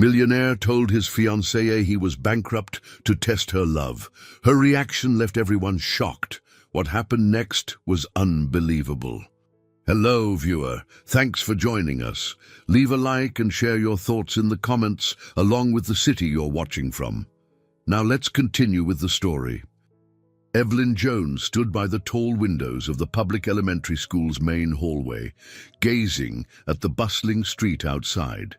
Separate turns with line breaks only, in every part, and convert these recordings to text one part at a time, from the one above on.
Millionaire told his fiancée he was bankrupt to test her love. Her reaction left everyone shocked. What happened next was unbelievable. Hello, viewer. Thanks for joining us. Leave a like and share your thoughts in the comments, along with the city you're watching from. Now let's continue with the story. Evelyn Jones stood by the tall windows of the public elementary school's main hallway, gazing at the bustling street outside.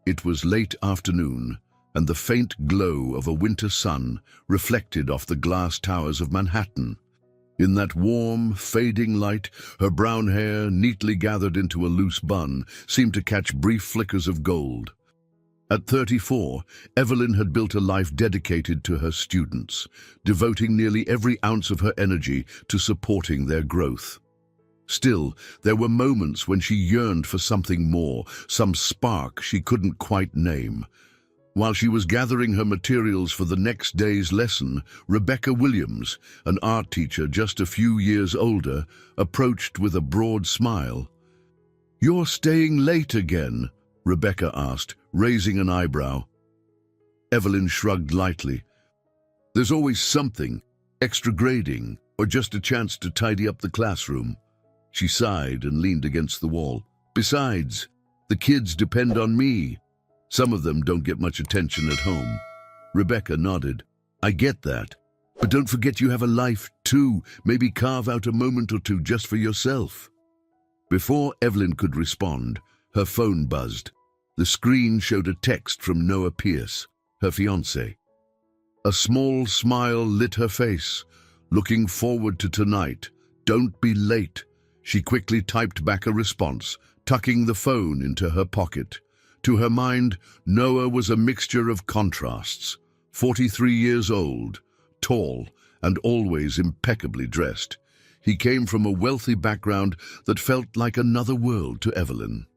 It was late afternoon, and the faint glow of a winter sun reflected off the glass towers of Manhattan. In that warm, fading light, her brown hair, neatly gathered into a loose bun, seemed to catch brief flickers of gold. At 34, Evelyn had built a life dedicated to her students, devoting nearly every ounce of her energy to supporting their growth. Still, there were moments when she yearned for something more, some spark she couldn't quite name. While she was gathering her materials for the next day's lesson, Rebecca Williams, an art teacher just a few years older, approached with a broad smile. "You're staying late again?" Rebecca asked, raising an eyebrow. Evelyn shrugged lightly. "There's always something, extra grading, or just a chance to tidy up the classroom." She sighed and leaned against the wall. "Besides, the kids depend on me. Some of them don't get much attention at home." Rebecca nodded. "I get that. But don't forget you have a life too. Maybe carve out a moment or two just for yourself." Before Evelyn could respond, her phone buzzed. The screen showed a text from Noah Pierce, her fiancé. A small smile lit her face. "Looking forward to tonight. Don't be late." She quickly typed back a response, tucking the phone into her pocket. To her mind, Noah was a mixture of contrasts. 43 years old, tall, and always impeccably dressed. He came from a wealthy background that felt like another world to Evelyn.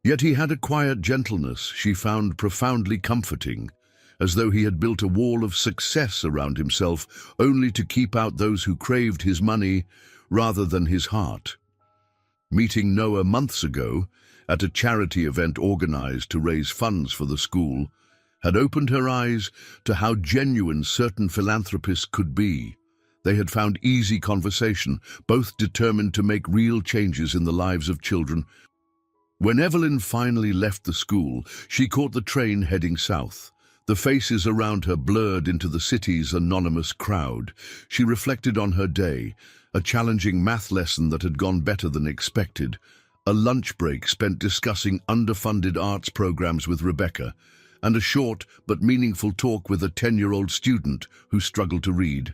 Yet he had a quiet gentleness she found profoundly comforting, as though he had built a wall of success around himself only to keep out those who craved his money rather than his heart. Meeting Noah months ago, at a charity event organized to raise funds for the school, had opened her eyes to how genuine certain philanthropists could be. They had found easy conversation, both determined to make real changes in the lives of children. When Evelyn finally left the school, she caught the train heading south. The faces around her blurred into the city's anonymous crowd. She reflected on her day, a challenging math lesson that had gone better than expected, a lunch break spent discussing underfunded arts programs with Rebecca, and a short but meaningful talk with a 10-year-old student who struggled to read.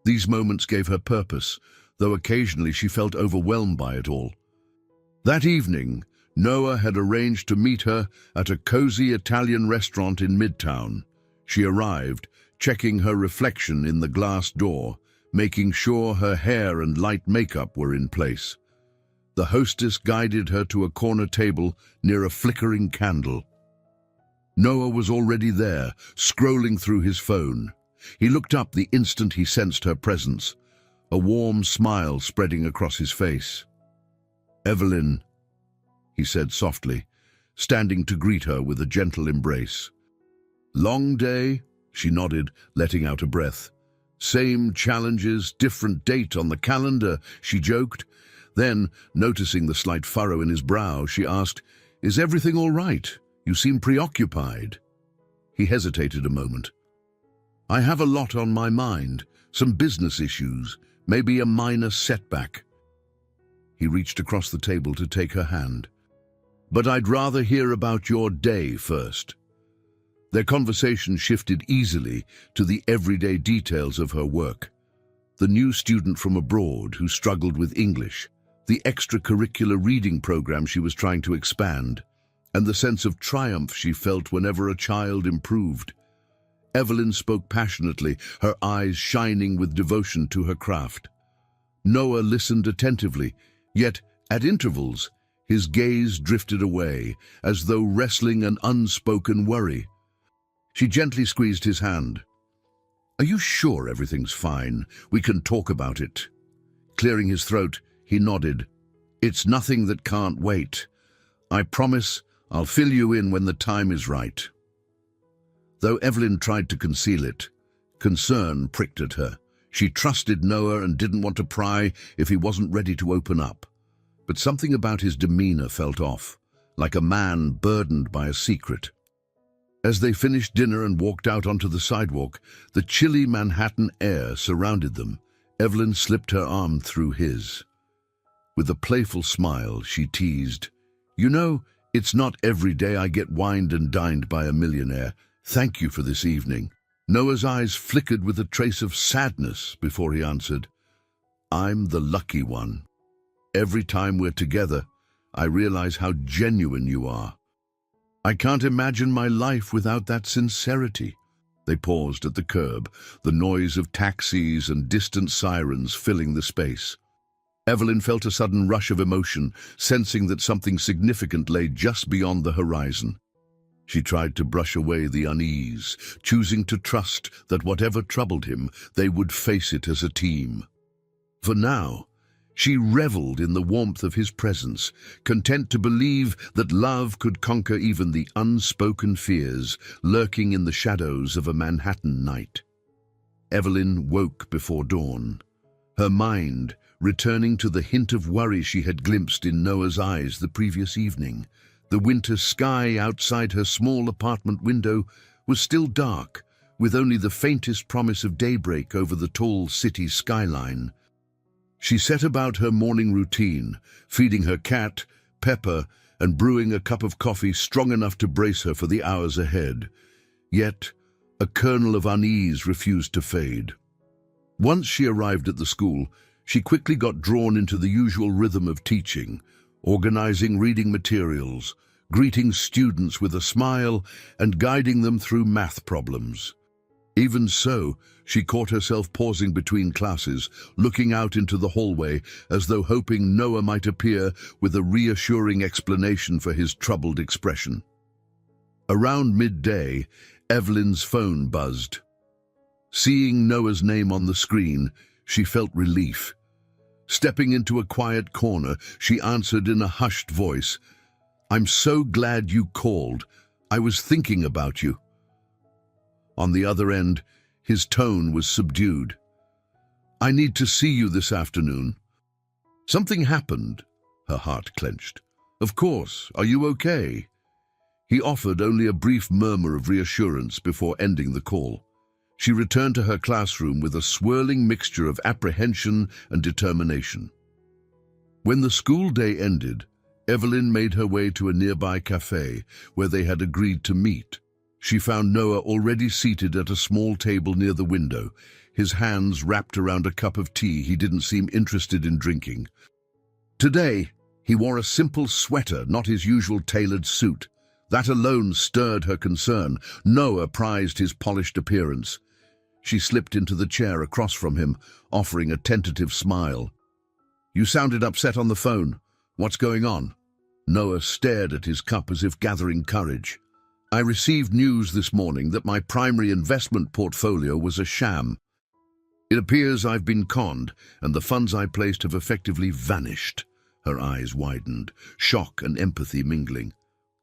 These moments gave her purpose, though occasionally she felt overwhelmed by it all. That evening, Noah had arranged to meet her at a cozy Italian restaurant in Midtown. She arrived, checking her reflection in the glass door, making sure her hair and light makeup were in place. The hostess guided her to a corner table near a flickering candle. Noah was already there, scrolling through his phone. He looked up the instant he sensed her presence, a warm smile spreading across his face. "Evelyn," he said softly, standing to greet her with a gentle embrace. "Long day?" She nodded, letting out a breath. "Same challenges, different date on the calendar," she joked. Then, noticing the slight furrow in his brow, she asked, "Is everything all right? You seem preoccupied." He hesitated a moment. "I have a lot on my mind, some business issues, maybe a minor setback." He reached across the table to take her hand. "But I'd rather hear about your day first." Their conversation shifted easily to the everyday details of her work. The new student from abroad who struggled with English, the extracurricular reading program she was trying to expand, and the sense of triumph she felt whenever a child improved. Evelyn spoke passionately, her eyes shining with devotion to her craft. Noah listened attentively, yet, at intervals, his gaze drifted away, as though wrestling an unspoken worry. She gently squeezed his hand. "Are you sure everything's fine? We can talk about it." Clearing his throat, he nodded. "It's nothing that can't wait. I promise I'll fill you in when the time is right." Though Evelyn tried to conceal it, concern pricked at her. She trusted Noah and didn't want to pry if he wasn't ready to open up. But something about his demeanor felt off, like a man burdened by a secret. As they finished dinner and walked out onto the sidewalk, the chilly Manhattan air surrounded them. Evelyn slipped her arm through his. With a playful smile, she teased, "You know, it's not every day I get wined and dined by a millionaire. Thank you for this evening." Noah's eyes flickered with a trace of sadness before he answered, "I'm the lucky one. Every time we're together, I realize how genuine you are. I can't imagine my life without that sincerity." They paused at the curb, the noise of taxis and distant sirens filling the space. Evelyn felt a sudden rush of emotion, sensing that something significant lay just beyond the horizon. She tried to brush away the unease, choosing to trust that whatever troubled him, they would face it as a team. For now, she reveled in the warmth of his presence, content to believe that love could conquer even the unspoken fears lurking in the shadows of a Manhattan night. Evelyn woke before dawn, her mind returning to the hint of worry she had glimpsed in Noah's eyes the previous evening. The winter sky outside her small apartment window was still dark, with only the faintest promise of daybreak over the tall city skyline. She set about her morning routine, feeding her cat, Pepper, and brewing a cup of coffee strong enough to brace her for the hours ahead. Yet, a kernel of unease refused to fade. Once she arrived at the school, she quickly got drawn into the usual rhythm of teaching, organizing reading materials, greeting students with a smile, and guiding them through math problems. Even so, she caught herself pausing between classes, looking out into the hallway as though hoping Noah might appear with a reassuring explanation for his troubled expression. Around midday, Evelyn's phone buzzed. Seeing Noah's name on the screen, she felt relief. Stepping into a quiet corner, she answered in a hushed voice, "I'm so glad you called. I was thinking about you." On the other end, his tone was subdued. "I need to see you this afternoon." "Something happened?" Her heart clenched. "Of course. Are you okay?" He offered only a brief murmur of reassurance before ending the call. She returned to her classroom with a swirling mixture of apprehension and determination. When the school day ended, Evelyn made her way to a nearby cafe where they had agreed to meet. She found Noah already seated at a small table near the window, his hands wrapped around a cup of tea he didn't seem interested in drinking. Today, he wore a simple sweater, not his usual tailored suit. That alone stirred her concern. Noah prized his polished appearance. She slipped into the chair across from him, offering a tentative smile. "You sounded upset on the phone. What's going on?" Noah stared at his cup as if gathering courage. "I received news this morning that my primary investment portfolio was a sham. It appears I've been conned, and the funds I placed have effectively vanished." Her eyes widened, shock and empathy mingling.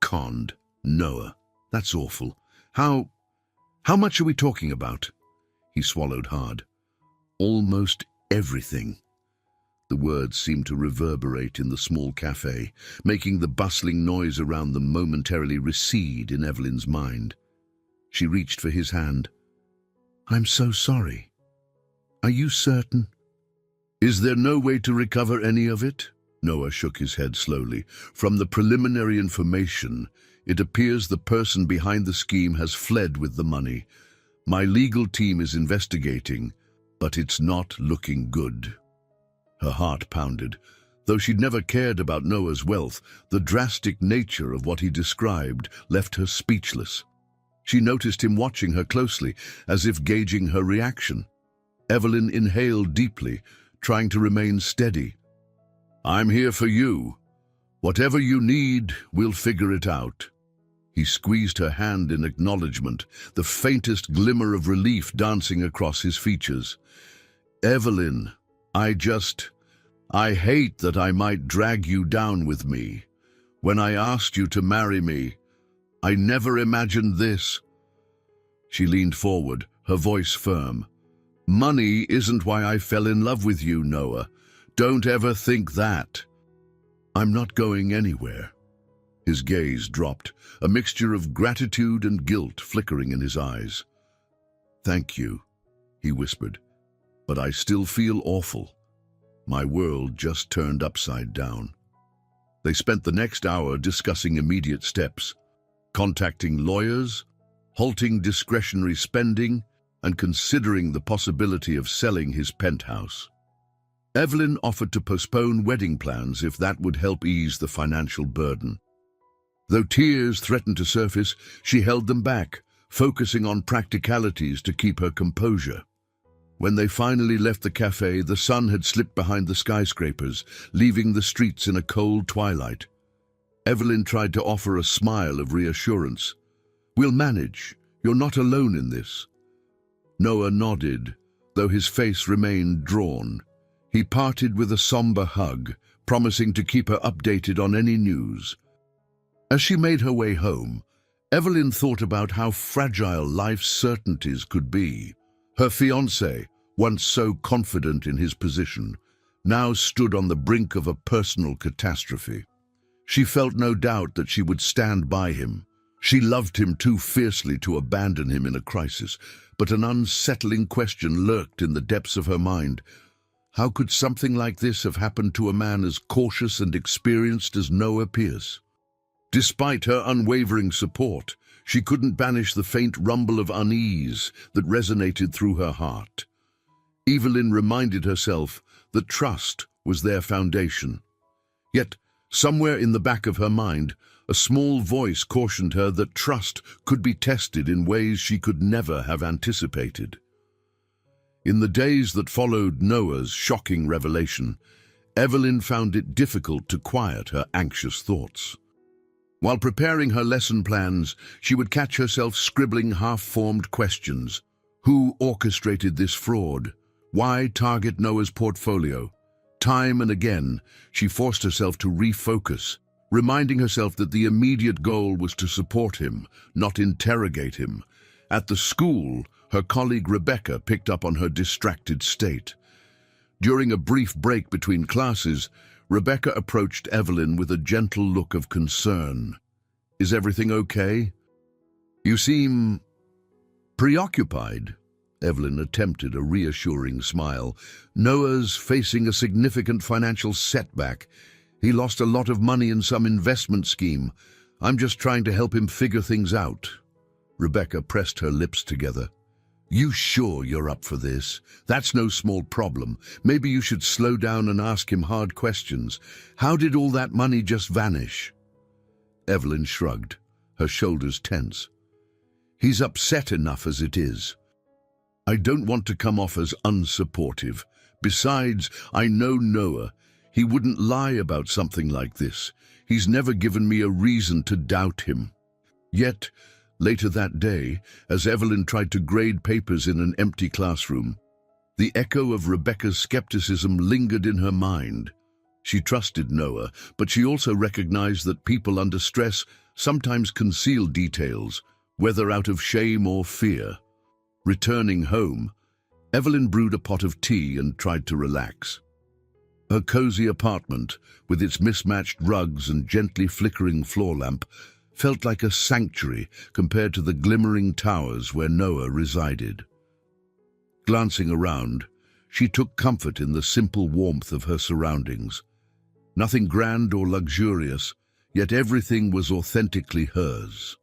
"Conned? Noah, that's awful. How much are we talking about?" He swallowed hard. "Almost everything." The words seemed to reverberate in the small cafe, making the bustling noise around them momentarily recede in Evelyn's mind. She reached for his hand. "I'm so sorry. Are you certain?" "Is there no way to recover any of it?" Noah shook his head slowly. "From the preliminary information, it appears the person behind the scheme has fled with the money. My legal team is investigating, but it's not looking good." Her heart pounded. Though she'd never cared about Noah's wealth, the drastic nature of what he described left her speechless. She noticed him watching her closely, as if gauging her reaction. Evelyn inhaled deeply, trying to remain steady. "I'm here for you. Whatever you need, we'll figure it out." He squeezed her hand in acknowledgement, the faintest glimmer of relief dancing across his features. "Evelyn, I hate that I might drag you down with me. When I asked you to marry me, I never imagined this." She leaned forward, her voice firm. "Money isn't why I fell in love with you, Noah. Don't ever think that." "I'm not going anywhere." His gaze dropped, a mixture of gratitude and guilt flickering in his eyes. "Thank you," he whispered, "but I still feel awful. My world just turned upside down." They spent the next hour discussing immediate steps, contacting lawyers, halting discretionary spending, and considering the possibility of selling his penthouse. Evelyn offered to postpone wedding plans if that would help ease the financial burden. Though tears threatened to surface, she held them back, focusing on practicalities to keep her composure. When they finally left the cafe, the sun had slipped behind the skyscrapers, leaving the streets in a cold twilight. Evelyn tried to offer a smile of reassurance. "We'll manage. You're not alone in this." Noah nodded, though his face remained drawn. He parted with a somber hug, promising to keep her updated on any news. As she made her way home, Evelyn thought about how fragile life's certainties could be. Her fiancé, once so confident in his position, now stood on the brink of a personal catastrophe. She felt no doubt that she would stand by him. She loved him too fiercely to abandon him in a crisis, but an unsettling question lurked in the depths of her mind. How could something like this have happened to a man as cautious and experienced as Noah Pierce? Despite her unwavering support, she couldn't banish the faint rumble of unease that resonated through her heart. Evelyn reminded herself that trust was their foundation. Yet, somewhere in the back of her mind, a small voice cautioned her that trust could be tested in ways she could never have anticipated. In the days that followed Noah's shocking revelation, Evelyn found it difficult to quiet her anxious thoughts. While preparing her lesson plans, she would catch herself scribbling half-formed questions. Who orchestrated this fraud? Why target Noah's portfolio? Time and again, she forced herself to refocus, reminding herself that the immediate goal was to support him, not interrogate him. At the school, her colleague Rebecca picked up on her distracted state. During a brief break between classes, Rebecca approached Evelyn with a gentle look of concern. "Is everything okay? You seem preoccupied." Evelyn attempted a reassuring smile. "Noah's facing a significant financial setback. He lost a lot of money in some investment scheme. I'm just trying to help him figure things out." Rebecca pressed her lips together. "You sure you're up for this? That's no small problem. Maybe you should slow down and ask him hard questions. How did all that money just vanish?" Evelyn shrugged, her shoulders tense. "He's upset enough as it is. I don't want to come off as unsupportive. Besides, I know Noah. He wouldn't lie about something like this. He's never given me a reason to doubt him." Yet, later that day, as Evelyn tried to grade papers in an empty classroom, the echo of Rebecca's skepticism lingered in her mind. She trusted Noah, but she also recognized that people under stress sometimes conceal details, whether out of shame or fear. Returning home, Evelyn brewed a pot of tea and tried to relax. Her cozy apartment, with its mismatched rugs and gently flickering floor lamp, felt like a sanctuary compared to the glimmering towers where Noah resided. Glancing around, she took comfort in the simple warmth of her surroundings. Nothing grand or luxurious, yet everything was authentically hers.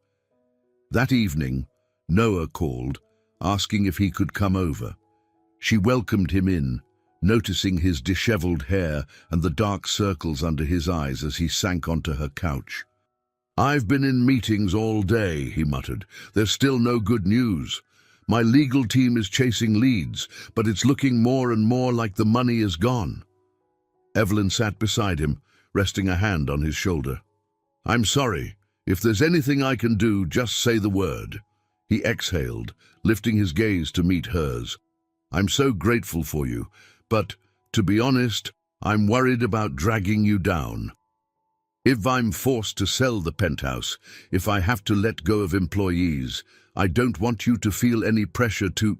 That evening, Noah called, asking if he could come over. She welcomed him in, noticing his disheveled hair and the dark circles under his eyes as he sank onto her couch. "I've been in meetings all day," he muttered. "There's still no good news. My legal team is chasing leads, but it's looking more and more like the money is gone." Evelyn sat beside him, resting a hand on his shoulder. "I'm sorry. If there's anything I can do, just say the word." He exhaled, lifting his gaze to meet hers. "I'm so grateful for you, but, to be honest, I'm worried about dragging you down." If I'm forced to sell the penthouse, if I have to let go of employees, I don't want you to feel any pressure to—"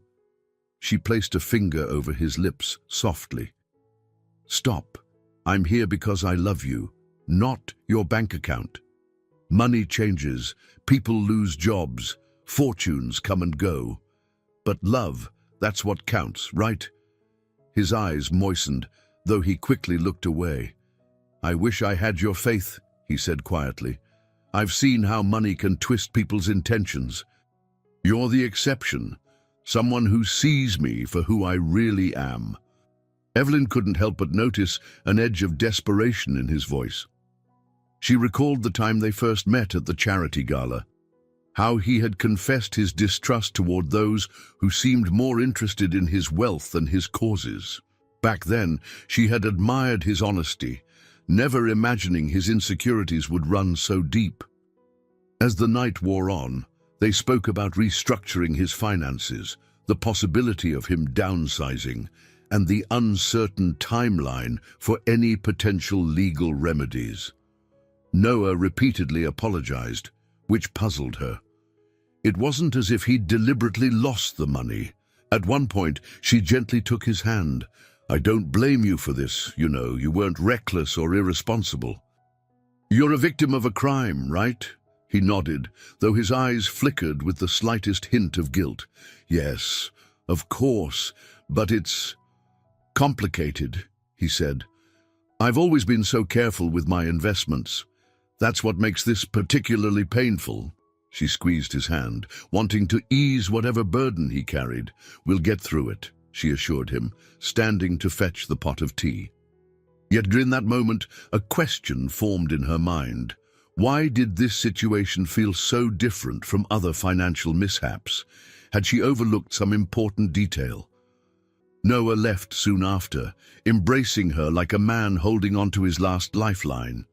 She placed a finger over his lips softly. "Stop. I'm here because I love you, not your bank account. Money changes, people lose jobs, fortunes come and go. But love, that's what counts, right?" His eyes moistened, though he quickly looked away. "I wish I had your faith," he said quietly. "I've seen how money can twist people's intentions. You're the exception, someone who sees me for who I really am." Evelyn couldn't help but notice an edge of desperation in his voice. She recalled the time they first met at the charity gala, how he had confessed his distrust toward those who seemed more interested in his wealth than his causes. Back then, she had admired his honesty, never imagining his insecurities would run so deep. As the night wore on, they spoke about restructuring his finances, the possibility of him downsizing, and the uncertain timeline for any potential legal remedies. Noah repeatedly apologized, which puzzled her. It wasn't as if he'd deliberately lost the money. At one point, she gently took his hand. "I don't blame you for this, you weren't reckless or irresponsible." "You're a victim of a crime, right?" He nodded, though his eyes flickered with the slightest hint of guilt. "Yes, of course, but it's complicated," he said. "I've always been so careful with my investments. That's what makes this particularly painful." She squeezed his hand, wanting to ease whatever burden he carried. "We'll get through it," she assured him, standing to fetch the pot of tea. Yet in that moment, a question formed in her mind. Why did this situation feel so different from other financial mishaps? Had she overlooked some important detail? Noah left soon after, embracing her like a man holding on to his last lifeline.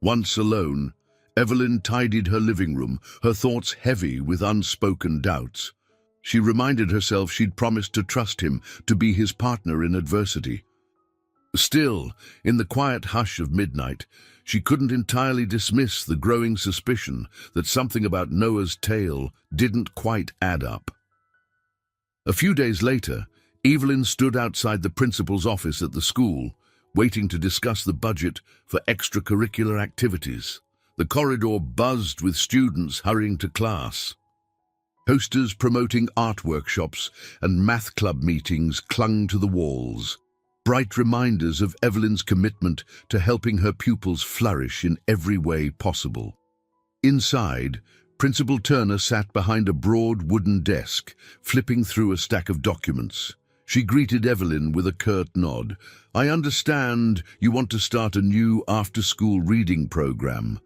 Once alone, Evelyn tidied her living room, her thoughts heavy with unspoken doubts. She reminded herself she'd promised to trust him, to be his partner in adversity. Still, in the quiet hush of midnight, she couldn't entirely dismiss the growing suspicion that something about Noah's tale didn't quite add up. A few days later, Evelyn stood outside the principal's office at the school, waiting to discuss the budget for extracurricular activities. The corridor buzzed with students hurrying to class. Posters promoting art workshops and math club meetings clung to the walls, bright reminders of Evelyn's commitment to helping her pupils flourish in every way possible. Inside, Principal Turner sat behind a broad wooden desk, flipping through a stack of documents. She greeted Evelyn with a curt nod. "I understand you want to start a new after-school reading program.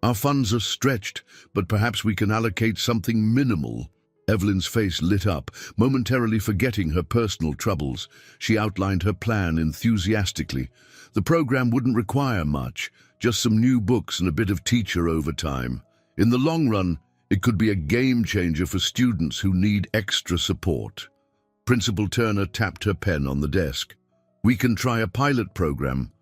Our funds are stretched, but perhaps we can allocate something minimal." Evelyn's face lit up, momentarily forgetting her personal troubles. She outlined her plan enthusiastically. The program wouldn't require much, just some new books and a bit of teacher overtime. In the long run, it could be a game changer for students who need extra support. Principal Turner tapped her pen on the desk. "We can try a pilot program.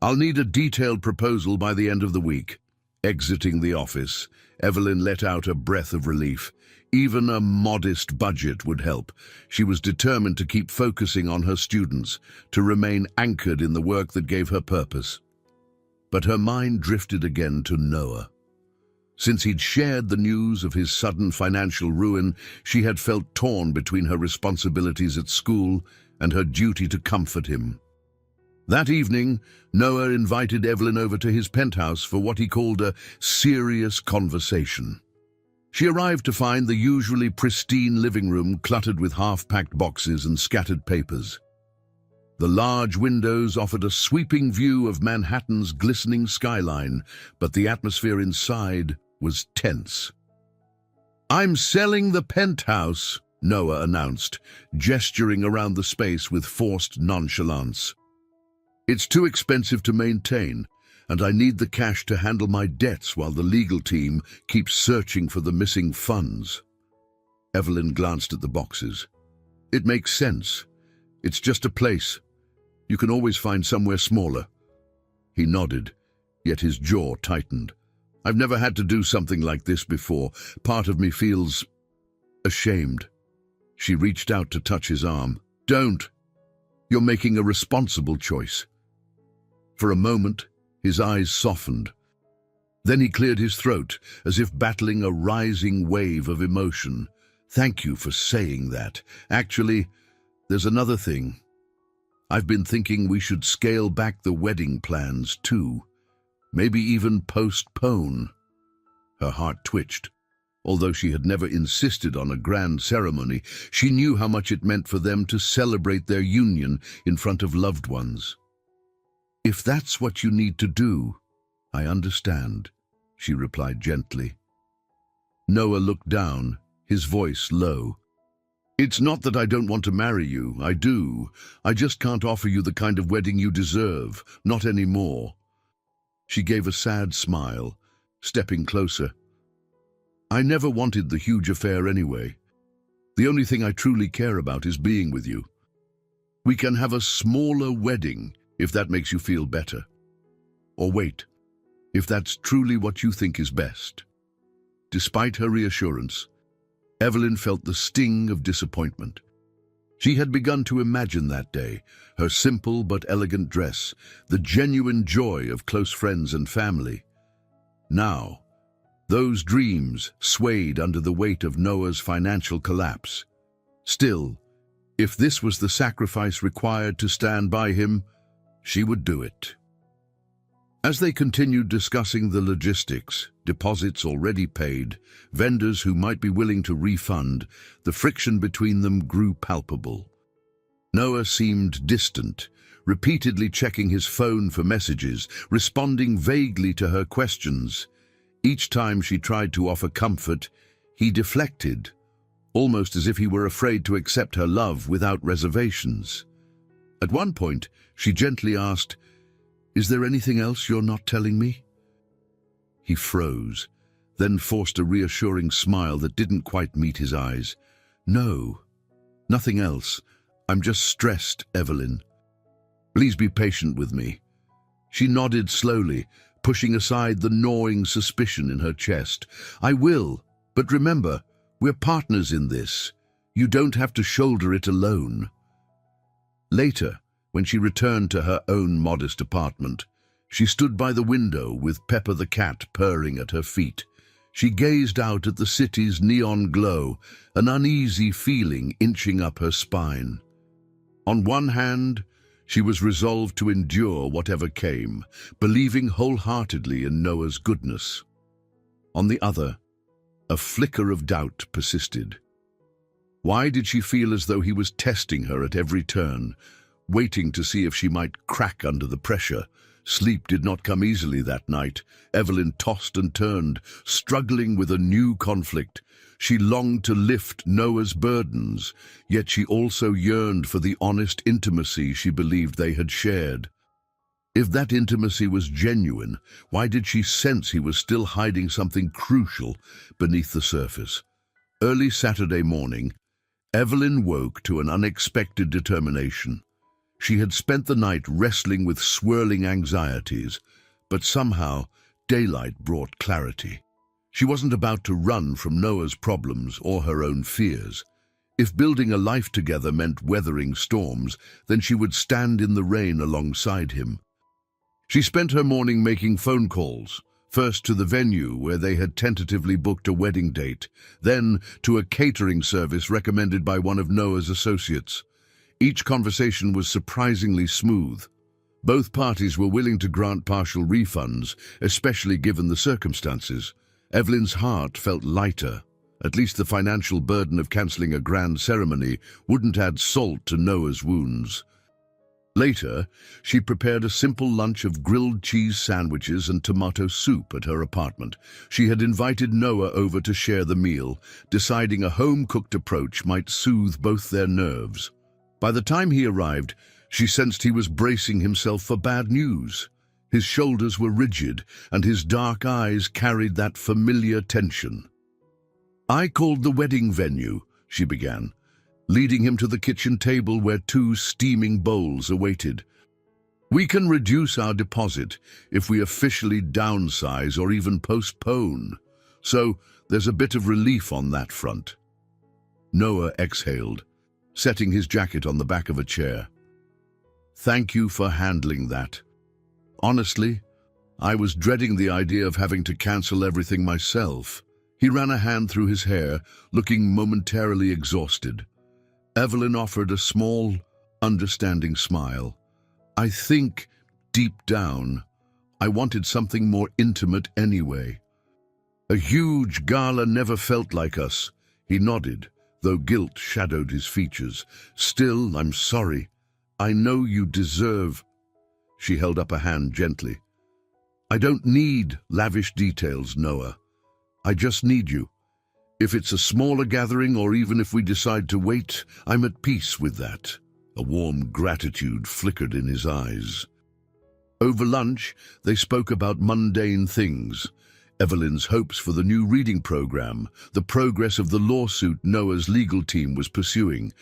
I'll need a detailed proposal by the end of the week." Exiting the office, Evelyn let out a breath of relief. Even a modest budget would help. She was determined to keep focusing on her students, to remain anchored in the work that gave her purpose. But her mind drifted again to Noah. Since he'd shared the news of his sudden financial ruin, she had felt torn between her responsibilities at school and her duty to comfort him. That evening, Noah invited Evelyn over to his penthouse for what he called a serious conversation. She arrived to find the usually pristine living room cluttered with half-packed boxes and scattered papers. The large windows offered a sweeping view of Manhattan's glistening skyline, but the atmosphere inside was tense. "I'm selling the penthouse," Noah announced, gesturing around the space with forced nonchalance. "It's too expensive to maintain, and I need the cash to handle my debts while the legal team keeps searching for the missing funds." Evelyn glanced at the boxes. "It makes sense. It's just a place. You can always find somewhere smaller." He nodded, Yet his jaw tightened. I've never had to do something like this before. Part of me feels ashamed. She reached out to touch his arm. Don't. You're making a responsible choice. For a moment, his eyes softened. Then he cleared his throat, as if battling a rising wave of emotion. Thank you for saying that. Actually, there's another thing. I've been thinking we should scale back the wedding plans too. Maybe even postpone. Her heart twitched. Although she had never insisted on a grand ceremony, she knew how much it meant for them to celebrate their union in front of loved ones. If that's what you need to do, I understand, she replied gently. Noah looked down, his voice low. It's not that I don't want to marry you, I do. I just can't offer you the kind of wedding you deserve, not anymore. She gave a sad smile, stepping closer. I never wanted the huge affair anyway. The only thing I truly care about is being with you. We can have a smaller wedding, if that makes you feel better. Or wait, if that's truly what you think is best. Despite her reassurance, Evelyn felt the sting of disappointment. She had begun to imagine that day, her simple but elegant dress, the genuine joy of close friends and family. Now, those dreams swayed under the weight of Noah's financial collapse. Still, if this was the sacrifice required to stand by him, she would do it. As they continued discussing the logistics, deposits already paid, vendors who might be willing to refund, the friction between them grew palpable. Noah seemed distant, repeatedly checking his phone for messages, responding vaguely to her questions. Each time she tried to offer comfort, he deflected, almost as if he were afraid to accept her love without reservations. At one point, she gently asked, "Is there anything else you're not telling me?" He froze, then forced a reassuring smile that didn't quite meet his eyes. "No, nothing else. I'm just stressed, Evelyn. Please be patient with me." She nodded slowly, pushing aside the gnawing suspicion in her chest. "I will, but remember, we're partners in this. You don't have to shoulder it alone." Later, when she returned to her own modest apartment, she stood by the window with Pepper the cat purring at her feet. She gazed out at the city's neon glow, an uneasy feeling inching up her spine. On one hand, she was resolved to endure whatever came, believing wholeheartedly in Noah's goodness. On the other, a flicker of doubt persisted. Why did she feel as though he was testing her at every turn, waiting to see if she might crack under the pressure? Sleep did not come easily that night. Evelyn tossed and turned, struggling with a new conflict. She longed to lift Noah's burdens, yet she also yearned for the honest intimacy she believed they had shared. If that intimacy was genuine, why did she sense he was still hiding something crucial beneath the surface? Early Saturday morning, Evelyn woke to an unexpected determination. She had spent the night wrestling with swirling anxieties, but somehow daylight brought clarity. She wasn't about to run from Noah's problems or her own fears. If building a life together meant weathering storms, then she would stand in the rain alongside him. She spent her morning making phone calls, first to the venue where they had tentatively booked a wedding date, then to a catering service recommended by one of Noah's associates. Each conversation was surprisingly smooth. Both parties were willing to grant partial refunds, especially given the circumstances. Evelyn's heart felt lighter. At least the financial burden of cancelling a grand ceremony wouldn't add salt to Noah's wounds. Later, she prepared a simple lunch of grilled cheese sandwiches and tomato soup at her apartment. She had invited Noah over to share the meal, deciding a home-cooked approach might soothe both their nerves. By the time he arrived, she sensed he was bracing himself for bad news. His shoulders were rigid, and his dark eyes carried that familiar tension. "I called the wedding venue," she began, leading him to the kitchen table where two steaming bowls awaited. We can reduce our deposit if we officially downsize or even postpone. So there's a bit of relief on that front. Noah exhaled, setting his jacket on the back of a chair. Thank you for handling that. Honestly, I was dreading the idea of having to cancel everything myself. He ran a hand through his hair, looking momentarily exhausted. Evelyn offered a small, understanding smile. I think, deep down, I wanted something more intimate anyway. A huge gala never felt like us. He nodded, though guilt shadowed his features. Still, I'm sorry. I know you deserve. She held up a hand gently. I don't need lavish details, Noah. I just need you. If it's a smaller gathering or even if we decide to wait, I'm at peace with that. A warm gratitude flickered in his eyes. Over lunch, they spoke about mundane things. Evelyn's hopes for the new reading program, the progress of the lawsuit Noah's legal team was pursuing,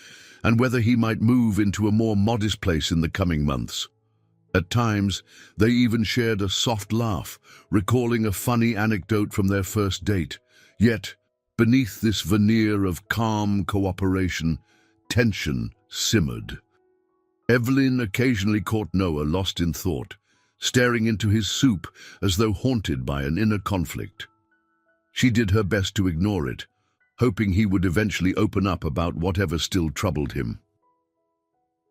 and whether he might move into a more modest place in the coming months. At times, they even shared a soft laugh, recalling a funny anecdote from their first date. Yet, beneath this veneer of calm cooperation, tension simmered. Evelyn occasionally caught Noah lost in thought, staring into his soup as though haunted by an inner conflict. She did her best to ignore it, hoping he would eventually open up about whatever still troubled him.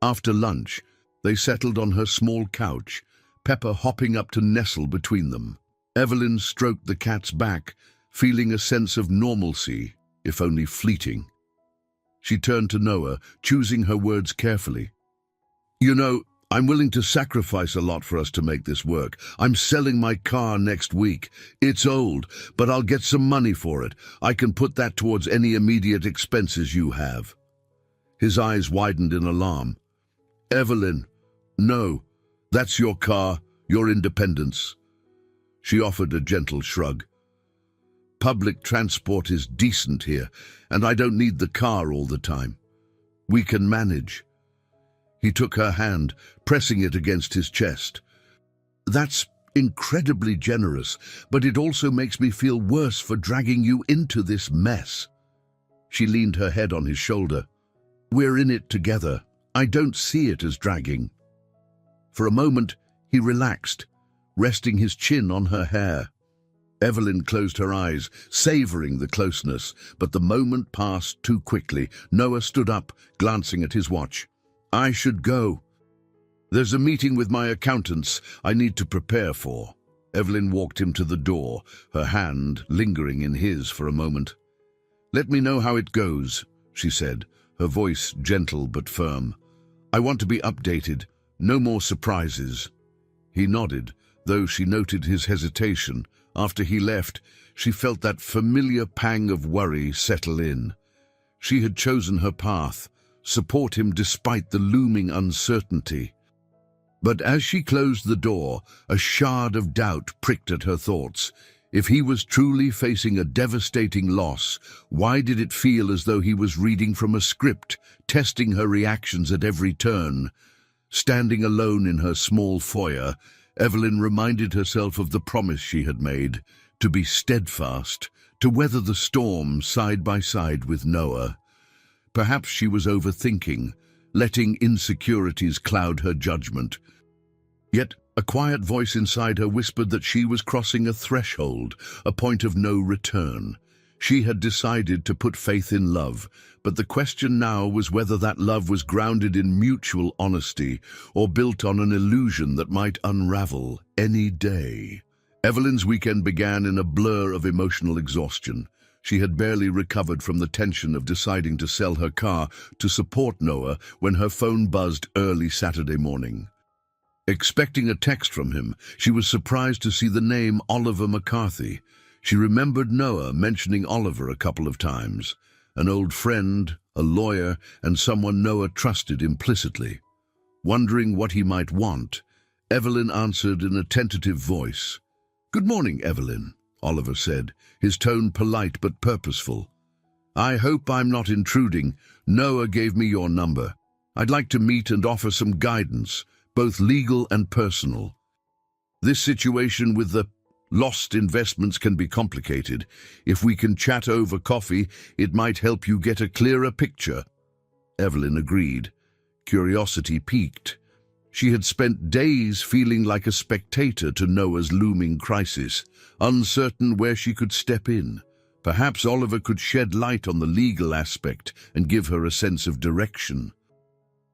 After lunch, they settled on her small couch, Pepper hopping up to nestle between them. Evelyn stroked the cat's back, feeling a sense of normalcy, if only fleeting. She turned to Noah, choosing her words carefully. You know, I'm willing to sacrifice a lot for us to make this work. I'm selling my car next week. It's old, but I'll get some money for it. I can put that towards any immediate expenses you have. His eyes widened in alarm. Evelyn, no, that's your car, your independence. She offered a gentle shrug. Public transport is decent here, and I don't need the car all the time. We can manage. He took her hand, pressing it against his chest. That's incredibly generous, but it also makes me feel worse for dragging you into this mess. She leaned her head on his shoulder. We're in it together. I don't see it as dragging. For a moment, he relaxed, resting his chin on her hair. Evelyn closed her eyes, savoring the closeness, but the moment passed too quickly. Noah stood up, glancing at his watch. I should go. There's a meeting with my accountants I need to prepare for. Evelyn walked him to the door, her hand lingering in his for a moment. Let me know how it goes, she said, her voice gentle but firm. I want to be updated, no more surprises. He nodded, though she noted his hesitation. After he left, she felt that familiar pang of worry settle in. She had chosen her path, support him despite the looming uncertainty. But as she closed the door, a shard of doubt pricked at her thoughts. If he was truly facing a devastating loss, why did it feel as though he was reading from a script, testing her reactions at every turn? Standing alone in her small foyer, Evelyn reminded herself of the promise she had made, to be steadfast, to weather the storm side by side with Noah. Perhaps she was overthinking, letting insecurities cloud her judgment. Yet a quiet voice inside her whispered that she was crossing a threshold, a point of no return. She had decided to put faith in love, but the question now was whether that love was grounded in mutual honesty or built on an illusion that might unravel any day. Evelyn's weekend began in a blur of emotional exhaustion. She had barely recovered from the tension of deciding to sell her car to support Noah when her phone buzzed early Saturday morning. Expecting a text from him, she was surprised to see the name Oliver McCarthy. She remembered Noah mentioning Oliver a couple of times, an old friend, a lawyer, and someone Noah trusted implicitly. Wondering what he might want, Evelyn answered in a tentative voice. "Good morning, Evelyn," Oliver said, his tone polite but purposeful. "I hope I'm not intruding. Noah gave me your number. I'd like to meet and offer some guidance. both legal and personal. This situation with the lost investments can be complicated. If we can chat over coffee, it might help you get a clearer picture." Evelyn agreed. Curiosity piqued. She had spent days feeling like a spectator to Noah's looming crisis, uncertain where she could step in. Perhaps Oliver could shed light on the legal aspect and give her a sense of direction.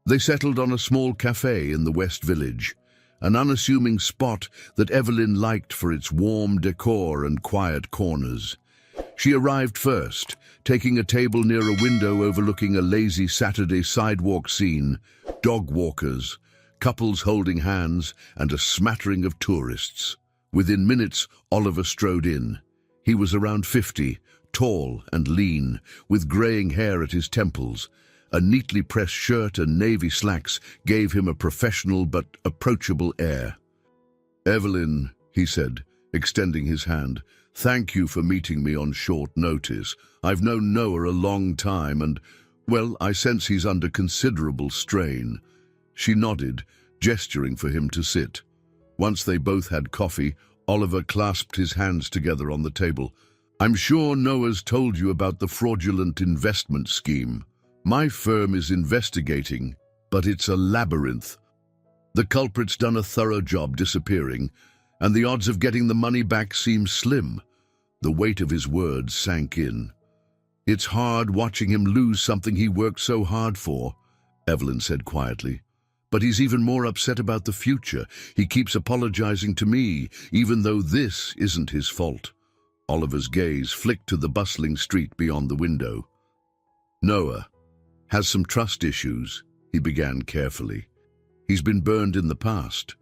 They settled on a small cafe in the West Village, an unassuming spot that Evelyn liked for its warm decor and quiet corners. She arrived first, taking a table near a window overlooking a lazy Saturday sidewalk scene, dog walkers, couples holding hands, and a smattering of tourists. Within minutes, Oliver strode in. He was around 50, tall and lean, with graying hair at his temples. A neatly pressed shirt and navy slacks gave him a professional but approachable air. "Evelyn," he said, extending his hand, "thank you for meeting me on short notice. I've known Noah a long time and, well, I sense he's under considerable strain." She nodded, gesturing for him to sit. Once they both had coffee, Oliver clasped his hands together on the table. "I'm sure Noah's told you about the fraudulent investment scheme. My firm is investigating, but it's a labyrinth. The culprit's done a thorough job disappearing, and the odds of getting the money back seem slim." The weight of his words sank in. "It's hard watching him lose something he worked so hard for," Evelyn said quietly. "But he's even more upset about the future. He keeps apologizing to me, even though this isn't his fault." Oliver's gaze flicked to the bustling street beyond the window. "Noah has some trust issues," he began carefully. "He's been burned in the past.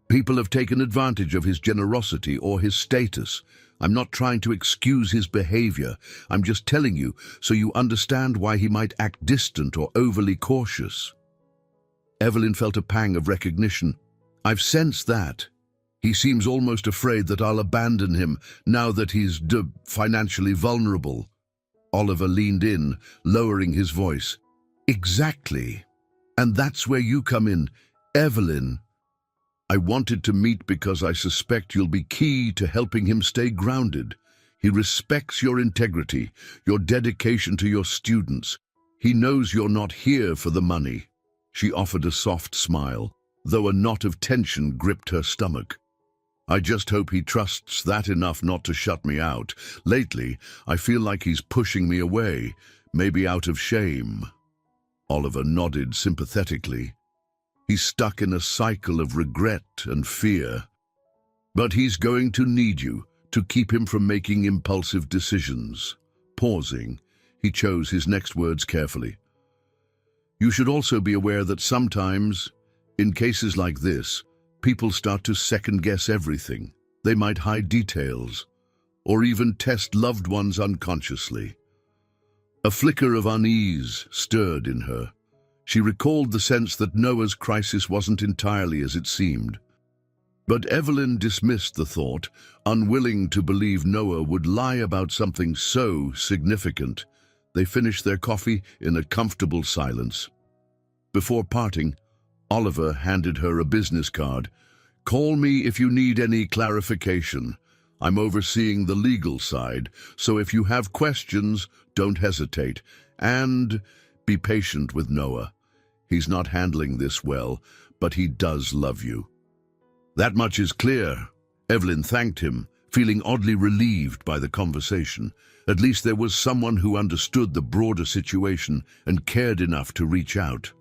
People have taken advantage of his generosity or his status. I'm not trying to excuse his behavior. I'm just telling you so you understand why he might act distant or overly cautious." Evelyn felt a pang of recognition. "I've sensed that. He seems almost afraid that I'll abandon him now that he's financially vulnerable." Oliver leaned in, lowering his voice. "Exactly. And that's where you come in, Evelyn. I wanted to meet because I suspect you'll be key to helping him stay grounded. He respects your integrity, your dedication to your students. He knows you're not here for the money." She offered a soft smile, though a knot of tension gripped her stomach. "I just hope he trusts that enough not to shut me out. Lately, I feel like he's pushing me away, maybe out of shame." Oliver nodded sympathetically. He's stuck in a cycle of regret and fear. "But he's going to need you to keep him from making impulsive decisions." Pausing, he chose his next words carefully. "You should also be aware that sometimes, in cases like this, people start to second-guess everything. They might hide details, or even test loved ones unconsciously." A flicker of unease stirred in her. She recalled the sense that Noah's crisis wasn't entirely as it seemed. But Evelyn dismissed the thought, unwilling to believe Noah would lie about something so significant. They finished their coffee in a comfortable silence. Before parting, Oliver handed her a business card. "Call me if you need any clarification. I'm overseeing the legal side, so if you have questions, don't hesitate. And be patient with Noah. He's not handling this well, but he does love you." "That much is clear." Evelyn thanked him, feeling oddly relieved by the conversation. At least there was someone who understood the broader situation and cared enough to reach out.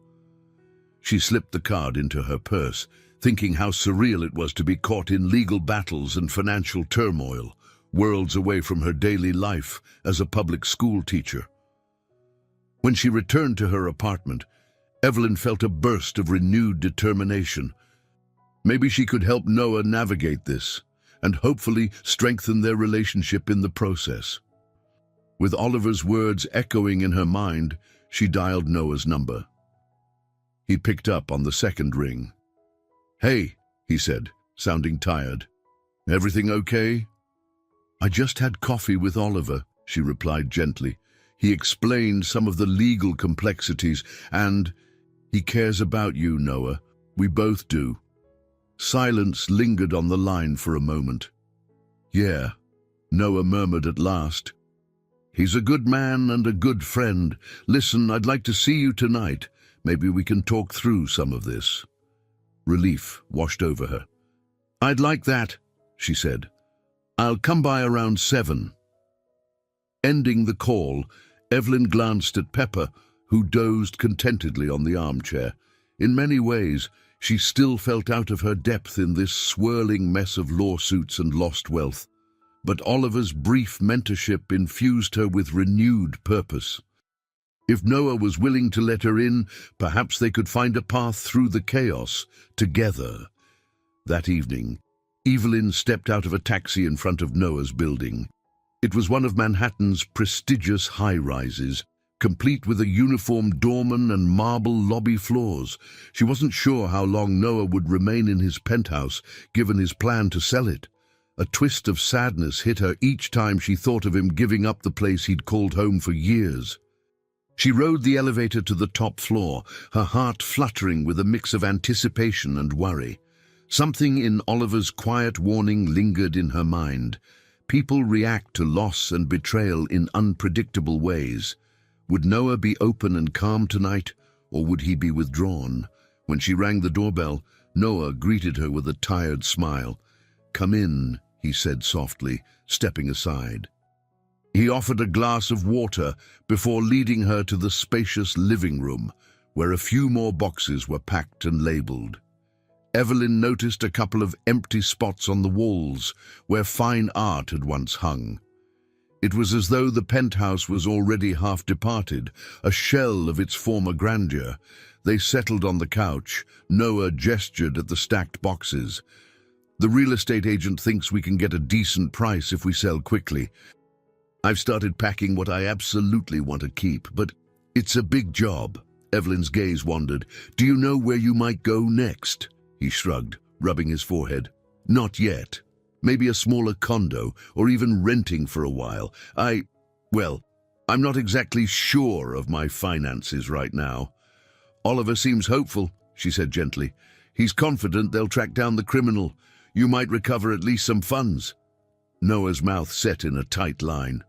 She slipped the card into her purse, thinking how surreal it was to be caught in legal battles and financial turmoil, worlds away from her daily life as a public school teacher. When she returned to her apartment, Evelyn felt a burst of renewed determination. Maybe she could help Noah navigate this, and hopefully strengthen their relationship in the process. With Oliver's words echoing in her mind, she dialed Noah's number. He picked up on the second ring. "Hey," he said, sounding tired. "Everything okay?" "I just had coffee with Oliver," she replied gently. "He explained some of the legal complexities, and he cares about you, Noah. We both do. Silence lingered on the line for a moment. Yeah, Noah murmured at last. He's a good man and a good friend. Listen, I'd like to see you tonight. Maybe we can talk through some of this. Relief washed over her. I'd like that, she said. I'll come by around 7. Ending the call, Evelyn glanced at Pepper, who dozed contentedly on the armchair. In many ways, she still felt out of her depth in this swirling mess of lawsuits and lost wealth. But Oliver's brief mentorship infused her with renewed purpose. If Noah was willing to let her in, perhaps they could find a path through the chaos together. That evening, Evelyn stepped out of a taxi in front of Noah's building. It was one of Manhattan's prestigious high-rises, complete with a uniformed doorman and marble lobby floors. She wasn't sure how long Noah would remain in his penthouse, given his plan to sell it. A twist of sadness hit her each time she thought of him giving up the place he'd called home for years. She rode the elevator to the top floor, her heart fluttering with a mix of anticipation and worry. Something in Oliver's quiet warning lingered in her mind. People react to loss and betrayal in unpredictable ways. Would Noah be open and calm tonight, or would he be withdrawn? When she rang the doorbell, Noah greeted her with a tired smile. "Come in," he said softly, stepping aside. He offered a glass of water before leading her to the spacious living room, where a few more boxes were packed and labeled. Evelyn noticed a couple of empty spots on the walls where fine art had once hung. It was as though the penthouse was already half departed, a shell of its former grandeur. They settled on the couch. Noah gestured at the stacked boxes. "The real estate agent thinks we can get a decent price if we sell quickly. I've started packing what I absolutely want to keep, but it's a big job." Evelyn's gaze wandered. "Do you know where you might go next?" He shrugged, rubbing his forehead. "Not yet. Maybe a smaller condo, or even renting for a while. I'm not exactly sure of my finances right now." "Oliver seems hopeful," she said gently. "He's confident they'll track down the criminal. You might recover at least some funds." Noah's mouth set in a tight line.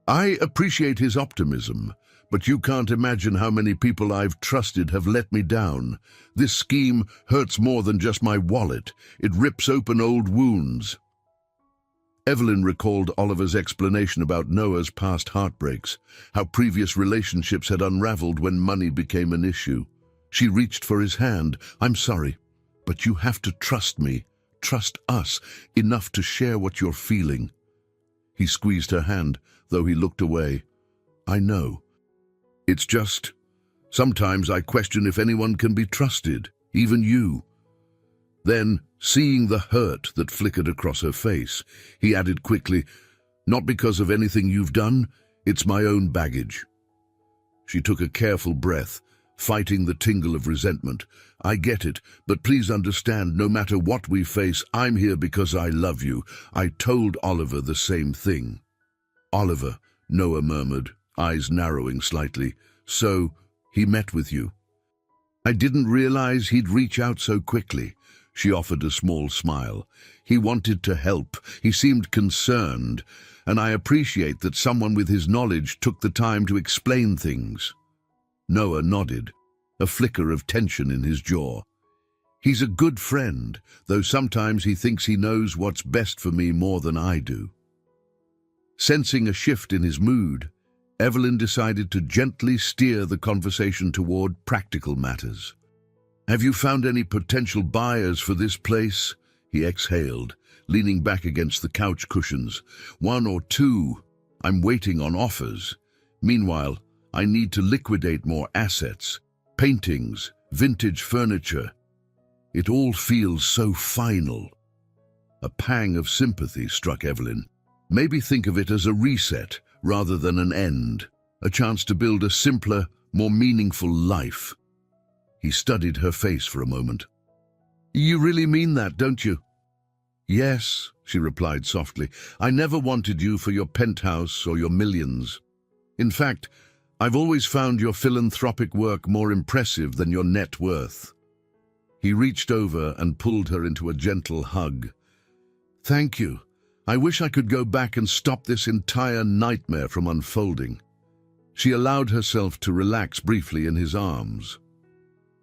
"I appreciate his optimism, but you can't imagine how many people I've trusted have let me down. This scheme hurts more than just my wallet. It rips open old wounds." Evelyn recalled Oliver's explanation about Noah's past heartbreaks, how previous relationships had unraveled when money became an issue. She reached for his hand. "I'm sorry, but you have to trust me, trust us, enough to share what you're feeling." He squeezed her hand, though he looked away. "I know. It's just, sometimes I question if anyone can be trusted, even you." Then, seeing the hurt that flickered across her face, he added quickly, "Not because of anything you've done, it's my own baggage." She took a careful breath, fighting the tingle of resentment. "I get it, but please understand, no matter what we face, I'm here because I love you. I told Oliver the same thing." "Oliver," Noah murmured, eyes narrowing slightly. "So, he met with you?" "I didn't realize he'd reach out so quickly." She offered a small smile. "He wanted to help. He seemed concerned, and I appreciate that someone with his knowledge took the time to explain things." Noah nodded, a flicker of tension in his jaw. "He's a good friend, though sometimes he thinks he knows what's best for me more than I do." Sensing a shift in his mood, Evelyn decided to gently steer the conversation toward practical matters. "Have you found any potential buyers for this place?" He exhaled, leaning back against the couch cushions. "1 or 2. I'm waiting on offers. Meanwhile, I need to liquidate more assets, paintings, vintage furniture. It all feels so final." A pang of sympathy struck Evelyn. Maybe think of it as a reset rather than an end, a chance to build a simpler, more meaningful life. He studied her face for a moment. "You really mean that, don't you?" "Yes," she replied softly. "I never wanted you for your penthouse or your millions. In fact, I've always found your philanthropic work more impressive than your net worth." He reached over and pulled her into a gentle hug. "Thank you. I wish I could go back and stop this entire nightmare from unfolding." She allowed herself to relax briefly in his arms.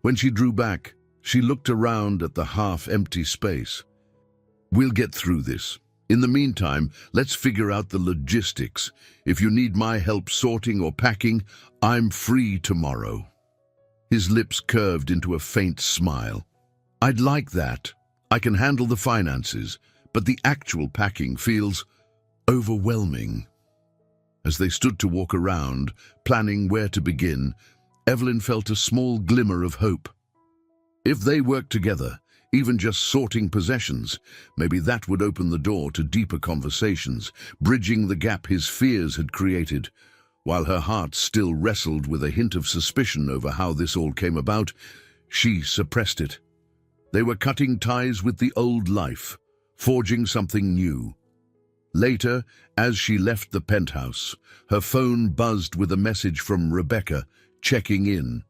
When she drew back, she looked around at the half-empty space. "We'll get through this. In the meantime, let's figure out the logistics. If you need my help sorting or packing, I'm free tomorrow." His lips curved into a faint smile. "I'd like that. I can handle the finances, but the actual packing feels overwhelming." As they stood to walk around, planning where to begin, Evelyn felt a small glimmer of hope. If they worked together, even just sorting possessions, maybe that would open the door to deeper conversations, bridging the gap his fears had created. While her heart still wrestled with a hint of suspicion over how this all came about, she suppressed it. They were cutting ties with the old life, forging something new. Later, as she left the penthouse, her phone buzzed with a message from Rebecca, checking in.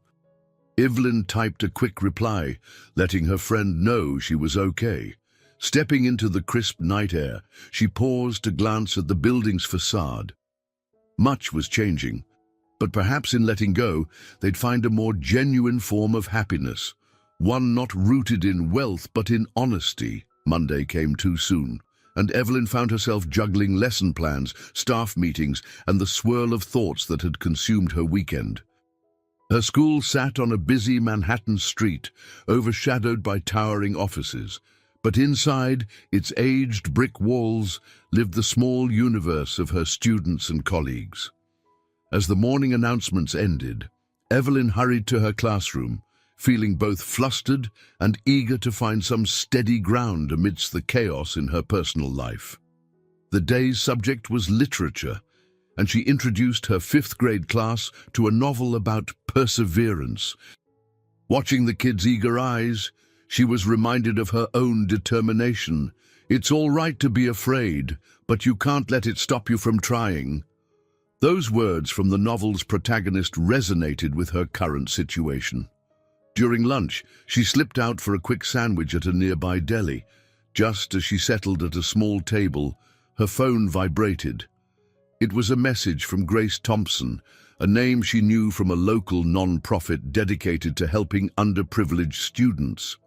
Evelyn typed a quick reply, letting her friend know she was okay. Stepping into the crisp night air, she paused to glance at the building's facade. Much was changing, but perhaps in letting go, they'd find a more genuine form of happiness, one not rooted in wealth but in honesty. Monday came too soon, and Evelyn found herself juggling lesson plans, staff meetings, and the swirl of thoughts that had consumed her weekend. Her school sat on a busy Manhattan street, overshadowed by towering offices, but inside its aged brick walls lived the small universe of her students and colleagues. As the morning announcements ended, Evelyn hurried to her classroom, feeling both flustered and eager to find some steady ground amidst the chaos in her personal life. The day's subject was literature, and she introduced her fifth-grade class to a novel about perseverance. Watching the kids' eager eyes, she was reminded of her own determination. "It's all right to be afraid, but you can't let it stop you from trying." Those words from the novel's protagonist resonated with her current situation. During lunch, she slipped out for a quick sandwich at a nearby deli. Just as she settled at a small table, her phone vibrated. It was a message from Grace Thompson, a name she knew from a local non-profit dedicated to helping underprivileged students.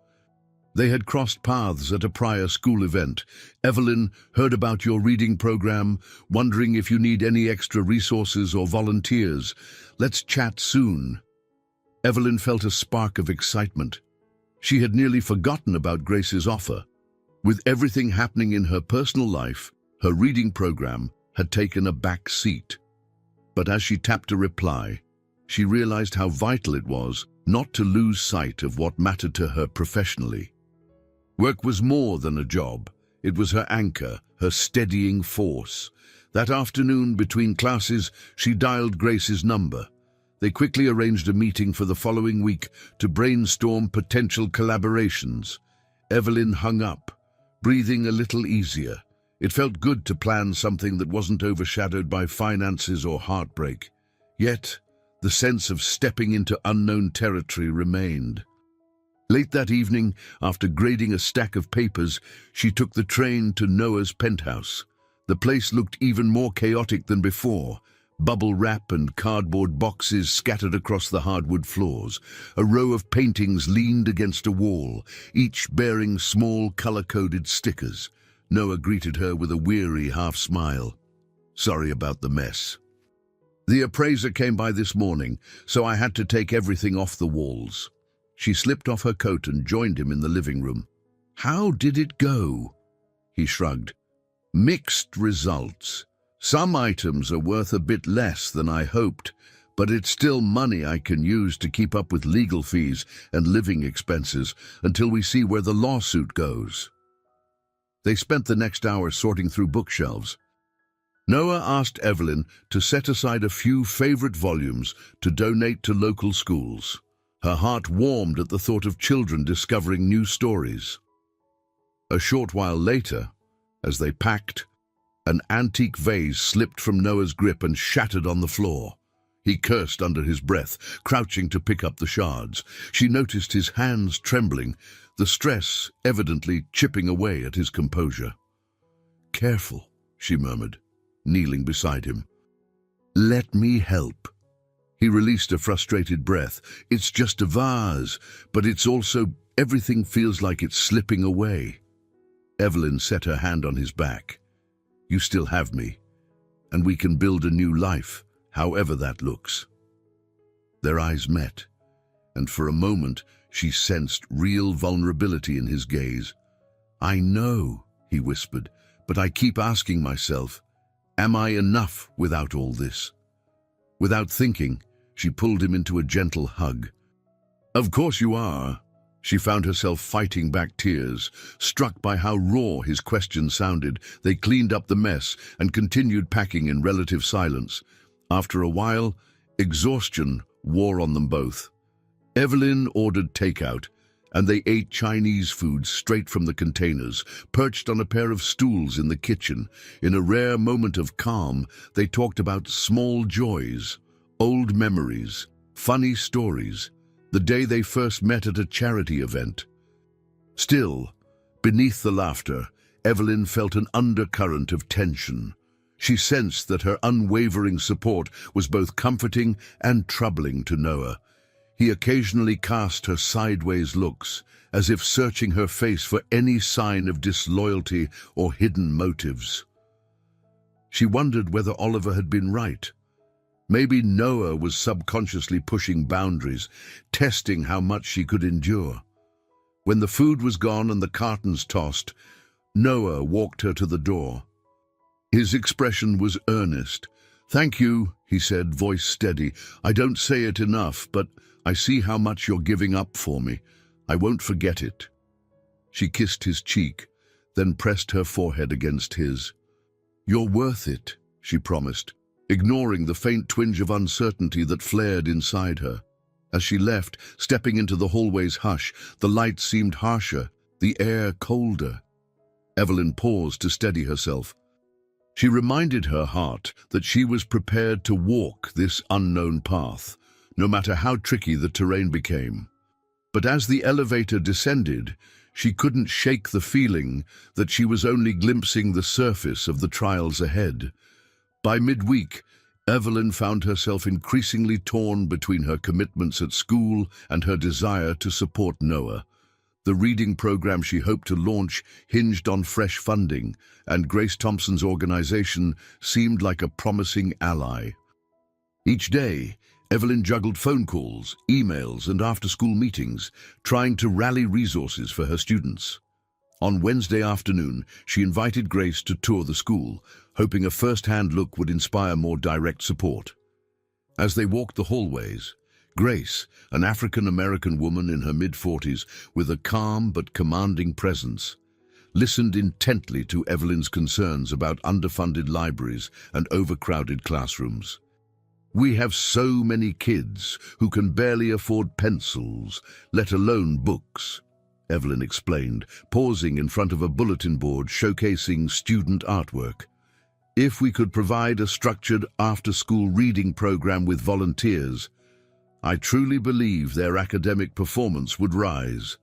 They had crossed paths at a prior school event. "Evelyn, heard about your reading program, wondering if you need any extra resources or volunteers. Let's chat soon." Evelyn felt a spark of excitement. She had nearly forgotten about Grace's offer. With everything happening in her personal life, her reading program had taken a back seat. But as she tapped a reply, she realized how vital it was not to lose sight of what mattered to her professionally. Work was more than a job. It was her anchor, her steadying force. That afternoon between classes, she dialed Grace's number. They quickly arranged a meeting for the following week to brainstorm potential collaborations. Evelyn hung up, breathing a little easier. It felt good to plan something that wasn't overshadowed by finances or heartbreak. Yet, the sense of stepping into unknown territory remained. Late that evening, after grading a stack of papers, she took the train to Noah's penthouse. The place looked even more chaotic than before. Bubble wrap and cardboard boxes scattered across the hardwood floors. A row of paintings leaned against a wall, each bearing small color-coded stickers. Noah greeted her with a weary half-smile. "Sorry about the mess. The appraiser came by this morning, so I had to take everything off the walls." She slipped off her coat and joined him in the living room. "How did it go?" He shrugged. "Mixed results. Some items are worth a bit less than I hoped, but it's still money I can use to keep up with legal fees and living expenses until we see where the lawsuit goes." They spent the next hour sorting through bookshelves. Noah asked Evelyn to set aside a few favorite volumes to donate to local schools. Her heart warmed at the thought of children discovering new stories. A short while later, as they packed, an antique vase slipped from Noah's grip and shattered on the floor. He cursed under his breath, crouching to pick up the shards. She noticed his hands trembling, the stress evidently chipping away at his composure. "Careful," she murmured, kneeling beside him. "Let me help." He released a frustrated breath. "It's just a vase, but it's also everything feels like it's slipping away." Evelyn set her hand on his back. "You still have me, and we can build a new life, however that looks." Their eyes met, and for a moment she sensed real vulnerability in his gaze. "I know," he whispered, "but I keep asking myself, am I enough without all this?" Without thinking, she pulled him into a gentle hug. "Of course you are." She found herself fighting back tears. Struck by how raw his question sounded, they cleaned up the mess and continued packing in relative silence. After a while, exhaustion wore on them both. Evelyn ordered takeout, and they ate Chinese food straight from the containers, perched on a pair of stools in the kitchen. In a rare moment of calm, they talked about small joys, old memories, funny stories, the day they first met at a charity event. Still, beneath the laughter, Evelyn felt an undercurrent of tension. She sensed that her unwavering support was both comforting and troubling to Noah. He occasionally cast her sideways looks, as if searching her face for any sign of disloyalty or hidden motives. She wondered whether Oliver had been right. Maybe Noah was subconsciously pushing boundaries, testing how much she could endure. When the food was gone and the cartons tossed, Noah walked her to the door. His expression was earnest. "Thank you," he said, voice steady. "I don't say it enough, but I see how much you're giving up for me. I won't forget it." She kissed his cheek, then pressed her forehead against his. "You're worth it," she promised, ignoring the faint twinge of uncertainty that flared inside her. As she left, stepping into the hallway's hush, the light seemed harsher, the air colder. Evelyn paused to steady herself. She reminded her heart that she was prepared to walk this unknown path, no matter how tricky the terrain became. But as the elevator descended, she couldn't shake the feeling that she was only glimpsing the surface of the trials ahead. By midweek, Evelyn found herself increasingly torn between her commitments at school and her desire to support Noah. The reading program she hoped to launch hinged on fresh funding, and Grace Thompson's organization seemed like a promising ally. Each day, Evelyn juggled phone calls, emails, and after-school meetings, trying to rally resources for her students. On Wednesday afternoon, she invited Grace to tour the school, hoping a first-hand look would inspire more direct support. As they walked the hallways, Grace, an African-American woman in her mid-40s with a calm but commanding presence, listened intently to Evelyn's concerns about underfunded libraries and overcrowded classrooms. "We have so many kids who can barely afford pencils, let alone books," Evelyn explained, pausing in front of a bulletin board showcasing student artwork. "If we could provide a structured after-school reading program with volunteers, I truly believe their academic performance would rise."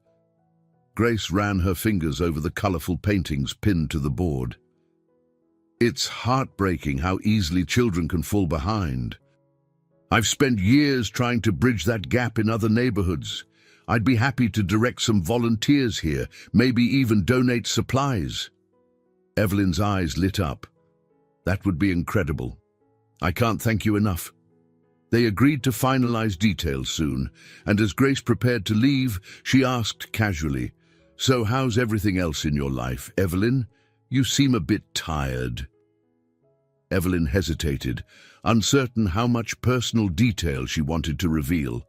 Grace ran her fingers over the colorful paintings pinned to the board. "It's heartbreaking how easily children can fall behind. I've spent years trying to bridge that gap in other neighborhoods. I'd be happy to direct some volunteers here, maybe even donate supplies." Evelyn's eyes lit up. "That would be incredible. I can't thank you enough." They agreed to finalize details soon, and as Grace prepared to leave, she asked casually, "So how's everything else in your life, Evelyn? You seem a bit tired." Evelyn hesitated, uncertain how much personal detail she wanted to reveal.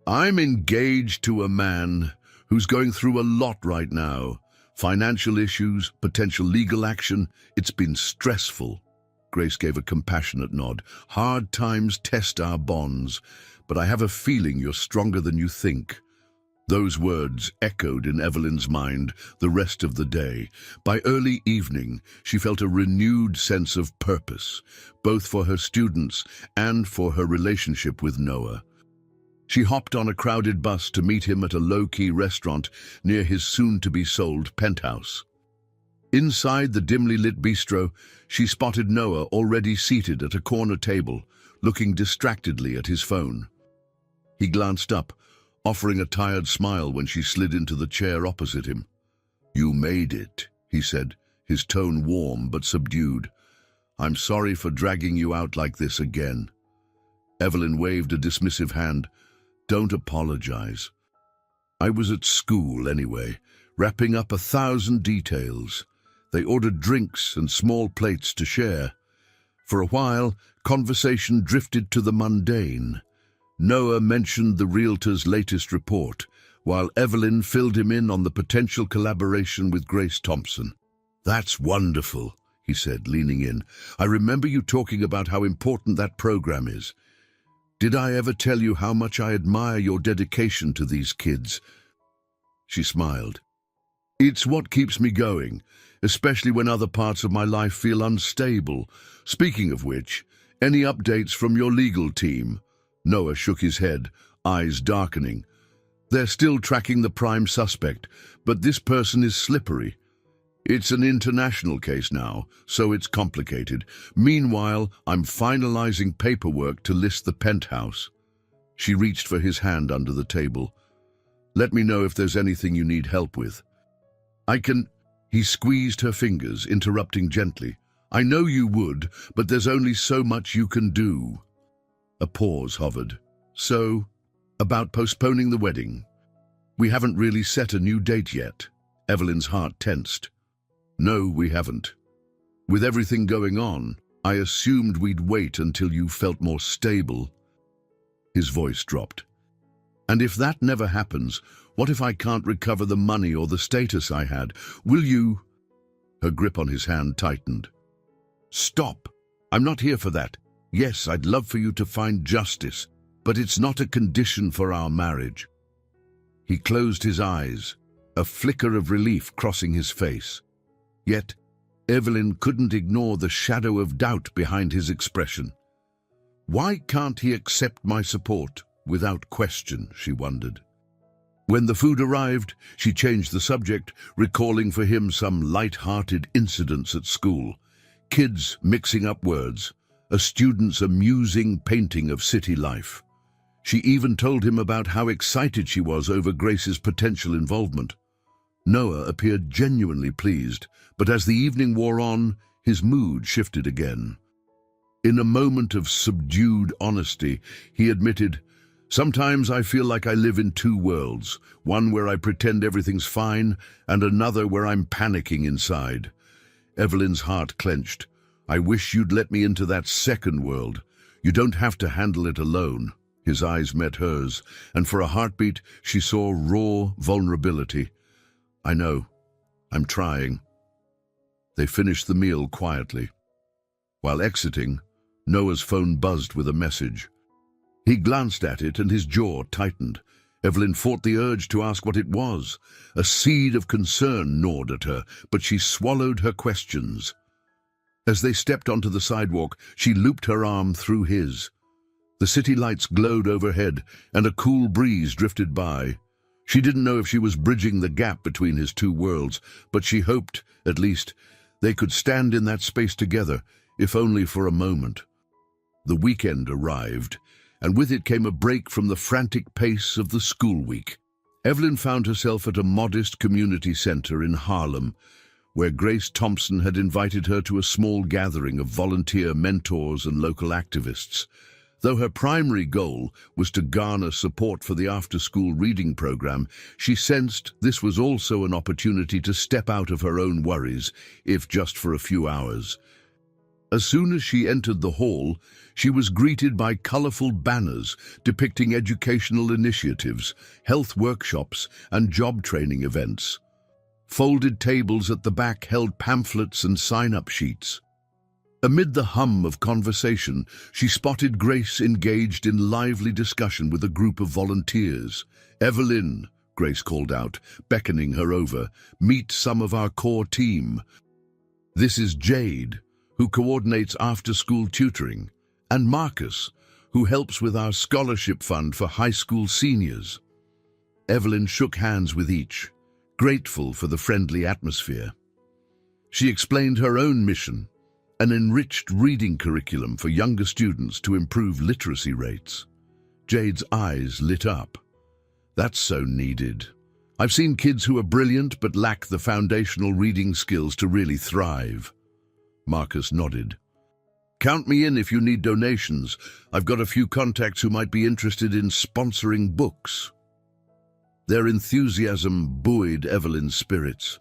"I'm engaged to a man who's going through a lot right now. Financial issues, potential legal action. It's been stressful." Grace gave a compassionate nod. "Hard times test our bonds, but I have a feeling you're stronger than you think." Those words echoed in Evelyn's mind the rest of the day. By early evening, she felt a renewed sense of purpose, both for her students and for her relationship with Noah. She hopped on a crowded bus to meet him at a low-key restaurant near his soon-to-be-sold penthouse. Inside the dimly lit bistro, she spotted Noah already seated at a corner table, looking distractedly at his phone. He glanced up, offering a tired smile when she slid into the chair opposite him. "You made it," he said, his tone warm but subdued. "I'm sorry for dragging you out like this again." Evelyn waved a dismissive hand. "Don't apologize. I was at school anyway, wrapping up 1,000 details. They ordered drinks and small plates to share. For a while, conversation drifted to the mundane. Noah mentioned the realtor's latest report, while Evelyn filled him in on the potential collaboration with Grace Thompson. "That's wonderful," he said, leaning in. "I remember you talking about how important that program is. Did I ever tell you how much I admire your dedication to these kids?" She smiled. "It's what keeps me going, especially when other parts of my life feel unstable. Speaking of which, any updates from your legal team?" Noah shook his head, eyes darkening. "They're still tracking the prime suspect, but this person is slippery. It's an international case now, so it's complicated. Meanwhile, I'm finalizing paperwork to list the penthouse." She reached for his hand under the table. "Let me know if there's anything you need help with." "I can—" He squeezed her fingers, interrupting gently. "I know you would, but there's only so much you can do." A pause hovered. "So, about postponing the wedding? We haven't really set a new date yet." Evelyn's heart tensed. "No, we haven't. With everything going on, I assumed we'd wait until you felt more stable." His voice dropped. "And if that never happens, what if I can't recover the money or the status I had? Will you—" Her grip on his hand tightened. "Stop! I'm not here for that. Yes, I'd love for you to find justice, but it's not a condition for our marriage." He closed his eyes, a flicker of relief crossing his face. Yet, Evelyn couldn't ignore the shadow of doubt behind his expression. Why can't he accept my support without question, she wondered. When the food arrived, she changed the subject, recalling for him some light-hearted incidents at school. Kids mixing up words, a student's amusing painting of city life. She even told him about how excited she was over Grace's potential involvement. Noah appeared genuinely pleased, but as the evening wore on, his mood shifted again. In a moment of subdued honesty, he admitted, "Sometimes I feel like I live in two worlds, one where I pretend everything's fine, and another where I'm panicking inside." Evelyn's heart clenched. "I wish you'd let me into that second world. You don't have to handle it alone." His eyes met hers, and for a heartbeat, she saw raw vulnerability. "I know. I'm trying." They finished the meal quietly. While exiting, Noah's phone buzzed with a message. He glanced at it and his jaw tightened. Evelyn fought the urge to ask what it was. A seed of concern gnawed at her, but she swallowed her questions. As they stepped onto the sidewalk, she looped her arm through his. The city lights glowed overhead, and a cool breeze drifted by. She didn't know if she was bridging the gap between his two worlds, but she hoped, at least, they could stand in that space together, if only for a moment. The weekend arrived, and with it came a break from the frantic pace of the school week. Evelyn found herself at a modest community center in Harlem, where Grace Thompson had invited her to a small gathering of volunteer mentors and local activists. Though her primary goal was to garner support for the after-school reading program, she sensed this was also an opportunity to step out of her own worries, if just for a few hours. As soon as she entered the hall, she was greeted by colorful banners depicting educational initiatives, health workshops, and job training events. Folded tables at the back held pamphlets and sign-up sheets. Amid the hum of conversation, she spotted Grace engaged in lively discussion with a group of volunteers. "Evelyn," Grace called out, beckoning her over. "Meet some of our core team. This is Jade, who coordinates after-school tutoring, and Marcus, who helps with our scholarship fund for high school seniors." Evelyn shook hands with each, grateful for the friendly atmosphere. She explained her own mission, an enriched reading curriculum for younger students to improve literacy rates. Jade's eyes lit up. "That's so needed. I've seen kids who are brilliant but lack the foundational reading skills to really thrive." Marcus nodded. "Count me in if you need donations. I've got a few contacts who might be interested in sponsoring books." Their enthusiasm buoyed Evelyn's spirits.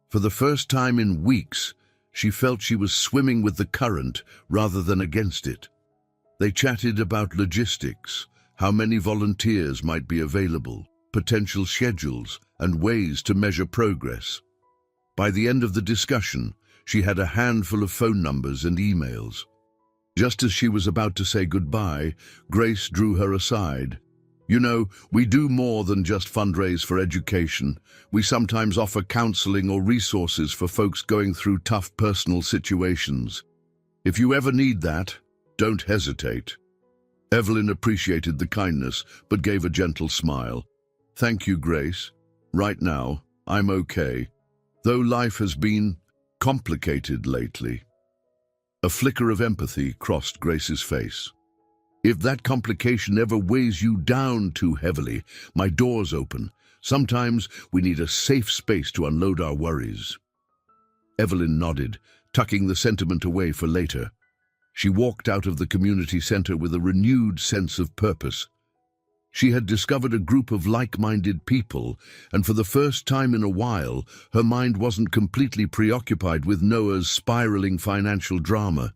For the first time in weeks, she felt she was swimming with the current rather than against it. They chatted about logistics, how many volunteers might be available, potential schedules, and ways to measure progress. By the end of the discussion, she had a handful of phone numbers and emails. Just as she was about to say goodbye, Grace drew her aside. "You know, we do more than just fundraise for education. We sometimes offer counseling or resources for folks going through tough personal situations. If you ever need that, don't hesitate." Evelyn appreciated the kindness, but gave a gentle smile. "Thank you, Grace. Right now, I'm okay, though life has been complicated lately." A flicker of empathy crossed Grace's face. "If that complication ever weighs you down too heavily, my door's open. Sometimes we need a safe space to unload our worries." Evelyn nodded, tucking the sentiment away for later. She walked out of the community center with a renewed sense of purpose. She had discovered a group of like-minded people, and for the first time in a while, her mind wasn't completely preoccupied with Noah's spiraling financial drama.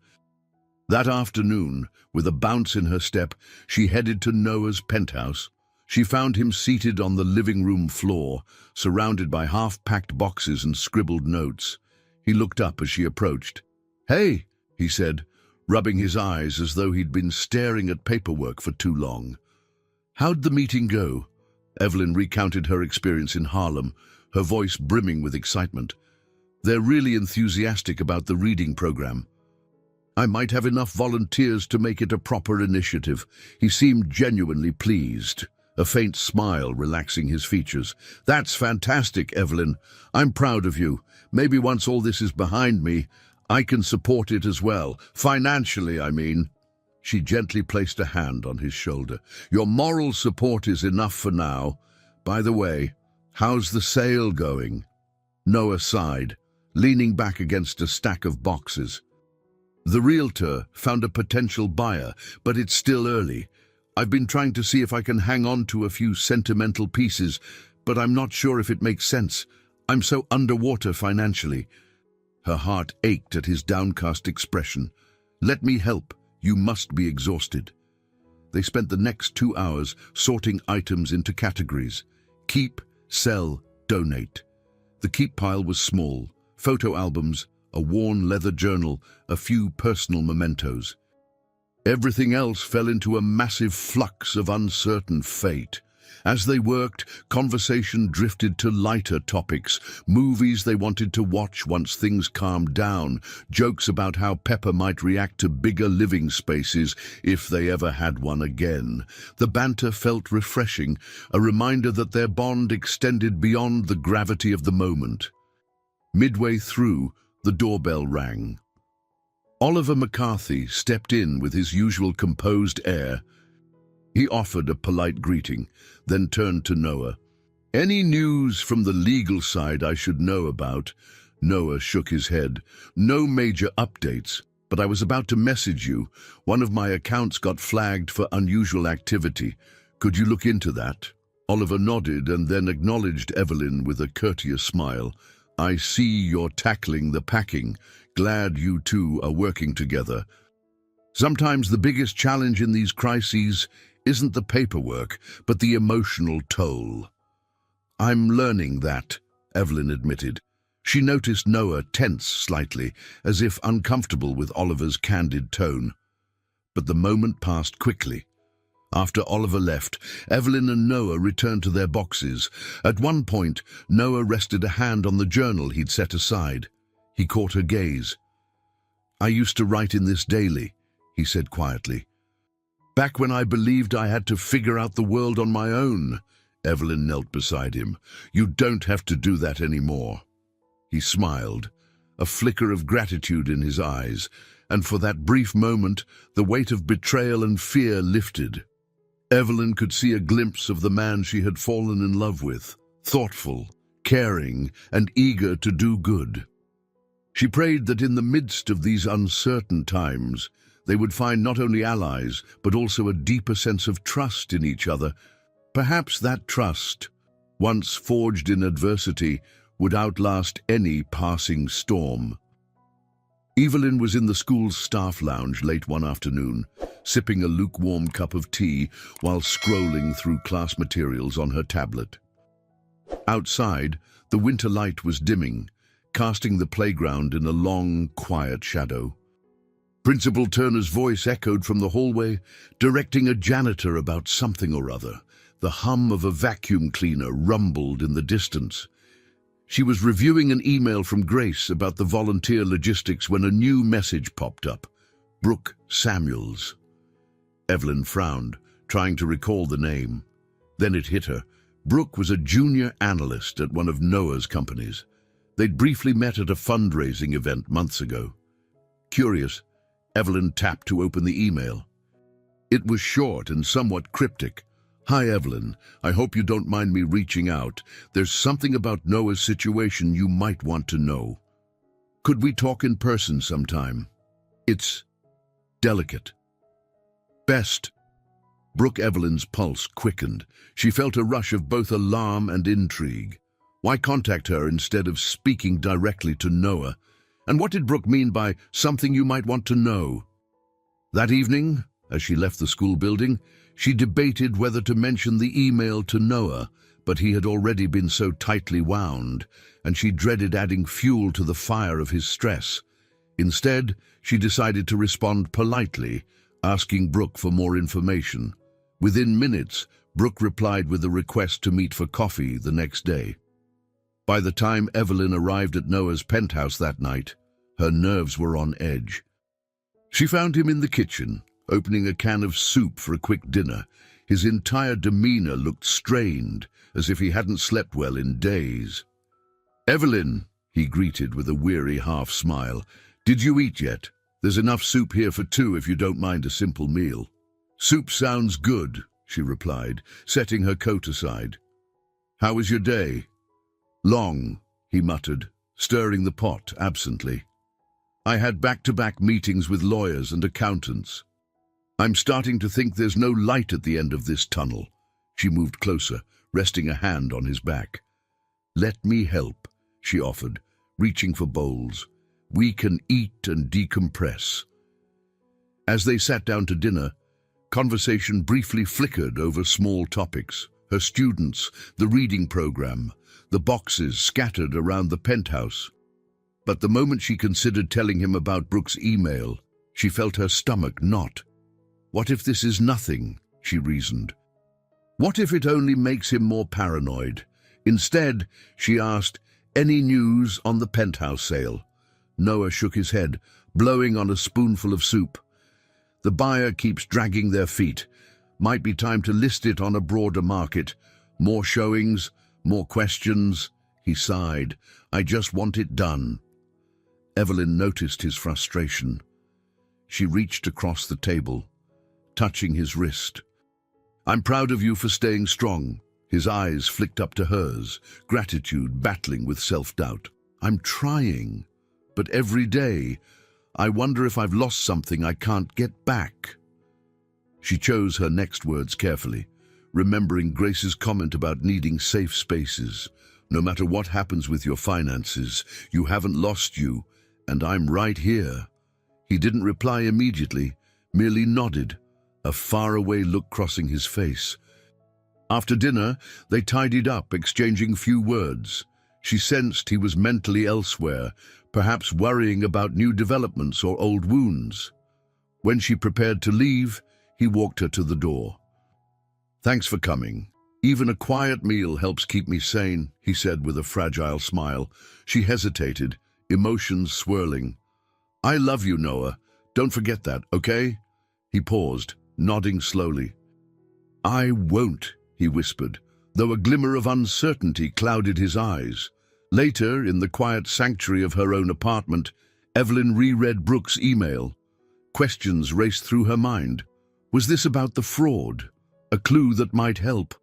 That afternoon, with a bounce in her step, she headed to Noah's penthouse. She found him seated on the living room floor, surrounded by half-packed boxes and scribbled notes. He looked up as she approached. "Hey," he said, rubbing his eyes as though he'd been staring at paperwork for too long. "How'd the meeting go?" Evelyn recounted her experience in Harlem, her voice brimming with excitement. "They're really enthusiastic about the reading program. I might have enough volunteers to make it a proper initiative." He seemed genuinely pleased, a faint smile relaxing his features. "That's fantastic, Evelyn. I'm proud of you. Maybe once all this is behind me, I can support it as well. Financially, I mean." She gently placed a hand on his shoulder. "Your moral support is enough for now. By the way, how's the sale going?" Noah sighed, leaning back against a stack of boxes. "The realtor found a potential buyer, but it's still early. I've been trying to see if I can hang on to a few sentimental pieces, but I'm not sure if it makes sense. I'm so underwater financially." Her heart ached at his downcast expression. "Let me help. You must be exhausted." They spent the next 2 hours sorting items into categories: keep, sell, donate. The keep pile was small: photo albums, a worn leather journal, a few personal mementos. Everything else fell into a massive flux of uncertain fate. As they worked, conversation drifted to lighter topics: movies they wanted to watch once things calmed down, jokes about how Pepper might react to bigger living spaces if they ever had one again. The banter felt refreshing, a reminder that their bond extended beyond the gravity of the moment. Midway through, the doorbell rang. Oliver McCarthy stepped in with his usual composed air. He offered a polite greeting, then turned to Noah. "Any news from the legal side I should know about?" Noah shook his head. "No major updates, but I was about to message you. One of my accounts got flagged for unusual activity. Could you look into that?" Oliver nodded and then acknowledged Evelyn with a courteous smile. "I see you're tackling the packing. Glad you two are working together. Sometimes the biggest challenge in these crises isn't the paperwork, but the emotional toll." "I'm learning that," Evelyn admitted. She noticed Noah tense slightly, as if uncomfortable with Oliver's candid tone. But the moment passed quickly. After Oliver left, Evelyn and Noah returned to their boxes. At one point, Noah rested a hand on the journal he'd set aside. He caught her gaze. "I used to write in this daily," he said quietly. "Back when I believed I had to figure out the world on my own." Evelyn knelt beside him. "You don't have to do that anymore." He smiled, a flicker of gratitude in his eyes, and for that brief moment, the weight of betrayal and fear lifted. Evelyn could see a glimpse of the man she had fallen in love with, thoughtful, caring, and eager to do good. She prayed that in the midst of these uncertain times, they would find not only allies, but also a deeper sense of trust in each other. Perhaps that trust, once forged in adversity, would outlast any passing storm. Evelyn was in the school's staff lounge late one afternoon, sipping a lukewarm cup of tea while scrolling through class materials on her tablet. Outside, the winter light was dimming, casting the playground in a long, quiet shadow. Principal Turner's voice echoed from the hallway, directing a janitor about something or other. The hum of a vacuum cleaner rumbled in the distance. She was reviewing an email from Grace about the volunteer logistics when a new message popped up. Brooke Samuels. Evelyn frowned, trying to recall the name. Then it hit her. Brooke was a junior analyst at one of Noah's companies. They'd briefly met at a fundraising event months ago. Curious, Evelyn tapped to open the email. It was short and somewhat cryptic. "Hi, Evelyn. I hope you don't mind me reaching out. There's something about Noah's situation you might want to know. Could we talk in person sometime? It's delicate." "Best." Brooke Evelyn's pulse quickened. She felt a rush of both alarm and intrigue. Why contact her instead of speaking directly to Noah? And what did Brooke mean by something you might want to know? That evening, as she left the school building, she debated whether to mention the email to Noah, but he had already been so tightly wound, and she dreaded adding fuel to the fire of his stress. Instead, she decided to respond politely, asking Brooke for more information. Within minutes, Brooke replied with a request to meet for coffee the next day. By the time Evelyn arrived at Noah's penthouse that night, her nerves were on edge. She found him in the kitchen, opening a can of soup for a quick dinner. His entire demeanor looked strained, as if he hadn't slept well in days. "Evelyn," he greeted with a weary half-smile, "did you eat yet? There's enough soup here for two if you don't mind a simple meal." "Soup sounds good," she replied, setting her coat aside. "How was your day?" "Long," he muttered, stirring the pot absently. "I had back-to-back meetings with lawyers and accountants. I'm starting to think there's no light at the end of this tunnel." She moved closer, resting a hand on his back. "Let me help," she offered, reaching for bowls. "We can eat and decompress." As they sat down to dinner, conversation briefly flickered over small topics: her students, the reading program, the boxes scattered around the penthouse. But the moment she considered telling him about Brooke's email, she felt her stomach knot. What if this is nothing, she reasoned. What if it only makes him more paranoid? Instead, she asked, "Any news on the penthouse sale?" Noah shook his head, blowing on a spoonful of soup. "The buyer keeps dragging their feet. Might be time to list it on a broader market. More showings, more questions." He sighed. "I just want it done." Evelyn noticed his frustration. She reached across the table, touching his wrist. "I'm proud of you for staying strong." His eyes flicked up to hers, gratitude battling with self-doubt. "I'm trying, but every day, I wonder if I've lost something I can't get back." She chose her next words carefully, remembering Grace's comment about needing safe spaces. "No matter what happens with your finances, you haven't lost you, and I'm right here." He didn't reply immediately, merely nodded, a faraway look crossing his face. After dinner, they tidied up, exchanging few words. She sensed he was mentally elsewhere, perhaps worrying about new developments or old wounds. When she prepared to leave, he walked her to the door. Thanks for coming. Even a quiet meal helps keep me sane, he said with a fragile smile. She hesitated, emotions swirling. I love you, Noah. Don't forget that, okay? He paused, nodding slowly. I won't, he whispered, though a glimmer of uncertainty clouded his eyes. Later, in the quiet sanctuary of her own apartment, Evelyn reread Brooke's email. Questions raced through her mind. Was this about the fraud? A clue that might help?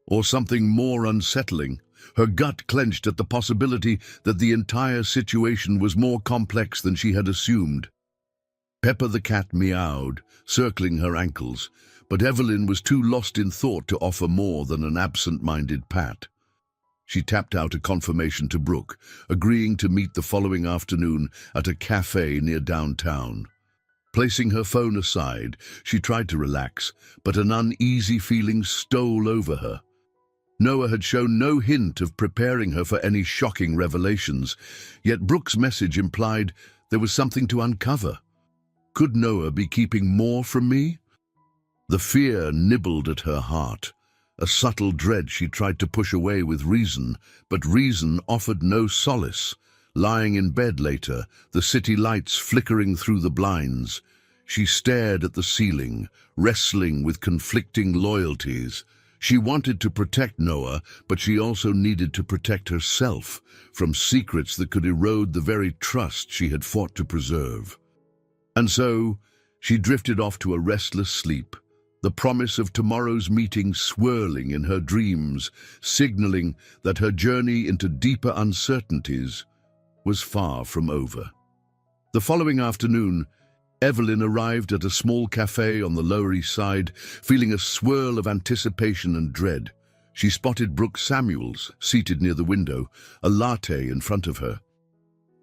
Or something more unsettling? Her gut clenched at the possibility that the entire situation was more complex than she had assumed. Pepper the cat meowed, circling her ankles, but Evelyn was too lost in thought to offer more than an absent-minded pat. She tapped out a confirmation to Brooke, agreeing to meet the following afternoon at a cafe near downtown. Placing her phone aside, she tried to relax, but an uneasy feeling stole over her. Noah had shown no hint of preparing her for any shocking revelations, yet Brooke's message implied there was something to uncover. Could Noah be keeping more from me? The fear nibbled at her heart, a subtle dread she tried to push away with reason, but reason offered no solace. Lying in bed later, the city lights flickering through the blinds, she stared at the ceiling, wrestling with conflicting loyalties. She wanted to protect Noah, but she also needed to protect herself from secrets that could erode the very trust she had fought to preserve. And so, she drifted off to a restless sleep, the promise of tomorrow's meeting swirling in her dreams, signaling that her journey into deeper uncertainties was far from over. The following afternoon, Evelyn arrived at a small cafe on the Lower East Side, feeling a swirl of anticipation and dread. She spotted Brooke Samuels, seated near the window, a latte in front of her.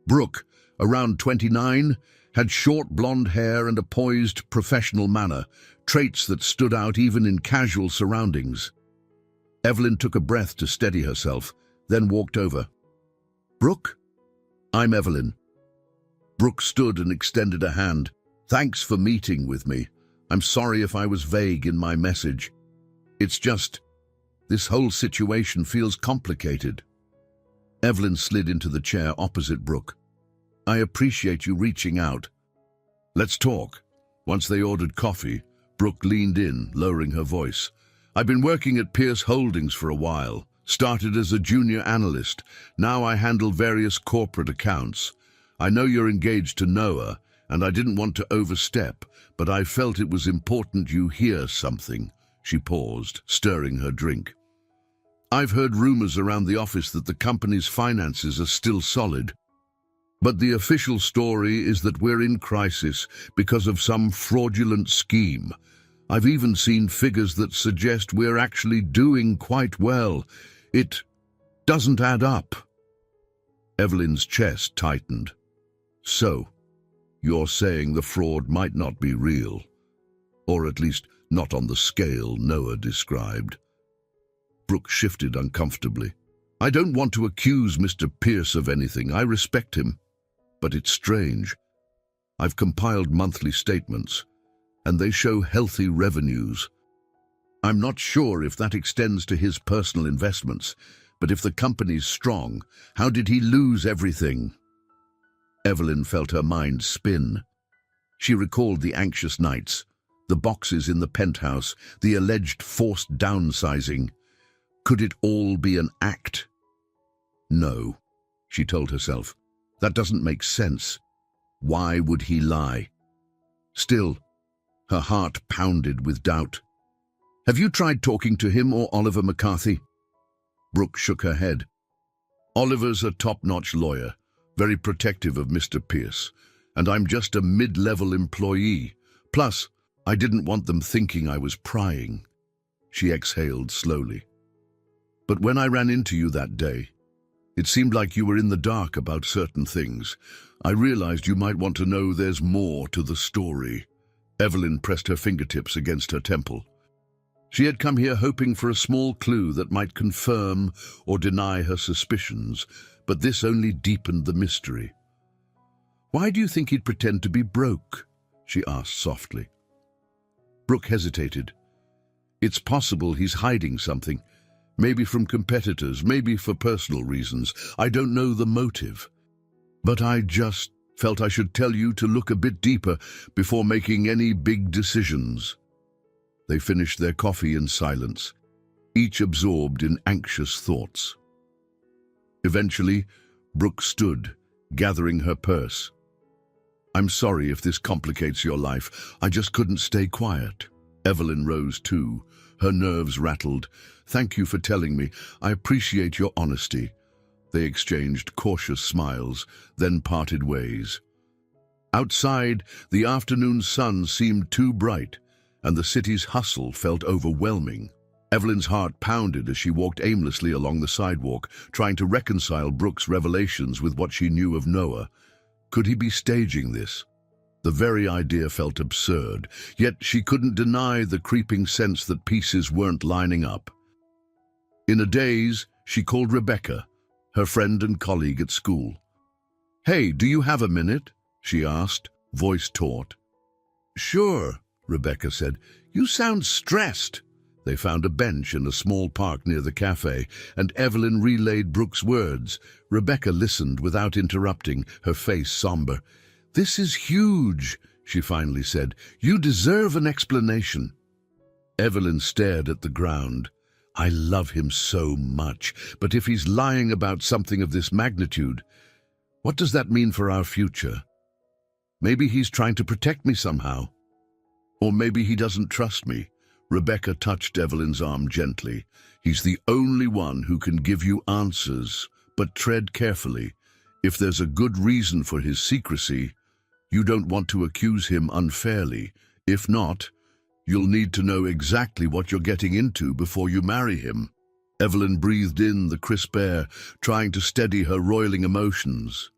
Brooke, around 29, had short blonde hair and a poised, professional manner, traits that stood out even in casual surroundings. Evelyn took a breath to steady herself, then walked over. "Brooke?" "I'm Evelyn." Brooke stood and extended a hand. "Thanks for meeting with me. I'm sorry if I was vague in my message. It's just, this whole situation feels complicated." Evelyn slid into the chair opposite Brooke. "I appreciate you reaching out. Let's talk." Once they ordered coffee, Brooke leaned in, lowering her voice. "I've been working at Pierce Holdings for a while. Started as a junior analyst. Now I handle various corporate accounts. I know you're engaged to Noah, and I didn't want to overstep, but I felt it was important you hear something." She paused, stirring her drink. "I've heard rumors around the office that the company's finances are still solid. But the official story is that we're in crisis because of some fraudulent scheme. I've even seen figures that suggest we're actually doing quite well. It doesn't add up." Evelyn's chest tightened. "So, you're saying the fraud might not be real, or at least not on the scale Noah described?" Brooke shifted uncomfortably. "I don't want to accuse Mr. Pierce of anything. I respect him. But it's strange. I've compiled monthly statements, and they show healthy revenues. I'm not sure if that extends to his personal investments, but if the company's strong, how did he lose everything?" Evelyn felt her mind spin. She recalled the anxious nights, the boxes in the penthouse, the alleged forced downsizing. Could it all be an act? No, she told herself. That doesn't make sense. Why would he lie? Still, her heart pounded with doubt. "Have you tried talking to him or Oliver McCarthy?" Brooke shook her head. "Oliver's a top-notch lawyer, very protective of Mr. Pierce, and I'm just a mid-level employee. Plus, I didn't want them thinking I was prying." She exhaled slowly. "But when I ran into you that day, it seemed like you were in the dark about certain things. I realized you might want to know there's more to the story." Evelyn pressed her fingertips against her temple. She had come here hoping for a small clue that might confirm or deny her suspicions, but this only deepened the mystery. "Why do you think he'd pretend to be broke?" she asked softly. Brooke hesitated. It's possible he's hiding something. Maybe from competitors, maybe for personal reasons. I don't know the motive. But I just felt I should tell you to look a bit deeper before making any big decisions. They finished their coffee in silence, each absorbed in anxious thoughts. Eventually, Brooke stood, gathering her purse. I'm sorry if this complicates your life. I just couldn't stay quiet. Evelyn rose too, her nerves rattled. Thank you for telling me. I appreciate your honesty. They exchanged cautious smiles, then parted ways. Outside, the afternoon sun seemed too bright, and the city's hustle felt overwhelming. Evelyn's heart pounded as she walked aimlessly along the sidewalk, trying to reconcile Brooke's revelations with what she knew of Noah. Could he be staging this? The very idea felt absurd, yet she couldn't deny the creeping sense that pieces weren't lining up. In a daze, she called Rebecca, her friend and colleague at school. "Hey, do you have a minute?" she asked, voice taut. "Sure," Rebecca said. "You sound stressed." They found a bench in a small park near the cafe, and Evelyn relayed Brooke's words. Rebecca listened without interrupting, her face somber. "This is huge," she finally said. "You deserve an explanation." Evelyn stared at the ground. I love him so much, but if he's lying about something of this magnitude, what does that mean for our future? Maybe he's trying to protect me somehow. Or maybe he doesn't trust me. Rebecca touched Evelyn's arm gently. He's the only one who can give you answers, but tread carefully. If there's a good reason for his secrecy, you don't want to accuse him unfairly. If not, you'll need to know exactly what you're getting into before you marry him. Evelyn breathed in the crisp air, trying to steady her roiling emotions.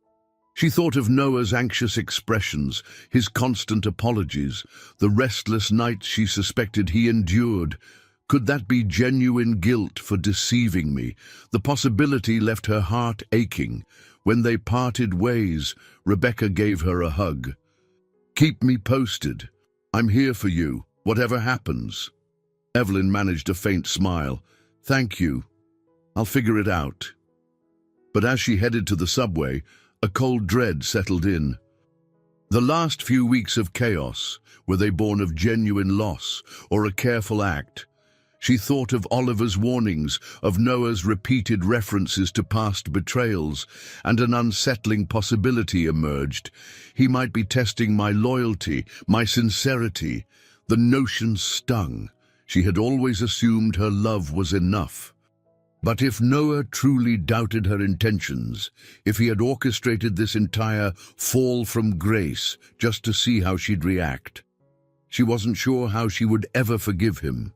She thought of Noah's anxious expressions, his constant apologies, the restless nights she suspected he endured. Could that be genuine guilt for deceiving me? The possibility left her heart aching. When they parted ways, Rebecca gave her a hug. "Keep me posted. I'm here for you, whatever happens." Evelyn managed a faint smile. "Thank you. I'll figure it out." But as she headed to the subway, a cold dread settled in. The last few weeks of chaos, were they born of genuine loss or a careful act? She thought of Oliver's warnings, of Noah's repeated references to past betrayals, and an unsettling possibility emerged. He might be testing my loyalty, my sincerity. The notion stung. She had always assumed her love was enough. But if Noah truly doubted her intentions, if he had orchestrated this entire fall from grace just to see how she'd react, she wasn't sure how she would ever forgive him.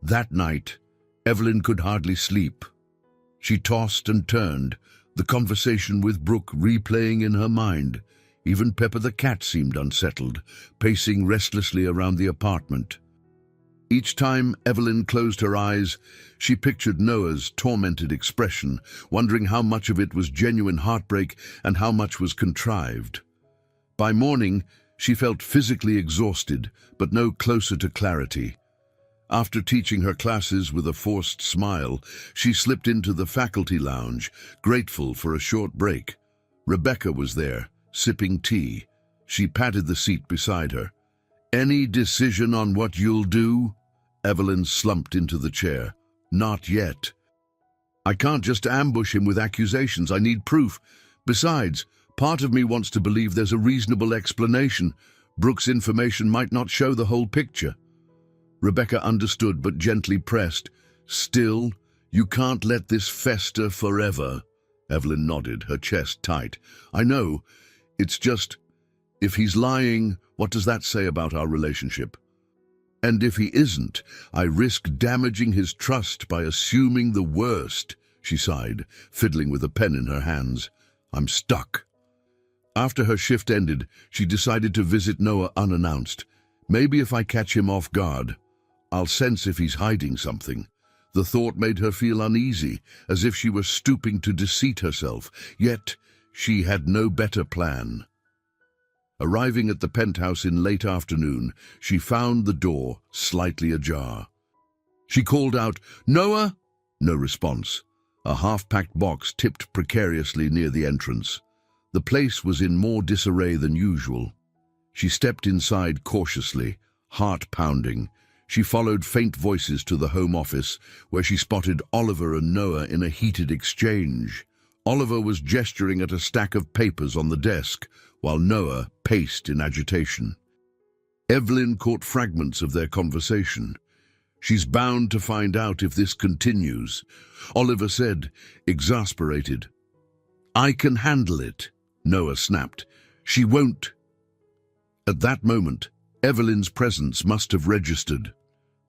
That night, Evelyn could hardly sleep. She tossed and turned, the conversation with Brooke replaying in her mind. Even Pepper the cat seemed unsettled, pacing restlessly around the apartment. Each time Evelyn closed her eyes, she pictured Noah's tormented expression, wondering how much of it was genuine heartbreak and how much was contrived. By morning, she felt physically exhausted, but no closer to clarity. After teaching her classes with a forced smile, she slipped into the faculty lounge, grateful for a short break. Rebecca was there, sipping tea. She patted the seat beside her. "Any decision on what you'll do?" Evelyn slumped into the chair. "Not yet. I can't just ambush him with accusations. I need proof. Besides, part of me wants to believe there's a reasonable explanation. Brooke's information might not show the whole picture." Rebecca understood but gently pressed. "Still, you can't let this fester forever." Evelyn nodded, her chest tight. "I know. It's just, if he's lying, what does that say about our relationship? And if he isn't, I risk damaging his trust by assuming the worst," she sighed, fiddling with a pen in her hands. "I'm stuck." After her shift ended, she decided to visit Noah unannounced. Maybe if I catch him off guard, I'll sense if he's hiding something. The thought made her feel uneasy, as if she were stooping to deceit herself. Yet she had no better plan. Arriving at the penthouse in late afternoon, she found the door slightly ajar. She called out, "Noah?" No response. A half-packed box tipped precariously near the entrance. The place was in more disarray than usual. She stepped inside cautiously, heart pounding. She followed faint voices to the home office, where she spotted Oliver and Noah in a heated exchange. Oliver was gesturing at a stack of papers on the desk, while Noah paced in agitation. Evelyn caught fragments of their conversation. "She's bound to find out if this continues," Oliver said, exasperated. "I can handle it," Noah snapped. "She won't." At that moment, Evelyn's presence must have registered.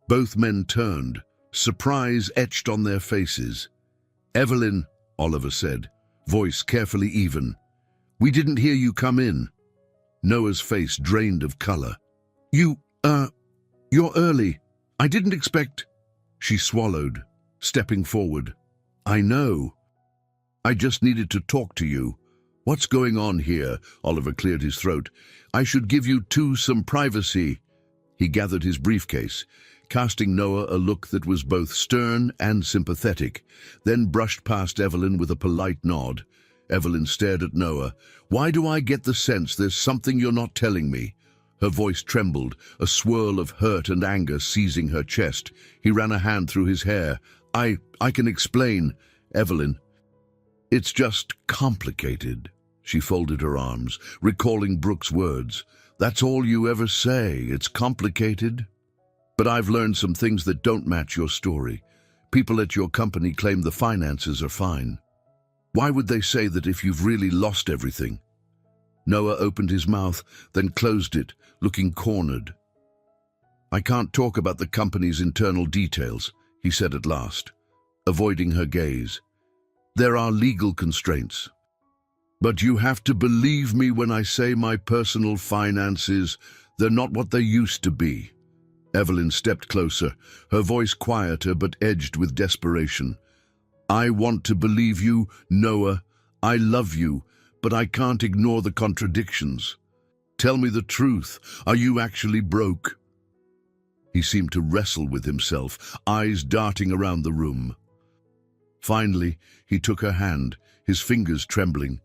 Both men turned, surprise etched on their faces. "Evelyn," Oliver said, voice carefully even, "we didn't hear you come in." Noah's face drained of color. You're early. I didn't expect—" She swallowed, stepping forward. "I know. I just needed to talk to you." "What's going on here?" Oliver cleared his throat. "I should give you two some privacy." He gathered his briefcase, casting Noah a look that was both stern and sympathetic, then brushed past Evelyn with a polite nod. Evelyn stared at Noah. "Why do I get the sense there's something you're not telling me?" Her voice trembled, a swirl of hurt and anger seizing her chest. He ran a hand through his hair. I can explain, Evelyn. It's just complicated." She folded her arms, recalling Brooke's words. "That's all you ever say, it's complicated. But I've learned some things that don't match your story. People at your company claim the finances are fine. Why would they say that if you've really lost everything?" Noah opened his mouth, then closed it, looking cornered. "I can't talk about the company's internal details," he said at last, avoiding her gaze. "There are legal constraints. But you have to believe me when I say my personal finances, they're not what they used to be." Evelyn stepped closer, her voice quieter but edged with desperation. "I want to believe you, Noah. I love you, but I can't ignore the contradictions. Tell me the truth. Are you actually broke?" He seemed to wrestle with himself, eyes darting around the room. Finally, he took her hand, his fingers trembling.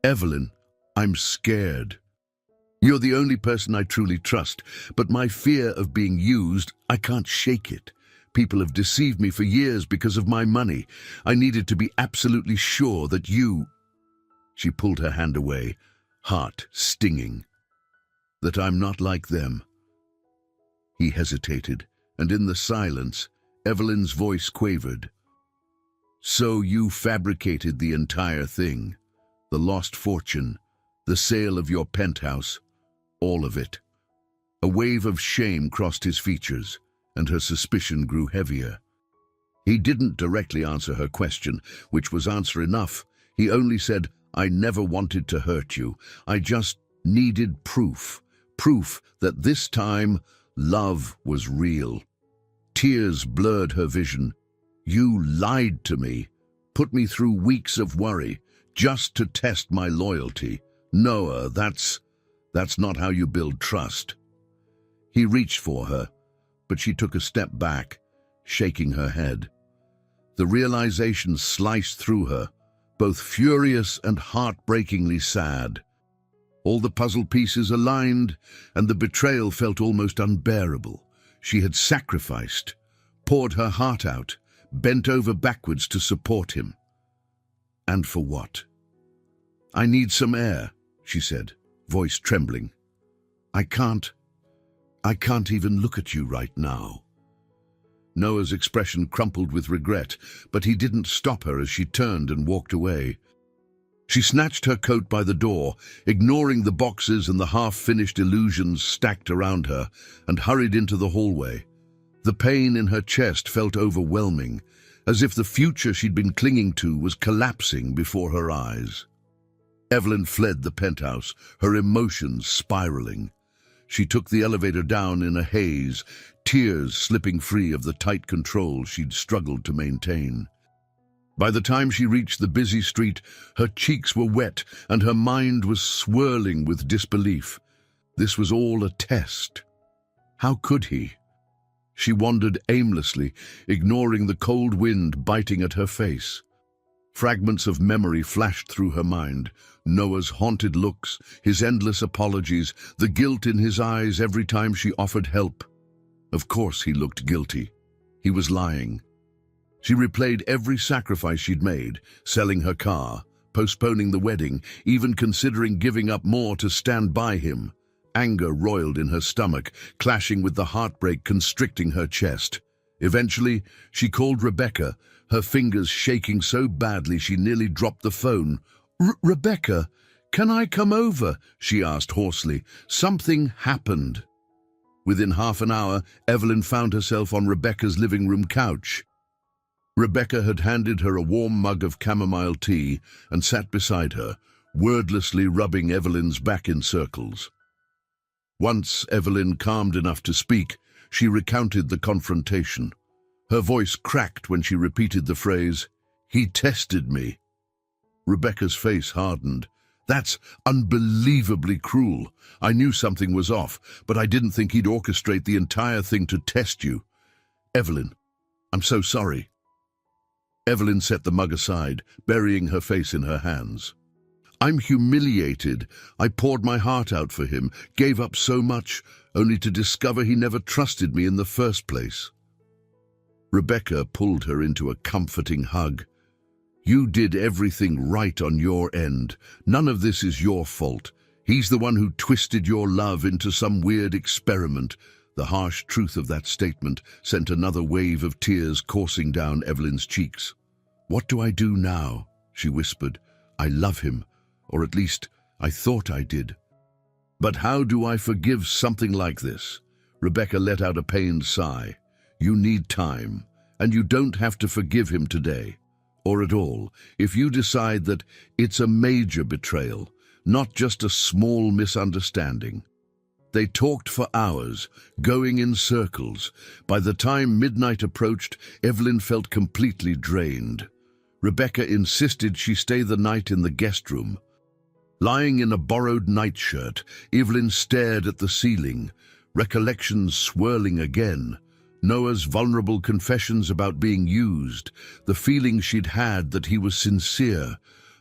"Evelyn, I'm scared. You're the only person I truly trust, but my fear of being used, I can't shake it. People have deceived me for years because of my money. I needed to be absolutely sure that you—" She pulled her hand away, heart stinging. "That I'm not like them." He hesitated, and in the silence, Evelyn's voice quavered. "So you fabricated the entire thing? The lost fortune, the sale of your penthouse, all of it?" A wave of shame crossed his features, and her suspicion grew heavier. He didn't directly answer her question, which was answer enough. He only said, "I never wanted to hurt you. I just needed proof. Proof that this time, love was real." Tears blurred her vision. "You lied to me, put me through weeks of worry, just to test my loyalty. Noah, that's not how you build trust." He reached for her, but she took a step back, shaking her head. The realization sliced through her, both furious and heartbreakingly sad. All the puzzle pieces aligned, and the betrayal felt almost unbearable. She had sacrificed, poured her heart out, bent over backwards to support him. And for what? "I need some air," she said, voice trembling. I can't even look at you right now." Noah's expression crumpled with regret, but he didn't stop her as she turned and walked away. She snatched her coat by the door, ignoring the boxes and the half-finished illusions stacked around her, and hurried into the hallway. The pain in her chest felt overwhelming, as if the future she'd been clinging to was collapsing before her eyes. Evelyn fled the penthouse, her emotions spiraling. She took the elevator down in a haze, tears slipping free of the tight control she'd struggled to maintain. By the time she reached the busy street, her cheeks were wet and her mind was swirling with disbelief. This was all a test. How could he? She wandered aimlessly, ignoring the cold wind biting at her face. Fragments of memory flashed through her mind. Noah's haunted looks, his endless apologies, the guilt in his eyes every time she offered help. Of course he looked guilty. He was lying. She replayed every sacrifice she'd made, selling her car, postponing the wedding, even considering giving up more to stand by him. Anger roiled in her stomach, clashing with the heartbreak constricting her chest. Eventually, she called Rebecca, her fingers shaking so badly she nearly dropped the phone. Rebecca, can I come over?" she asked hoarsely. "Something happened." Within half an hour, Evelyn found herself on Rebecca's living room couch. Rebecca had handed her a warm mug of chamomile tea and sat beside her, wordlessly rubbing Evelyn's back in circles. Once Evelyn calmed enough to speak, she recounted the confrontation. Her voice cracked when she repeated the phrase, "He tested me." Rebecca's face hardened. "That's unbelievably cruel. I knew something was off, but I didn't think he'd orchestrate the entire thing to test you." "Evelyn, I'm so sorry." Evelyn set the mug aside, burying her face in her hands. "I'm humiliated. I poured my heart out for him, gave up so much, only to discover he never trusted me in the first place." Rebecca pulled her into a comforting hug. "You did everything right on your end. None of this is your fault. He's the one who twisted your love into some weird experiment." The harsh truth of that statement sent another wave of tears coursing down Evelyn's cheeks. "What do I do now?" she whispered. "I love him, or at least I thought I did. But how do I forgive something like this?" Rebecca let out a pained sigh. "You need time, and you don't have to forgive him today, or at all, if you decide that it's a major betrayal, not just a small misunderstanding." They talked for hours, going in circles. By the time midnight approached, Evelyn felt completely drained. Rebecca insisted she stay the night in the guest room. Lying in a borrowed nightshirt, Evelyn stared at the ceiling, recollections swirling again. Noah's vulnerable confessions about being used, the feeling she'd had that he was sincere,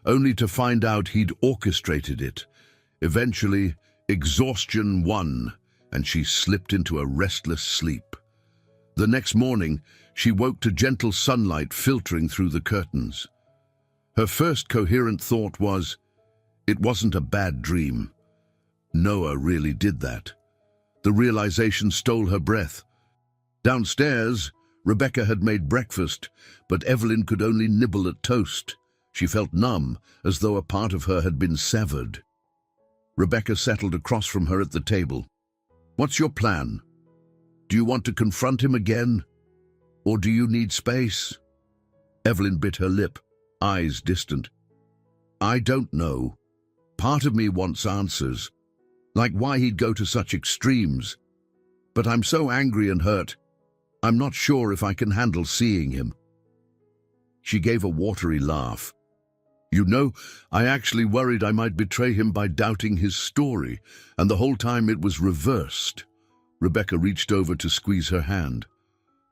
only to find out he'd orchestrated it. Eventually, exhaustion won, and she slipped into a restless sleep. The next morning, she woke to gentle sunlight filtering through the curtains. Her first coherent thought was, it wasn't a bad dream. Noah really did that. The realization stole her breath. Downstairs, Rebecca had made breakfast, but Evelyn could only nibble at toast. She felt numb, as though a part of her had been severed. Rebecca settled across from her at the table. "What's your plan? Do you want to confront him again? Or do you need space?" Evelyn bit her lip, eyes distant. "I don't know. Part of me wants answers, like why he'd go to such extremes. But I'm so angry and hurt, I'm not sure if I can handle seeing him." She gave a watery laugh. "You know, I actually worried I might betray him by doubting his story, and the whole time it was reversed." Rebecca reached over to squeeze her hand.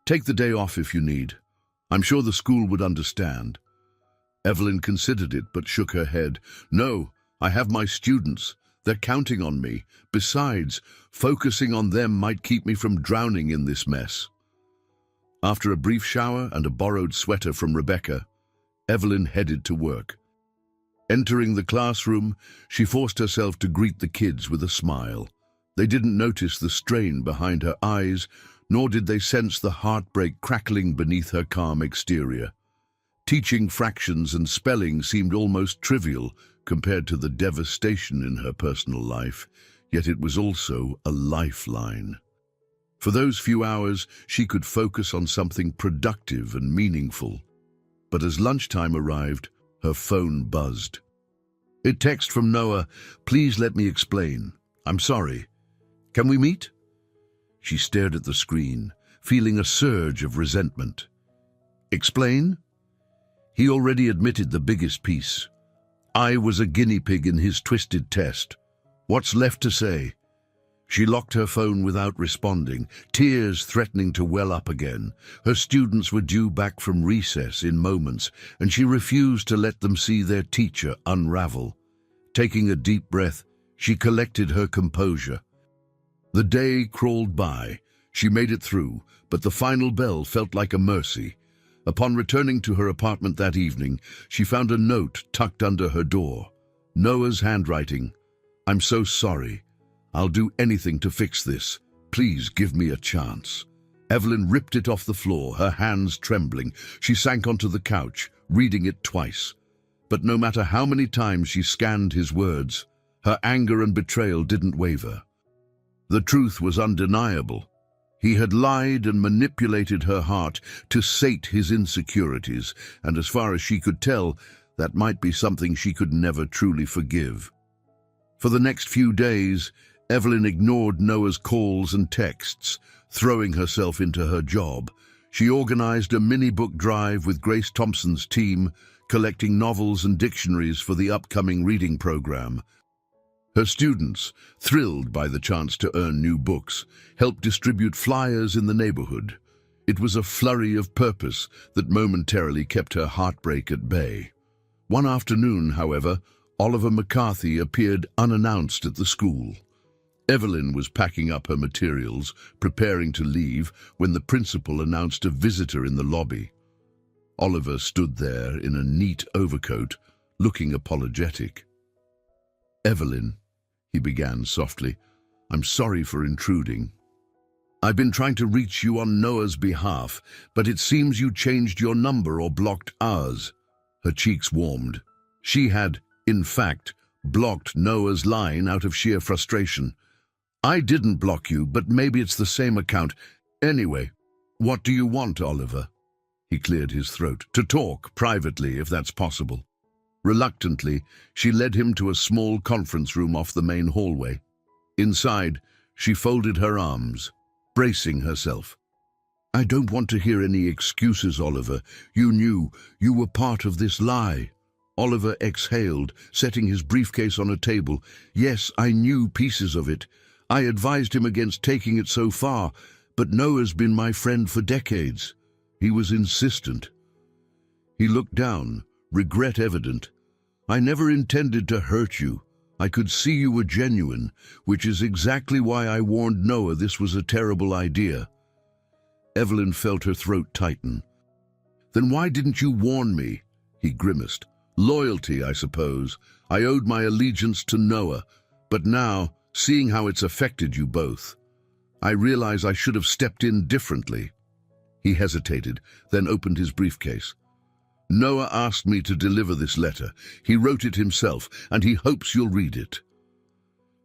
"Take the day off if you need. I'm sure the school would understand." Evelyn considered it but shook her head. "No, I have my students. They're counting on me. Besides, focusing on them might keep me from drowning in this mess." After a brief shower and a borrowed sweater from Rebecca, Evelyn headed to work. Entering the classroom, she forced herself to greet the kids with a smile. They didn't notice the strain behind her eyes, nor did they sense the heartbreak crackling beneath her calm exterior. Teaching fractions and spelling seemed almost trivial compared to the devastation in her personal life, yet it was also a lifeline. For those few hours, she could focus on something productive and meaningful. But as lunchtime arrived, her phone buzzed. A text from Noah, "Please let me explain. I'm sorry. Can we meet?" She stared at the screen, feeling a surge of resentment. "Explain?" He already admitted the biggest piece. I was a guinea pig in his twisted test. What's left to say? She locked her phone without responding, tears threatening to well up again. Her students were due back from recess in moments, and she refused to let them see their teacher unravel. Taking a deep breath, she collected her composure. The day crawled by. She made it through, but the final bell felt like a mercy. Upon returning to her apartment that evening, she found a note tucked under her door. Noah's handwriting. "I'm so sorry. I'll do anything to fix this. Please give me a chance." Evelyn ripped it off the floor, her hands trembling. She sank onto the couch, reading it twice. But no matter how many times she scanned his words, her anger and betrayal didn't waver. The truth was undeniable. He had lied and manipulated her heart to sate his insecurities, and as far as she could tell, that might be something she could never truly forgive. For the next few days, Evelyn ignored Noah's calls and texts, throwing herself into her job. She organized a mini-book drive with Grace Thompson's team, collecting novels and dictionaries for the upcoming reading program. Her students, thrilled by the chance to earn new books, helped distribute flyers in the neighborhood. It was a flurry of purpose that momentarily kept her heartbreak at bay. One afternoon, however, Oliver McCarthy appeared unannounced at the school. Evelyn was packing up her materials, preparing to leave, when the principal announced a visitor in the lobby. Oliver stood there in a neat overcoat, looking apologetic. "Evelyn," he began softly, "I'm sorry for intruding. I've been trying to reach you on Noah's behalf, but it seems you changed your number or blocked ours." Her cheeks warmed. She had, in fact, blocked Noah's line out of sheer frustration. "I didn't block you, but maybe it's the same account. Anyway, what do you want, Oliver?" He cleared his throat. "To talk, privately, if that's possible." Reluctantly, she led him to a small conference room off the main hallway. Inside, she folded her arms, bracing herself. "I don't want to hear any excuses, Oliver. You were part of this lie." Oliver exhaled, setting his briefcase on a table. "Yes, I knew pieces of it. I advised him against taking it so far, but Noah's been my friend for decades. He was insistent." He looked down, regret evident. "I never intended to hurt you. I could see you were genuine, which is exactly why I warned Noah this was a terrible idea." Evelyn felt her throat tighten. "Then why didn't you warn me?" He grimaced. "Loyalty, I suppose. I owed my allegiance to Noah, but now, seeing how it's affected you both, I realize I should have stepped in differently." He hesitated, then opened his briefcase. "Noah asked me to deliver this letter. He wrote it himself, and he hopes you'll read it."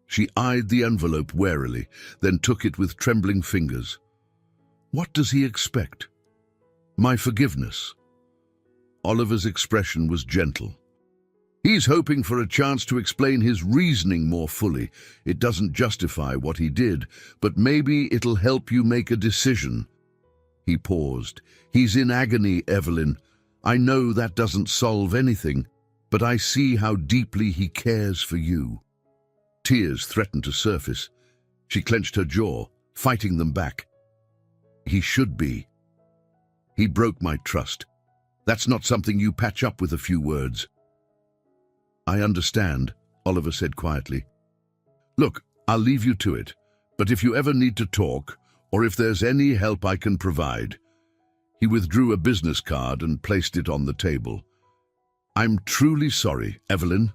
She eyed the envelope warily, then took it with trembling fingers. "What does he expect? My forgiveness?" Oliver's expression was gentle. "He's hoping for a chance to explain his reasoning more fully. It doesn't justify what he did, but maybe it'll help you make a decision." He paused. "He's in agony, Evelyn. I know that doesn't solve anything, but I see how deeply he cares for you." Tears threatened to surface. She clenched her jaw, fighting them back. "He should be. He broke my trust. That's not something you patch up with a few words." "I understand," Oliver said quietly. "Look, I'll leave you to it, but if you ever need to talk, or if there's any help I can provide." He withdrew a business card and placed it on the table. "I'm truly sorry, Evelyn."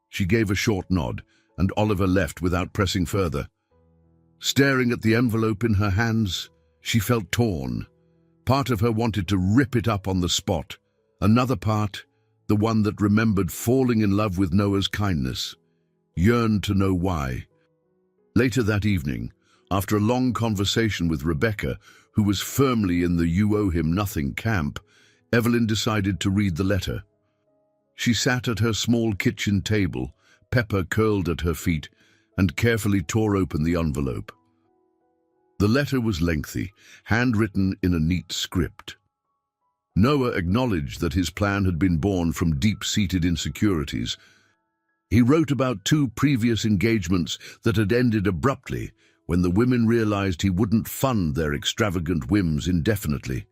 She gave a short nod, and Oliver left without pressing further. Staring at the envelope in her hands, she felt torn. Part of her wanted to rip it up on the spot. Another part, the one that remembered falling in love with Noah's kindness, yearned to know why. Later that evening, after a long conversation with Rebecca, who was firmly in the "you owe him nothing" camp, Evelyn decided to read the letter. She sat at her small kitchen table, Pepper curled at her feet, and carefully tore open the envelope. The letter was lengthy, handwritten in a neat script. Noah acknowledged that his plan had been born from deep-seated insecurities. He wrote about 2 previous engagements that had ended abruptly when the women realized he wouldn't fund their extravagant whims indefinitely.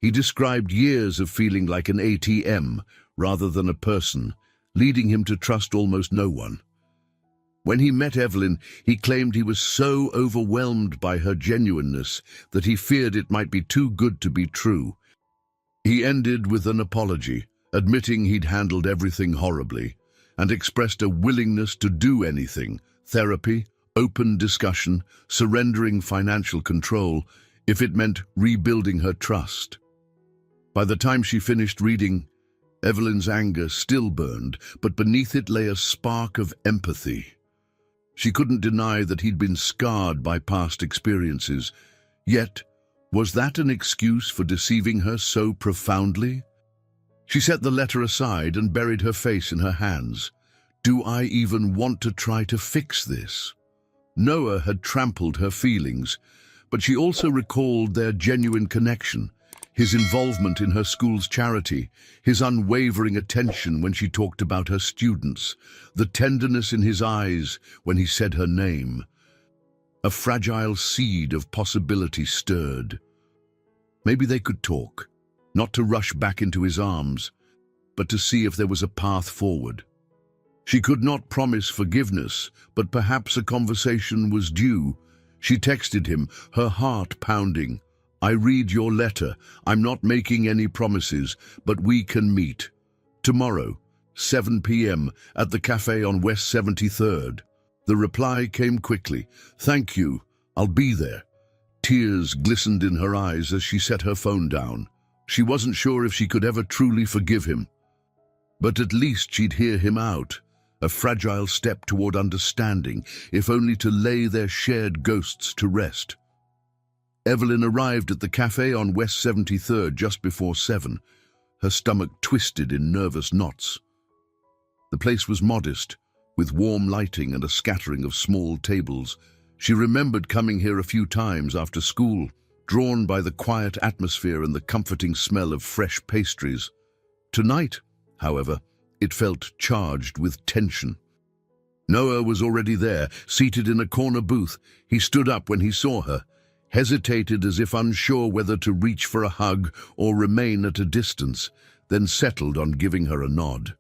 He described years of feeling like an ATM rather than a person, leading him to trust almost no one. When he met Evelyn, he claimed he was so overwhelmed by her genuineness that he feared it might be too good to be true. He ended with an apology, admitting he'd handled everything horribly, and expressed a willingness to do anything, therapy, open discussion, surrendering financial control, if it meant rebuilding her trust. By the time she finished reading, Evelyn's anger still burned, but beneath it lay a spark of empathy. She couldn't deny that he'd been scarred by past experiences. Yet, was that an excuse for deceiving her so profoundly? She set the letter aside and buried her face in her hands. Do I even want to try to fix this? Noah had trampled her feelings, but she also recalled their genuine connection, his involvement in her school's charity, his unwavering attention when she talked about her students, the tenderness in his eyes when he said her name. A fragile seed of possibility stirred. Maybe they could talk, not to rush back into his arms, but to see if there was a path forward. She could not promise forgiveness, but perhaps a conversation was due. She texted him, her heart pounding. I read your letter. I'm not making any promises, but we can meet. Tomorrow, 7 p.m. at the cafe on West 73rd. The reply came quickly. Thank you. I'll be there. Tears glistened in her eyes as she set her phone down. She wasn't sure if she could ever truly forgive him. But at least she'd hear him out. A fragile step toward understanding, if only to lay their shared ghosts to rest. Evelyn arrived at the cafe on West 73rd just before 7, her stomach twisted in nervous knots. The place was modest, with warm lighting and a scattering of small tables. She remembered coming here a few times after school, drawn by the quiet atmosphere and the comforting smell of fresh pastries. Tonight, however, it felt charged with tension. Noah was already there, seated in a corner booth. He stood up when he saw her, hesitated as if unsure whether to reach for a hug or remain at a distance, then settled on giving her a nod.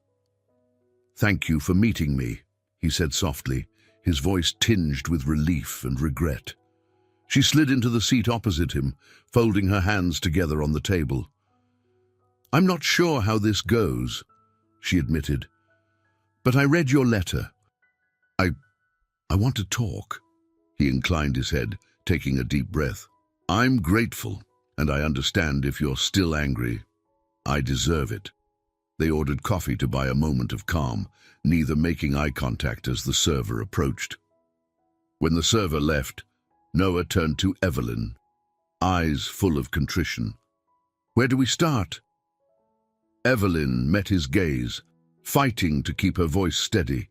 Thank you for meeting me, he said softly, his voice tinged with relief and regret. She slid into the seat opposite him, folding her hands together on the table. I'm not sure how this goes, she admitted, but I read your letter. I want to talk. He inclined his head, taking a deep breath. I'm grateful, and I understand if you're still angry. I deserve it. They ordered coffee to buy a moment of calm, neither making eye contact as the server approached. When the server left, Noah turned to Evelyn, eyes full of contrition. Where do we start? Evelyn met his gaze, fighting to keep her voice steady.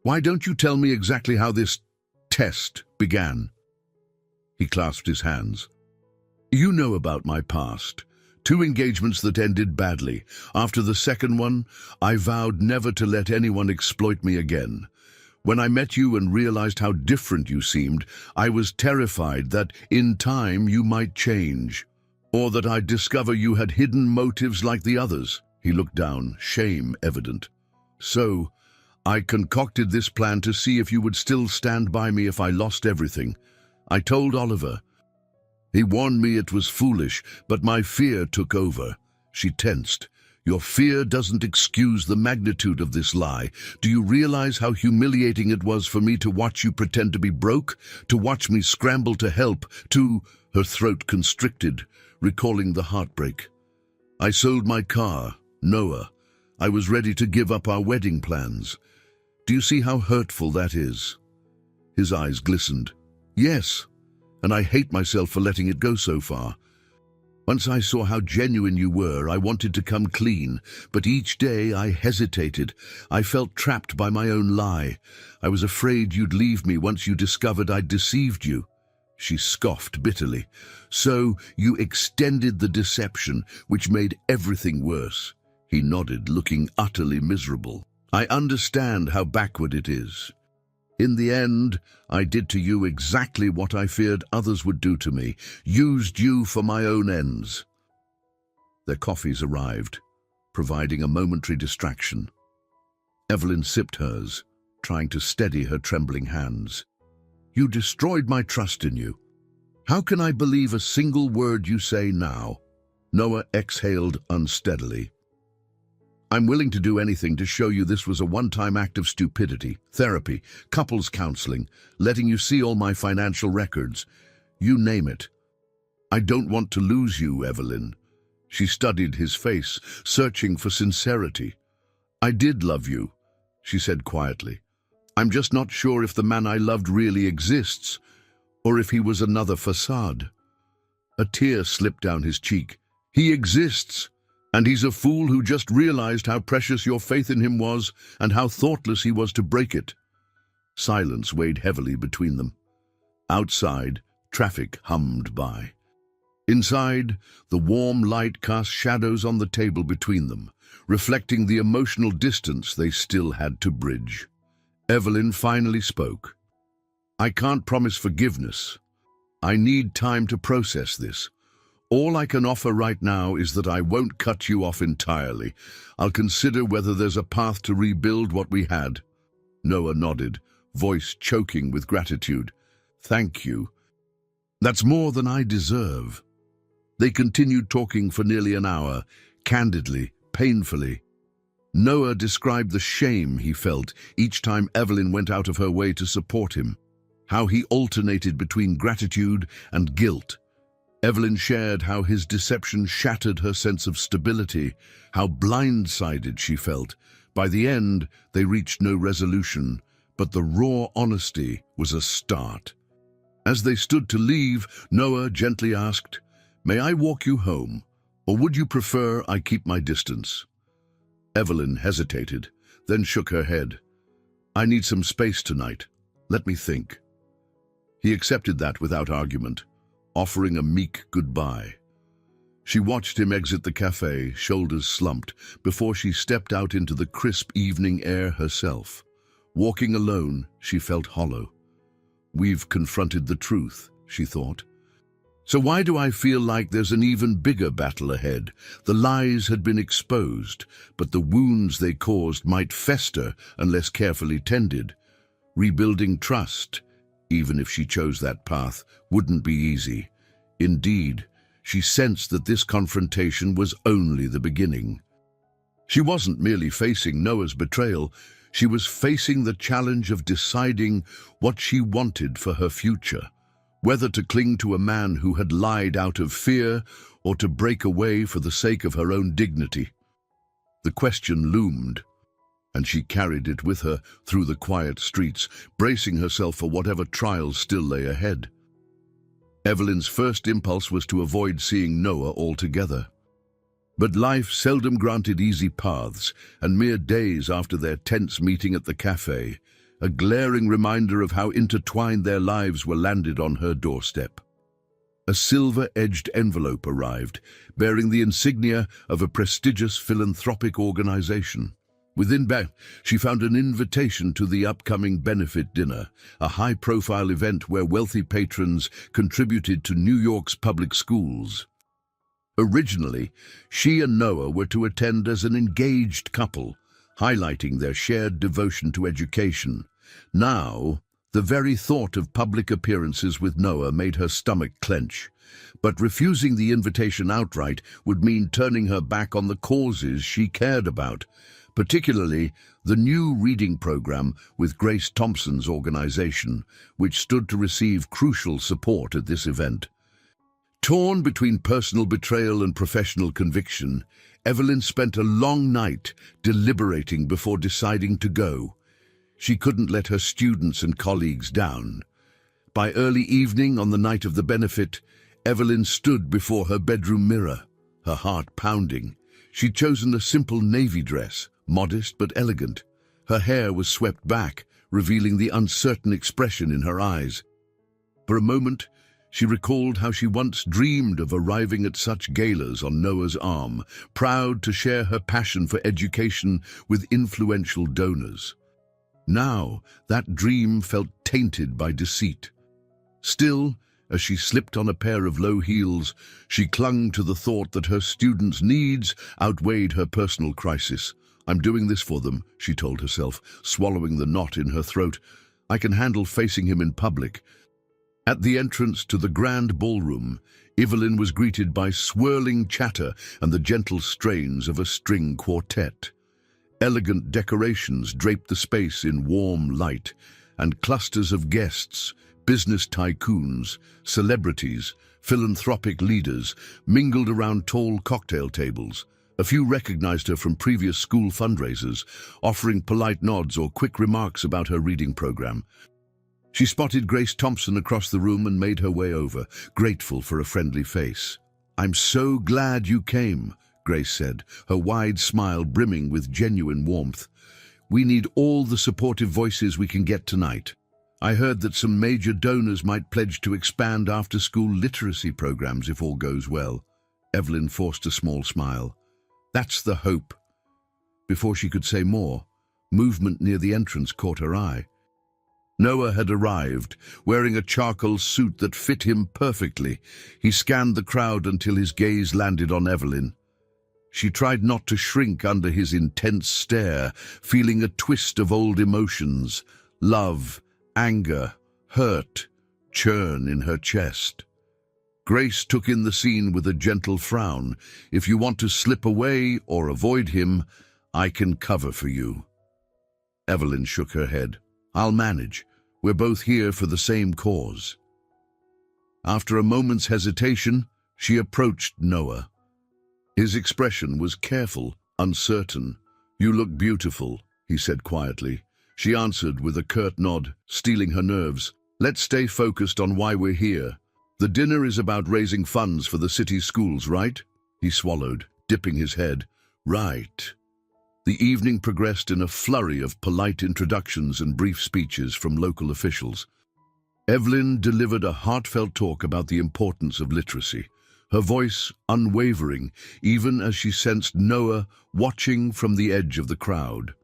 Why don't you tell me exactly how this test began? He clasped his hands. You know about my past. 2 engagements that ended badly. After the second one, I vowed never to let anyone exploit me again. When I met you and realized how different you seemed, I was terrified that, in time, you might change. Or that I'd discover you had hidden motives like the others. He looked down, shame evident. So, I concocted this plan to see if you would still stand by me if I lost everything. I told Oliver. He warned me it was foolish, but my fear took over. She tensed. Your fear doesn't excuse the magnitude of this lie. Do you realize how humiliating it was for me to watch you pretend to be broke? To watch me scramble to help? Her throat constricted, recalling the heartbreak. I sold my car, Noah. I was ready to give up our wedding plans. Do you see how hurtful that is? His eyes glistened. Yes, and I hate myself for letting it go so far. Once I saw how genuine you were, I wanted to come clean, but each day I hesitated. I felt trapped by my own lie. I was afraid you'd leave me once you discovered I'd deceived you. She scoffed bitterly. So you extended the deception, which made everything worse. He nodded, looking utterly miserable. I understand how backward it is. In the end, I did to you exactly what I feared others would do to me, used you for my own ends." Their coffees arrived, providing a momentary distraction. Evelyn sipped hers, trying to steady her trembling hands. "You destroyed my trust in you. How can I believe a single word you say now?" Noah exhaled unsteadily. "I'm willing to do anything to show you this was a one-time act of stupidity, therapy, couples counseling, letting you see all my financial records. You name it. I don't want to lose you, Evelyn." She studied his face, searching for sincerity. "I did love you," she said quietly. "I'm just not sure if the man I loved really exists, or if he was another facade." A tear slipped down his cheek. "He exists. And he's a fool who just realized how precious your faith in him was and how thoughtless he was to break it." Silence weighed heavily between them. Outside, traffic hummed by. Inside, the warm light cast shadows on the table between them, reflecting the emotional distance they still had to bridge. Evelyn finally spoke. "I can't promise forgiveness. I need time to process this. All I can offer right now is that I won't cut you off entirely. I'll consider whether there's a path to rebuild what we had." Noah nodded, voice choking with gratitude. "Thank you. That's more than I deserve." They continued talking for nearly an hour, candidly, painfully. Noah described the shame he felt each time Evelyn went out of her way to support him, how he alternated between gratitude and guilt. Evelyn shared how his deception shattered her sense of stability, how blindsided she felt. By the end, they reached no resolution, but the raw honesty was a start. As they stood to leave, Noah gently asked, "May I walk you home, or would you prefer I keep my distance?" Evelyn hesitated, then shook her head. "I need some space tonight. Let me think." He accepted that without argument, offering a meek goodbye. She watched him exit the cafe, shoulders slumped, before she stepped out into the crisp evening air herself. Walking alone, she felt hollow. "We've confronted the truth," she thought. "So why do I feel like there's an even bigger battle ahead? The lies had been exposed, but the wounds they caused might fester unless carefully tended. Rebuilding trust, even if she chose that path, wouldn't be easy. Indeed, she sensed that this confrontation was only the beginning. She wasn't merely facing Noah's betrayal, she was facing the challenge of deciding what she wanted for her future, whether to cling to a man who had lied out of fear or to break away for the sake of her own dignity. The question loomed, and she carried it with her through the quiet streets, bracing herself for whatever trials still lay ahead. Evelyn's first impulse was to avoid seeing Noah altogether. But life seldom granted easy paths, and mere days after their tense meeting at the cafe, a glaring reminder of how intertwined their lives were landed on her doorstep. A silver-edged envelope arrived, bearing the insignia of a prestigious philanthropic organization. Within she found an invitation to the upcoming benefit dinner, a high-profile event where wealthy patrons contributed to New York's public schools. Originally, she and Noah were to attend as an engaged couple, highlighting their shared devotion to education. Now, the very thought of public appearances with Noah made her stomach clench. But refusing the invitation outright would mean turning her back on the causes she cared about, particularly the new reading program with Grace Thompson's organization, which stood to receive crucial support at this event. Torn between personal betrayal and professional conviction, Evelyn spent a long night deliberating before deciding to go. She couldn't let her students and colleagues down. By early evening on the night of the benefit, Evelyn stood before her bedroom mirror, her heart pounding. She'd chosen a simple navy dress, modest but elegant. Her hair was swept back, revealing the uncertain expression in her eyes. For a moment, She recalled how she once dreamed of arriving at such galas on Noah's arm, proud to share her passion for education with influential donors. Now, that dream felt tainted by deceit. Still, as she slipped on a pair of low heels, she clung to the thought that her students' needs outweighed her personal crisis. "I'm doing this for them," she told herself, swallowing the knot in her throat. "I can handle facing him in public." At the entrance to the grand ballroom, Evelyn was greeted by swirling chatter and the gentle strains of a string quartet. Elegant decorations draped the space in warm light, and clusters of guests, business tycoons, celebrities, philanthropic leaders, mingled around tall cocktail tables. A few recognized her from previous school fundraisers, offering polite nods or quick remarks about her reading program. She spotted Grace Thompson across the room and made her way over, grateful for a friendly face. "I'm so glad you came," Grace said, her wide smile brimming with genuine warmth. "We need all the supportive voices we can get tonight. I heard that some major donors might pledge to expand after-school literacy programs if all goes well." Evelyn forced a small smile. "That's the hope." Before she could say more, movement near the entrance caught her eye. Noah had arrived, wearing a charcoal suit that fit him perfectly. He scanned the crowd until his gaze landed on Evelyn. She tried not to shrink under his intense stare, feeling a twist of old emotions: love, anger, hurt, churn in her chest. Grace took in the scene with a gentle frown. "If you want to slip away or avoid him, I can cover for you." Evelyn shook her head. "I'll manage. We're both here for the same cause." After a moment's hesitation, she approached Noah. His expression was careful, uncertain. "You look beautiful," he said quietly. She answered with a curt nod, steeling her nerves. "Let's stay focused on why we're here. The dinner is about raising funds for the city's schools, right?" He swallowed, dipping his head. "Right." The evening progressed in a flurry of polite introductions and brief speeches from local officials. Evelyn delivered a heartfelt talk about the importance of literacy, her voice unwavering even as she sensed Noah watching from the edge of the crowd.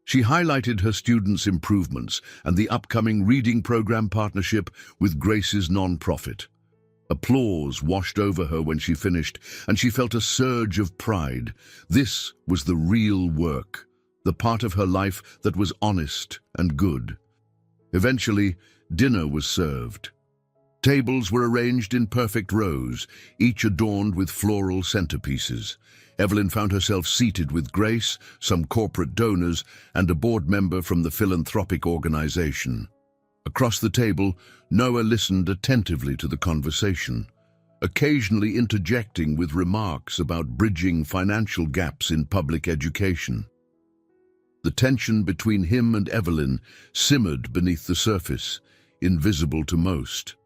She highlighted her students' improvements and the upcoming reading program partnership with Grace's non-profit. Applause washed over her when she finished, and she felt a surge of pride. This was the real work, the part of her life that was honest and good. Eventually, dinner was served. Tables were arranged in perfect rows, each adorned with floral centerpieces. Evelyn found herself seated with Grace, some corporate donors, and a board member from the philanthropic organization. Across the table, Noah listened attentively to the conversation, occasionally interjecting with remarks about bridging financial gaps in public education. The tension between him and Evelyn simmered beneath the surface, invisible to most.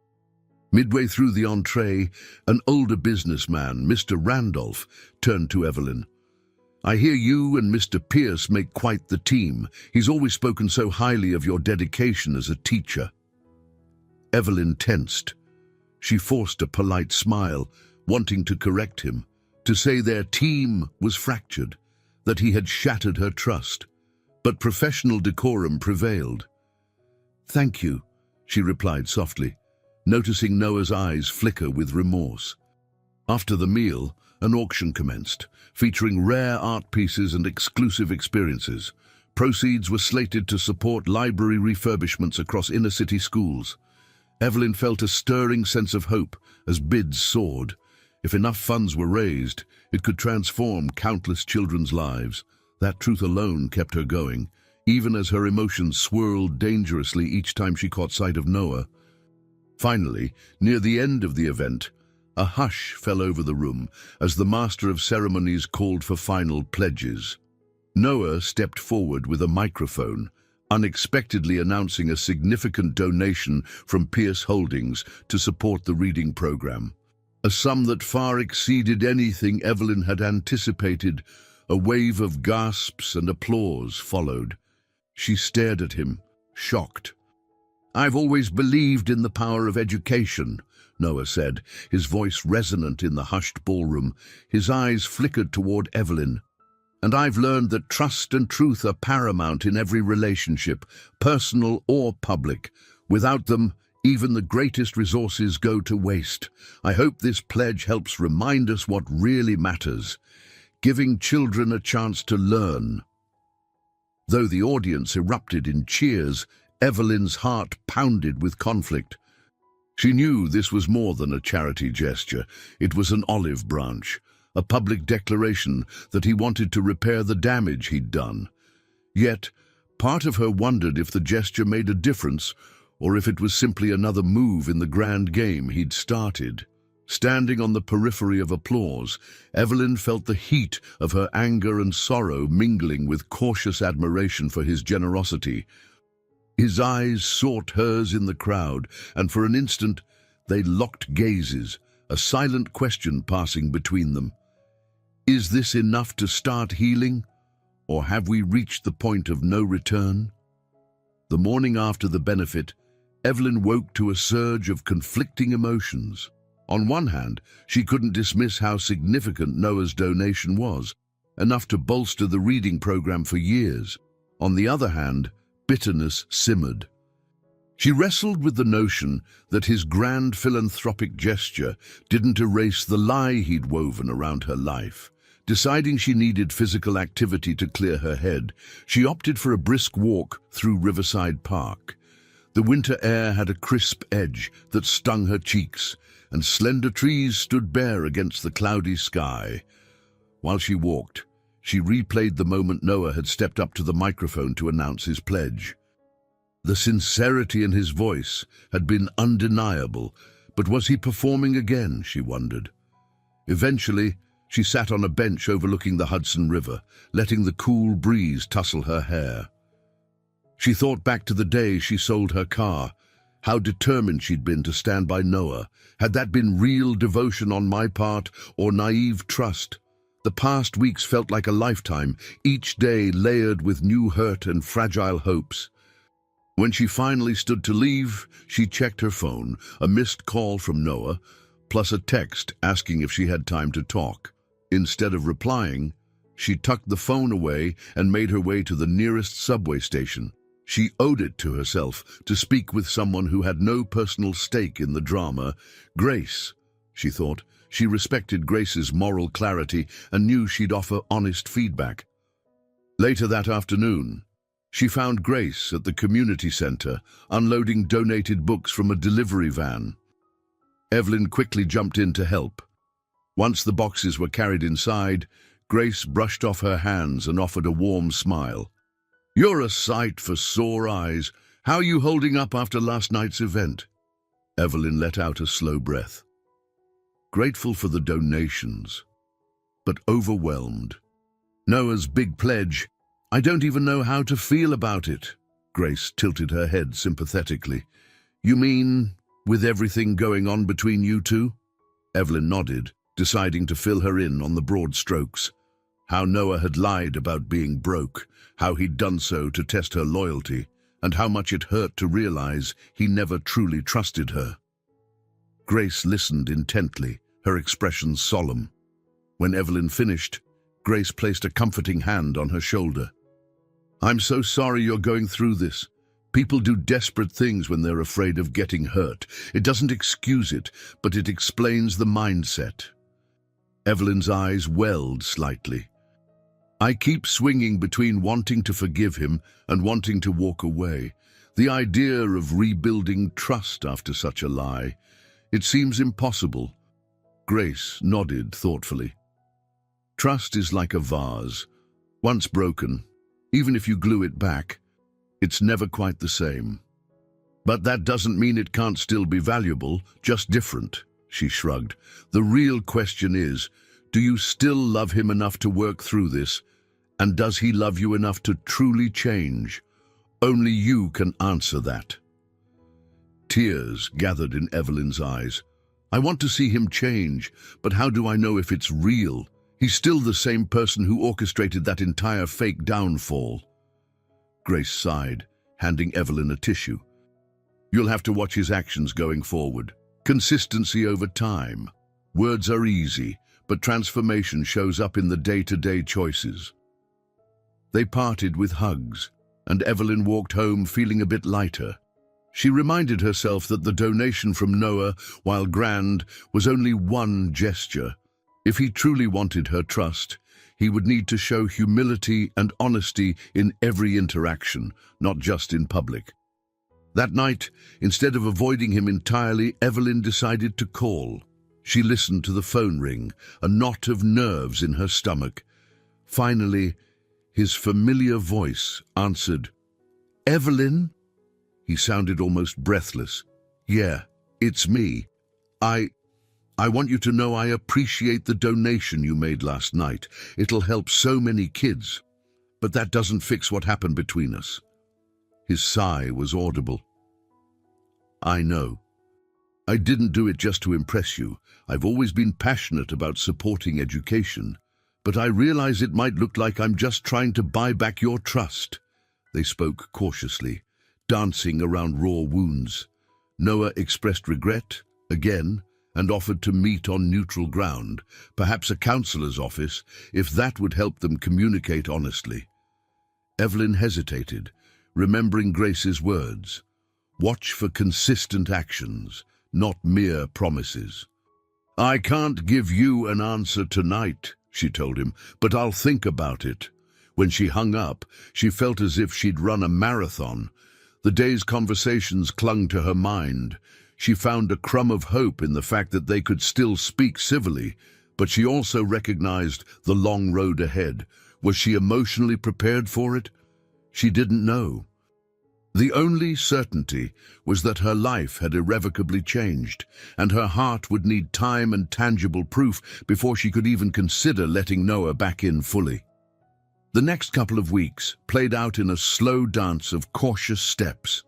Midway through the entree, an older businessman, Mr. Randolph, turned to Evelyn. "I hear you and Mr. Pierce make quite the team. He's always spoken so highly of your dedication as a teacher." Evelyn tensed. She forced a polite smile, wanting to correct him, to say their team was fractured, that he had shattered her trust. But professional decorum prevailed. "Thank you," she replied softly, noticing Noah's eyes flicker with remorse. After the meal, an auction commenced, featuring rare art pieces and exclusive experiences. Proceeds were slated to support library refurbishments across inner-city schools. Evelyn felt a stirring sense of hope as bids soared. If enough funds were raised, it could transform countless children's lives. That truth alone kept her going, even as her emotions swirled dangerously each time she caught sight of Noah. Finally, near the end of the event, a hush fell over the room as the master of ceremonies called for final pledges. Noah stepped forward with a microphone, unexpectedly announcing a significant donation from Pierce Holdings to support the reading program. A sum that far exceeded anything Evelyn had anticipated. A wave of gasps and applause followed. She stared at him, shocked. "I've always believed in the power of education," Noah said, his voice resonant in the hushed ballroom. His eyes flickered toward Evelyn. "And I've learned that trust and truth are paramount in every relationship, personal or public. Without them, even the greatest resources go to waste. I hope this pledge helps remind us what really matters, giving children a chance to learn." Though the audience erupted in cheers, Evelyn's heart pounded with conflict. She knew this was more than a charity gesture. It was an olive branch, a public declaration that he wanted to repair the damage he'd done. Yet, part of her wondered if the gesture made a difference, or if it was simply another move in the grand game he'd started. Standing on the periphery of applause, Evelyn felt the heat of her anger and sorrow mingling with cautious admiration for his generosity. His eyes sought hers in the crowd, and for an instant they locked gazes, a silent question passing between them. Is this enough to start healing, or have we reached the point of no return? The morning after the benefit, Evelyn woke to a surge of conflicting emotions. On one hand, she couldn't dismiss how significant Noah's donation was, enough to bolster the reading program for years. On the other hand, bitterness simmered. She wrestled with the notion that his grand philanthropic gesture didn't erase the lie he'd woven around her life. Deciding she needed physical activity to clear her head, she opted for a brisk walk through Riverside Park. The winter air had a crisp edge that stung her cheeks, and slender trees stood bare against the cloudy sky. While she walked, she replayed the moment Noah had stepped up to the microphone to announce his pledge. The sincerity in his voice had been undeniable, but was he performing again, she wondered. Eventually, she sat on a bench overlooking the Hudson River, letting the cool breeze tussle her hair. She thought back to the day she sold her car, how determined she'd been to stand by Noah. Had that been real devotion on my part or naive trust? The past weeks felt like a lifetime, each day layered with new hurt and fragile hopes. When she finally stood to leave, she checked her phone, a missed call from Noah, plus a text asking if she had time to talk. Instead of replying, she tucked the phone away and made her way to the nearest subway station. She owed it to herself to speak with someone who had no personal stake in the drama. Grace, she thought. She respected Grace's moral clarity and knew she'd offer honest feedback. Later that afternoon, she found Grace at the community center, unloading donated books from a delivery van. Evelyn quickly jumped in to help. Once the boxes were carried inside, Grace brushed off her hands and offered a warm smile. "You're a sight for sore eyes. How are you holding up after last night's event?" Evelyn let out a slow breath. Grateful for the donations, but overwhelmed. Noah's big pledge. I don't even know how to feel about it. Grace tilted her head sympathetically. You mean, with everything going on between you two? Evelyn nodded, deciding to fill her in on the broad strokes. How Noah had lied about being broke, how he'd done so to test her loyalty, and how much it hurt to realize he never truly trusted her. Grace listened intently, her expression solemn. When Evelyn finished, Grace placed a comforting hand on her shoulder. I'm so sorry you're going through this. People do desperate things when they're afraid of getting hurt. It doesn't excuse it, but it explains the mindset. Evelyn's eyes welled slightly. I keep swinging between wanting to forgive him and wanting to walk away. The idea of rebuilding trust after such a lie, it seems impossible. Grace nodded thoughtfully. Trust is like a vase. Once broken, even if you glue it back, it's never quite the same. But that doesn't mean it can't still be valuable, just different, she shrugged. The real question is, do you still love him enough to work through this? And does he love you enough to truly change? Only you can answer that. Tears gathered in Evelyn's eyes. I want to see him change, but how do I know if it's real? He's still the same person who orchestrated that entire fake downfall. Grace sighed, handing Evelyn a tissue. You'll have to watch his actions going forward. Consistency over time. Words are easy, but transformation shows up in the day-to-day choices. They parted with hugs, and Evelyn walked home feeling a bit lighter. She reminded herself that the donation from Noah, while grand, was only one gesture. If he truly wanted her trust, he would need to show humility and honesty in every interaction, not just in public. That night, instead of avoiding him entirely, Evelyn decided to call. She listened to the phone ring, a knot of nerves in her stomach. Finally, his familiar voice answered. "Evelyn?" He sounded almost breathless. "Yeah, it's me. I want you to know I appreciate the donation you made last night. It'll help so many kids. But that doesn't fix what happened between us." His sigh was audible. "I know. I didn't do it just to impress you. I've always been passionate about supporting education. But I realize it might look like I'm just trying to buy back your trust." They spoke cautiously, dancing around raw wounds. Noah expressed regret, again, and offered to meet on neutral ground, perhaps a counselor's office, if that would help them communicate honestly. Evelyn hesitated, remembering Grace's words. Watch for consistent actions, not mere promises. "I can't give you an answer tonight," she told him, "but I'll think about it." When she hung up, she felt as if she'd run a marathon. The day's conversations clung to her mind. She found a crumb of hope in the fact that they could still speak civilly, but she also recognized the long road ahead. Was she emotionally prepared for it? She didn't know. The only certainty was that her life had irrevocably changed, and her heart would need time and tangible proof before she could even consider letting Noah back in fully. The next couple of weeks played out in a slow dance of cautious steps.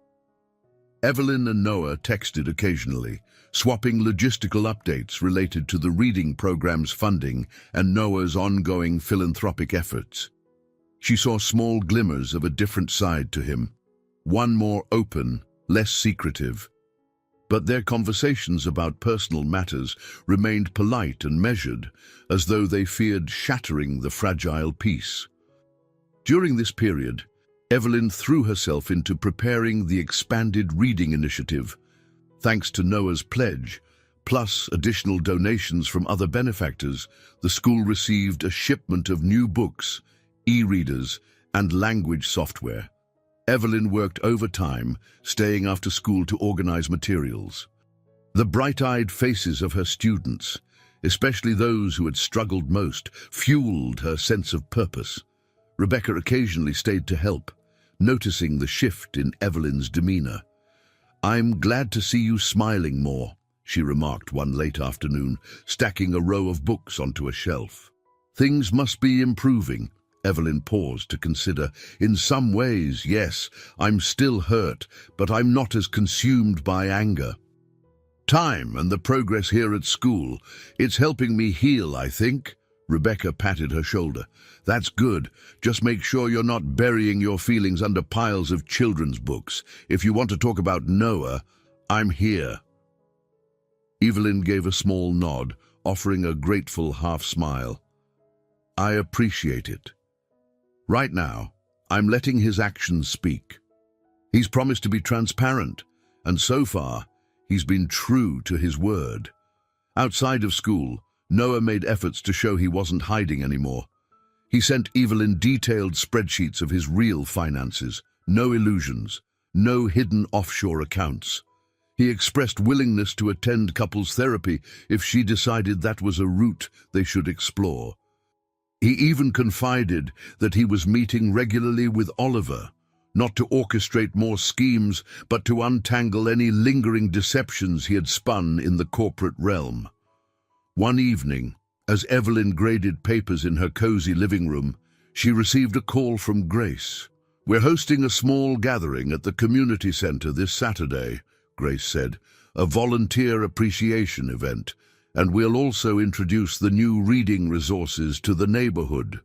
Evelyn and Noah texted occasionally, swapping logistical updates related to the reading program's funding and Noah's ongoing philanthropic efforts. She saw small glimmers of a different side to him, one more open, less secretive. But their conversations about personal matters remained polite and measured, as though they feared shattering the fragile peace. During this period, Evelyn threw herself into preparing the expanded reading initiative. Thanks to Noah's pledge, plus additional donations from other benefactors, the school received a shipment of new books, e-readers, and language software. Evelyn worked overtime, staying after school to organize materials. The bright-eyed faces of her students, especially those who had struggled most, fueled her sense of purpose. Rebecca occasionally stayed to help, noticing the shift in Evelyn's demeanor. "I'm glad to see you smiling more," she remarked one late afternoon, stacking a row of books onto a shelf. "Things must be improving." Evelyn paused to consider. "In some ways, yes, I'm still hurt, but I'm not as consumed by anger. Time and the progress here at school, it's helping me heal, I think." Rebecca patted her shoulder. "That's good. Just make sure you're not burying your feelings under piles of children's books. If you want to talk about Noah, I'm here." Evelyn gave a small nod, offering a grateful half-smile. "I appreciate it. Right now, I'm letting his actions speak. He's promised to be transparent, and so far, he's been true to his word. Outside of school, Noah made efforts to show he wasn't hiding anymore. He sent Evelyn detailed spreadsheets of his real finances, no illusions, no hidden offshore accounts. He expressed willingness to attend couples therapy if she decided that was a route they should explore. He even confided that he was meeting regularly with Oliver, not to orchestrate more schemes, but to untangle any lingering deceptions he had spun in the corporate realm. One evening, as Evelyn graded papers in her cozy living room, she received a call from Grace. "We're hosting a small gathering at the community center this Saturday," Grace said, "a volunteer appreciation event, and we'll also introduce the new reading resources to the neighborhood.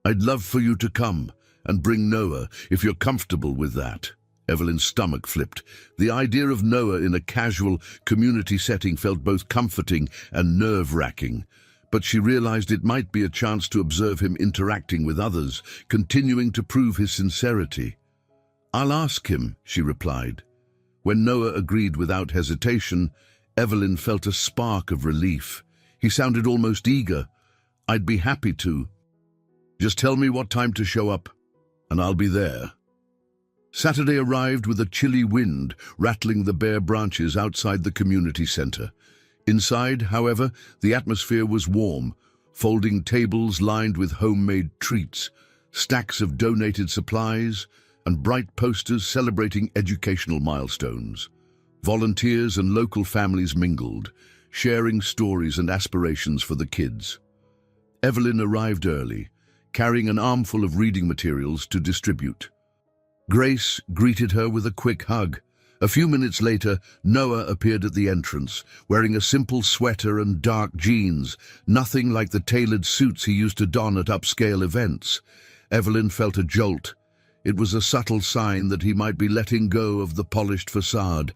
I'd love for you to come and bring Noah if you're comfortable with that." Evelyn's stomach flipped. The idea of Noah in a casual community setting felt both comforting and nerve-wracking. But she realized it might be a chance to observe him interacting with others, continuing to prove his sincerity. "I'll ask him," she replied. When Noah agreed without hesitation, Evelyn felt a spark of relief. He sounded almost eager. "I'd be happy to. Just tell me what time to show up, and I'll be there." Saturday arrived with a chilly wind rattling the bare branches outside the community center. Inside, however, the atmosphere was warm, folding tables lined with homemade treats, stacks of donated supplies, and bright posters celebrating educational milestones. Volunteers and local families mingled, sharing stories and aspirations for the kids. Evelyn arrived early, carrying an armful of reading materials to distribute. Grace greeted her with a quick hug. A few minutes later, Noah appeared at the entrance, wearing a simple sweater and dark jeans, nothing like the tailored suits he used to don at upscale events. Evelyn felt a jolt. It was a subtle sign that he might be letting go of the polished facade.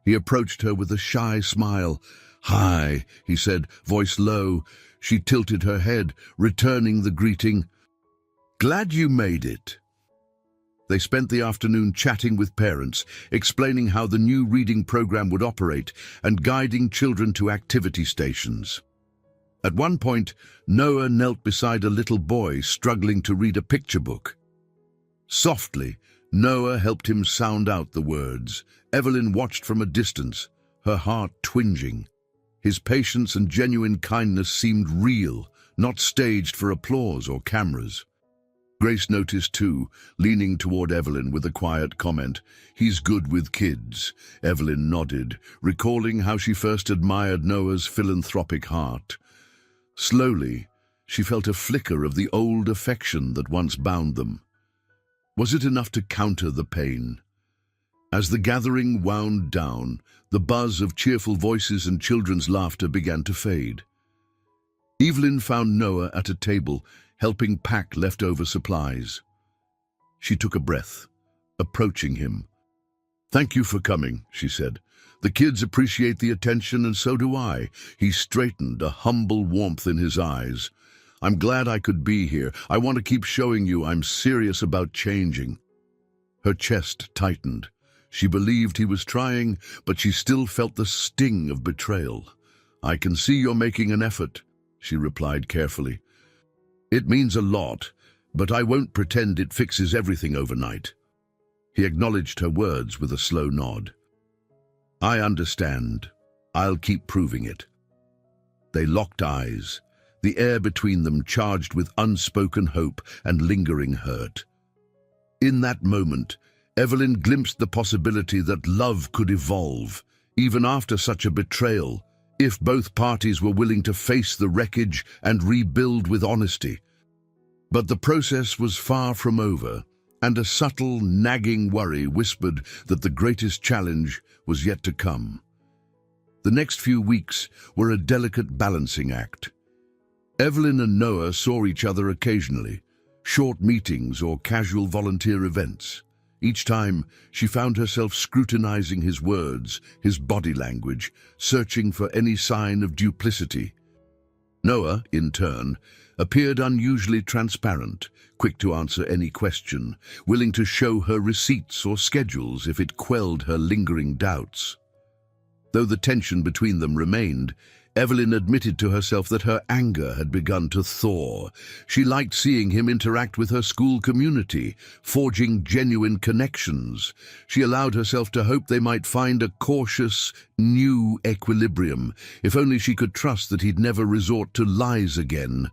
He approached her with a shy smile. "Hi," he said, voice low. She tilted her head, returning the greeting. "Glad you made it." They spent the afternoon chatting with parents, explaining how the new reading program would operate and guiding children to activity stations. At one point, Noah knelt beside a little boy struggling to read a picture book. Softly, Noah helped him sound out the words. Evelyn watched from a distance, her heart twinging. His patience and genuine kindness seemed real, not staged for applause or cameras. Grace noticed too, leaning toward Evelyn with a quiet comment, "He's good with kids." Evelyn nodded, recalling how she first admired Noah's philanthropic heart. Slowly, she felt a flicker of the old affection that once bound them. Was it enough to counter the pain? As the gathering wound down, the buzz of cheerful voices and children's laughter began to fade. Evelyn found Noah at a table, helping pack leftover supplies. She took a breath, approaching him. "Thank you for coming," she said. "The kids appreciate the attention, and so do I." He straightened, a humble warmth in his eyes. "I'm glad I could be here. I want to keep showing you I'm serious about changing." Her chest tightened. She believed he was trying, but she still felt the sting of betrayal. "I can see you're making an effort," she replied carefully. "It means a lot, but I won't pretend it fixes everything overnight." He acknowledged her words with a slow nod. "I understand. I'll keep proving it." They locked eyes, the air between them charged with unspoken hope and lingering hurt. In that moment, Evelyn glimpsed the possibility that love could evolve, even after such a betrayal, if both parties were willing to face the wreckage and rebuild with honesty. But the process was far from over, and a subtle, nagging worry whispered that the greatest challenge was yet to come. The next few weeks were a delicate balancing act. Evelyn and Noah saw each other occasionally, short meetings or casual volunteer events. Each time, she found herself scrutinizing his words, his body language, searching for any sign of duplicity. Noah, in turn, appeared unusually transparent, quick to answer any question, willing to show her receipts or schedules if it quelled her lingering doubts. Though the tension between them remained, Evelyn admitted to herself that her anger had begun to thaw. She liked seeing him interact with her school community, forging genuine connections. She allowed herself to hope they might find a cautious, new equilibrium, if only she could trust that he'd never resort to lies again.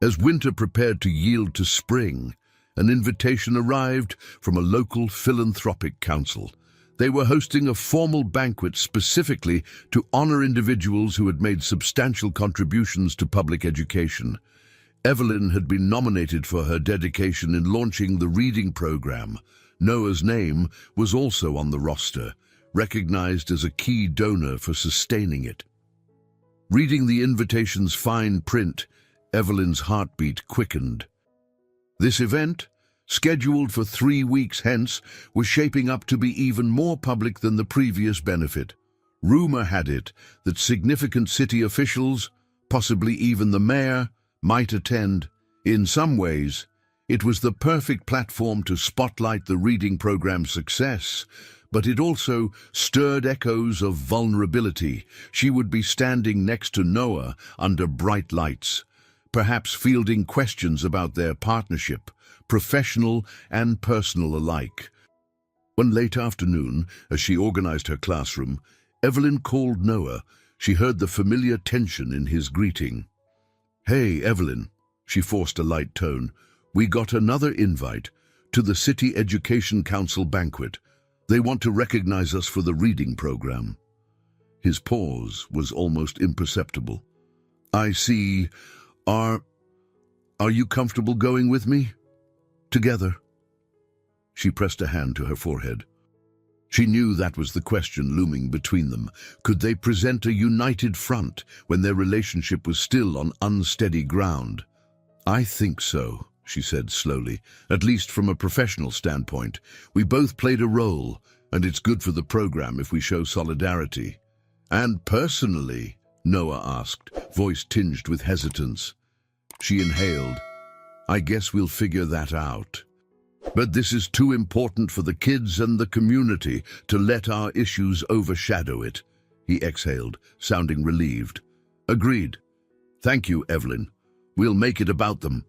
As winter prepared to yield to spring, an invitation arrived from a local philanthropic council. They were hosting a formal banquet specifically to honor individuals who had made substantial contributions to public education. Evelyn had been nominated for her dedication in launching the reading program. Noah's name was also on the roster, recognized as a key donor for sustaining it. Reading the invitation's fine print, Evelyn's heartbeat quickened. This event, scheduled for 3 weeks hence, was shaping up to be even more public than the previous benefit. Rumor had it that significant city officials, possibly even the mayor, might attend. In some ways, it was the perfect platform to spotlight the reading program's success, but it also stirred echoes of vulnerability. She would be standing next to Noah under bright lights, perhaps fielding questions about their partnership, professional and personal alike. One late afternoon, as she organized her classroom, Evelyn called Noah. She heard the familiar tension in his greeting. "Hey, Evelyn," she forced a light tone. "We got another invite to the City Education Council banquet. They want to recognize us for the reading program." His pause was almost imperceptible. "I see. Are you comfortable going with me? Together?" She pressed a hand to her forehead. She knew that was the question looming between them. Could they present a united front when their relationship was still on unsteady ground? "I think so," she said slowly, "at least from a professional standpoint. We both played a role, and it's good for the program if we show solidarity." "And personally?" Noah asked, voice tinged with hesitance. She inhaled. "I guess we'll figure that out. But this is too important for the kids and the community to let our issues overshadow it." He exhaled, sounding relieved. "Agreed. Thank you, Evelyn. We'll make it about them."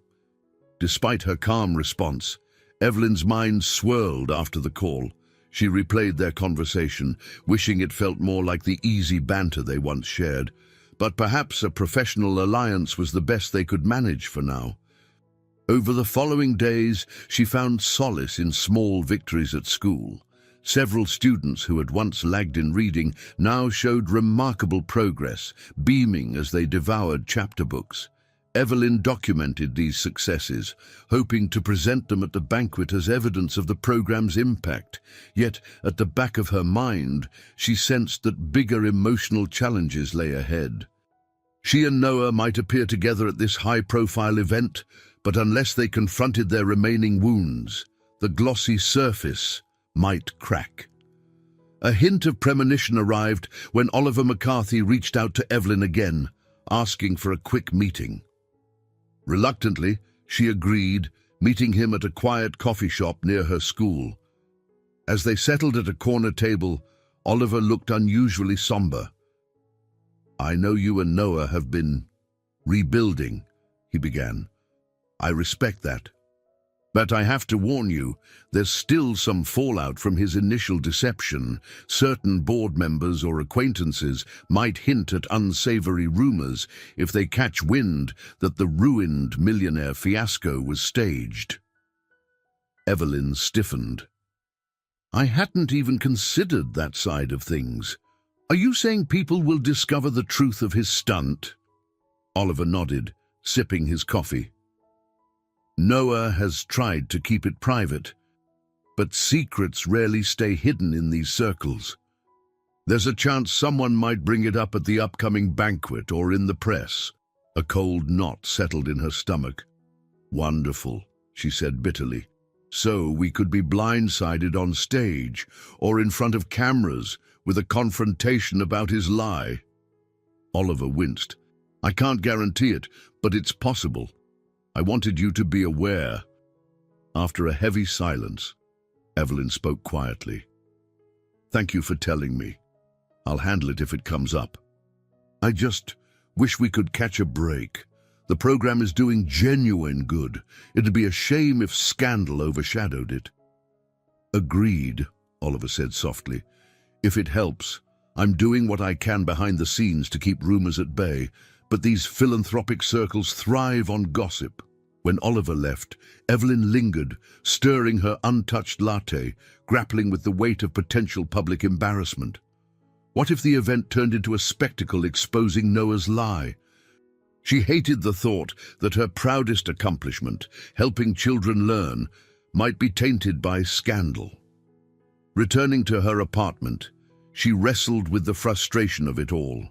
Despite her calm response, Evelyn's mind swirled after the call. She replayed their conversation, wishing it felt more like the easy banter they once shared. But perhaps a professional alliance was the best they could manage for now. Over the following days, she found solace in small victories at school. Several students who had once lagged in reading now showed remarkable progress, beaming as they devoured chapter books. Evelyn documented these successes, hoping to present them at the banquet as evidence of the program's impact. Yet, at the back of her mind, she sensed that bigger emotional challenges lay ahead. She and Noah might appear together at this high-profile event, but unless they confronted their remaining wounds, the glossy surface might crack. A hint of premonition arrived when Oliver McCarthy reached out to Evelyn again, asking for a quick meeting. Reluctantly, she agreed, meeting him at a quiet coffee shop near her school. As they settled at a corner table, Oliver looked unusually somber. "I know you and Noah have been rebuilding," he began. "I respect that. But I have to warn you, there's still some fallout from his initial deception. Certain board members or acquaintances might hint at unsavory rumors if they catch wind that the ruined Millionaire fiasco was staged." Evelyn stiffened. "I hadn't even considered that side of things. Are you saying people will discover the truth of his stunt?" Oliver nodded, sipping his coffee. "Noah has tried to keep it private, but secrets rarely stay hidden in these circles. There's a chance someone might bring it up at the upcoming banquet or in the press." A cold knot settled in her stomach. "Wonderful," she said bitterly. "So we could be blindsided on stage or in front of cameras with a confrontation about his lie." Oliver winced. "I can't guarantee it, but it's possible. I wanted you to be aware." After a heavy silence, Evelyn spoke quietly. "Thank you for telling me. I'll handle it if it comes up. I just wish we could catch a break. The program is doing genuine good. It'd be a shame if scandal overshadowed it." "Agreed," Oliver said softly. "If it helps, I'm doing what I can behind the scenes to keep rumors at bay, but these philanthropic circles thrive on gossip." When Oliver left, Evelyn lingered, stirring her untouched latte, grappling with the weight of potential public embarrassment. What if the event turned into a spectacle exposing Noah's lie? She hated the thought that her proudest accomplishment, helping children learn, might be tainted by scandal. Returning to her apartment, she wrestled with the frustration of it all.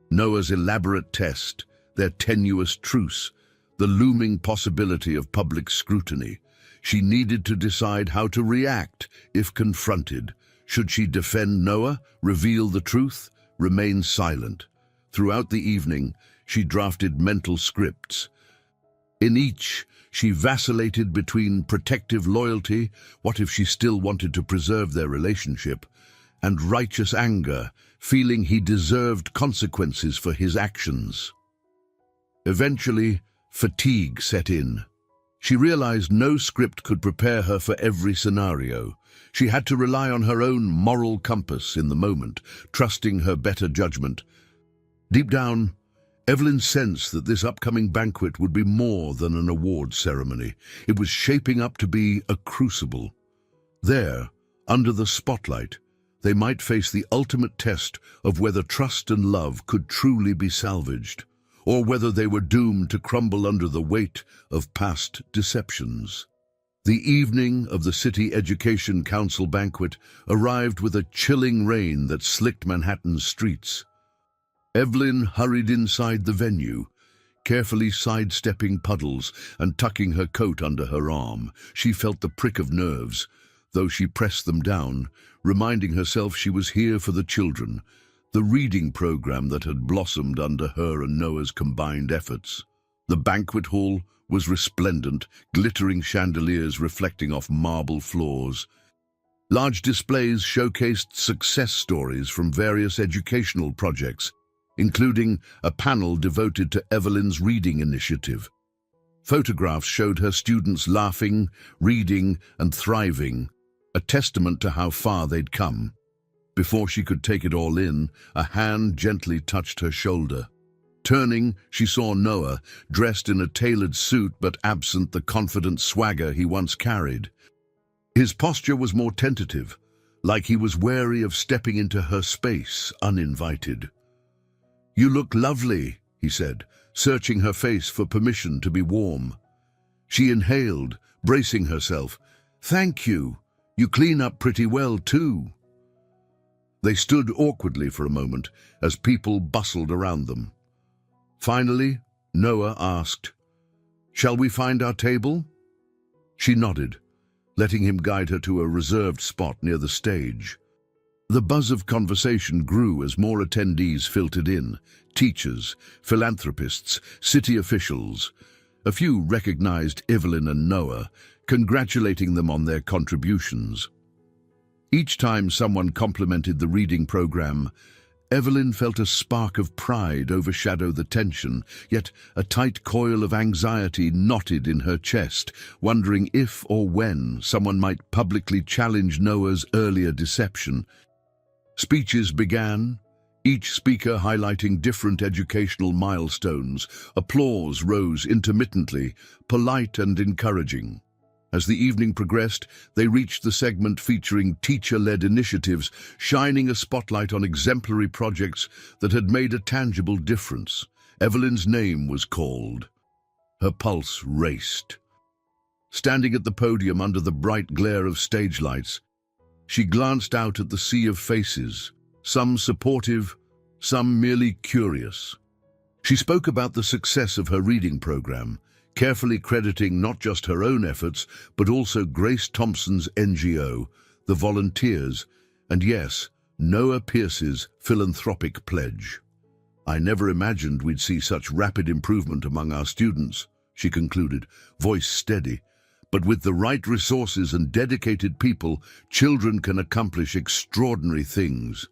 Noah's elaborate test, their tenuous truce, the looming possibility of public scrutiny. She needed to decide how to react if confronted. Should she defend Noah, reveal the truth, remain silent? Throughout the evening, she drafted mental scripts. In each, she vacillated between protective loyalty, what if she still wanted to preserve their relationship, and righteous anger, feeling he deserved consequences for his actions. Eventually, fatigue set in. She realized no script could prepare her for every scenario. She had to rely on her own moral compass in the moment, trusting her better judgment. Deep down, Evelyn sensed that this upcoming banquet would be more than an award ceremony. It was shaping up to be a crucible. There, under the spotlight, they might face the ultimate test of whether trust and love could truly be salvaged, or whether they were doomed to crumble under the weight of past deceptions. The evening of the City Education Council banquet arrived with a chilling rain that slicked Manhattan's streets. Evelyn hurried inside the venue, carefully sidestepping puddles and tucking her coat under her arm. She felt the prick of nerves, though she pressed them down, reminding herself she was here for the children, the reading program that had blossomed under her and Noah's combined efforts. The banquet hall was resplendent, glittering chandeliers reflecting off marble floors. Large displays showcased success stories from various educational projects, including a panel devoted to Evelyn's reading initiative. Photographs showed her students laughing, reading, and thriving, a testament to how far they'd come. Before she could take it all in, a hand gently touched her shoulder. Turning, she saw Noah, dressed in a tailored suit but absent the confident swagger he once carried. His posture was more tentative, like he was wary of stepping into her space uninvited. "You look lovely," he said, searching her face for permission to be warm. She inhaled, bracing herself. "Thank you. You clean up pretty well, too." They stood awkwardly for a moment as people bustled around them. Finally, Noah asked, "Shall we find our table?" She nodded, letting him guide her to a reserved spot near the stage. The buzz of conversation grew as more attendees filtered in: teachers, philanthropists, city officials. A few recognized Evelyn and Noah, congratulating them on their contributions. Each time someone complimented the reading program, Evelyn felt a spark of pride overshadow the tension, yet a tight coil of anxiety knotted in her chest, wondering if or when someone might publicly challenge Noah's earlier deception. Speeches began, each speaker highlighting different educational milestones. Applause rose intermittently, polite and encouraging. As the evening progressed, they reached the segment featuring teacher-led initiatives, shining a spotlight on exemplary projects that had made a tangible difference. Evelyn's name was called. Her pulse raced. Standing at the podium under the bright glare of stage lights, she glanced out at the sea of faces, some supportive, some merely curious. She spoke about the success of her reading program, carefully crediting not just her own efforts, but also Grace Thompson's NGO, the volunteers, and yes, Noah Pierce's philanthropic pledge. "I never imagined we'd see such rapid improvement among our students," she concluded, voice steady. "But with the right resources and dedicated people, children can accomplish extraordinary things."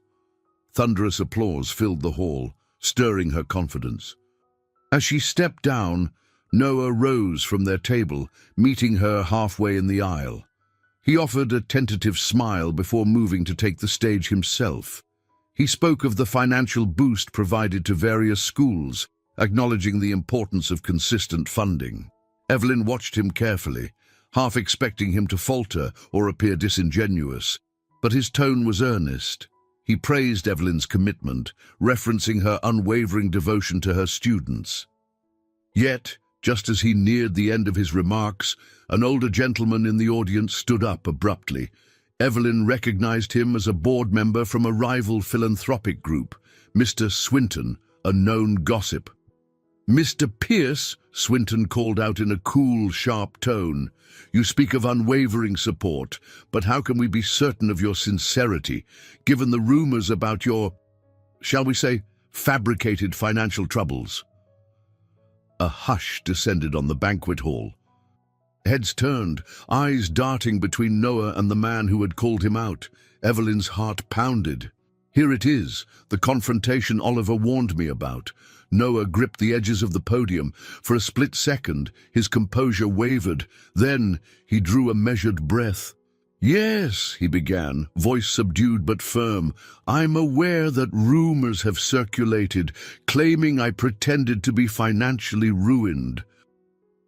Thunderous applause filled the hall, stirring her confidence. As she stepped down, Noah rose from their table, meeting her halfway in the aisle. He offered a tentative smile before moving to take the stage himself. He spoke of the financial boost provided to various schools, acknowledging the importance of consistent funding. Evelyn watched him carefully, half expecting him to falter or appear disingenuous, but his tone was earnest. He praised Evelyn's commitment, referencing her unwavering devotion to her students. Yet, just as he neared the end of his remarks, an older gentleman in the audience stood up abruptly. Evelyn recognized him as a board member from a rival philanthropic group, Mr. Swinton, a known gossip. "Mr. Pierce," Swinton called out in a cool, sharp tone, "you speak of unwavering support, but how can we be certain of your sincerity, given the rumors about your, shall we say, fabricated financial troubles?" A hush descended on the banquet hall. Heads turned, eyes darting between Noah and the man who had called him out. Evelyn's heart pounded. Here it is, the confrontation Oliver warned me about. Noah gripped the edges of the podium. For a split second, his composure wavered. Then he drew a measured breath. "Yes," he began, voice subdued but firm, "I'm aware that rumors have circulated, claiming I pretended to be financially ruined.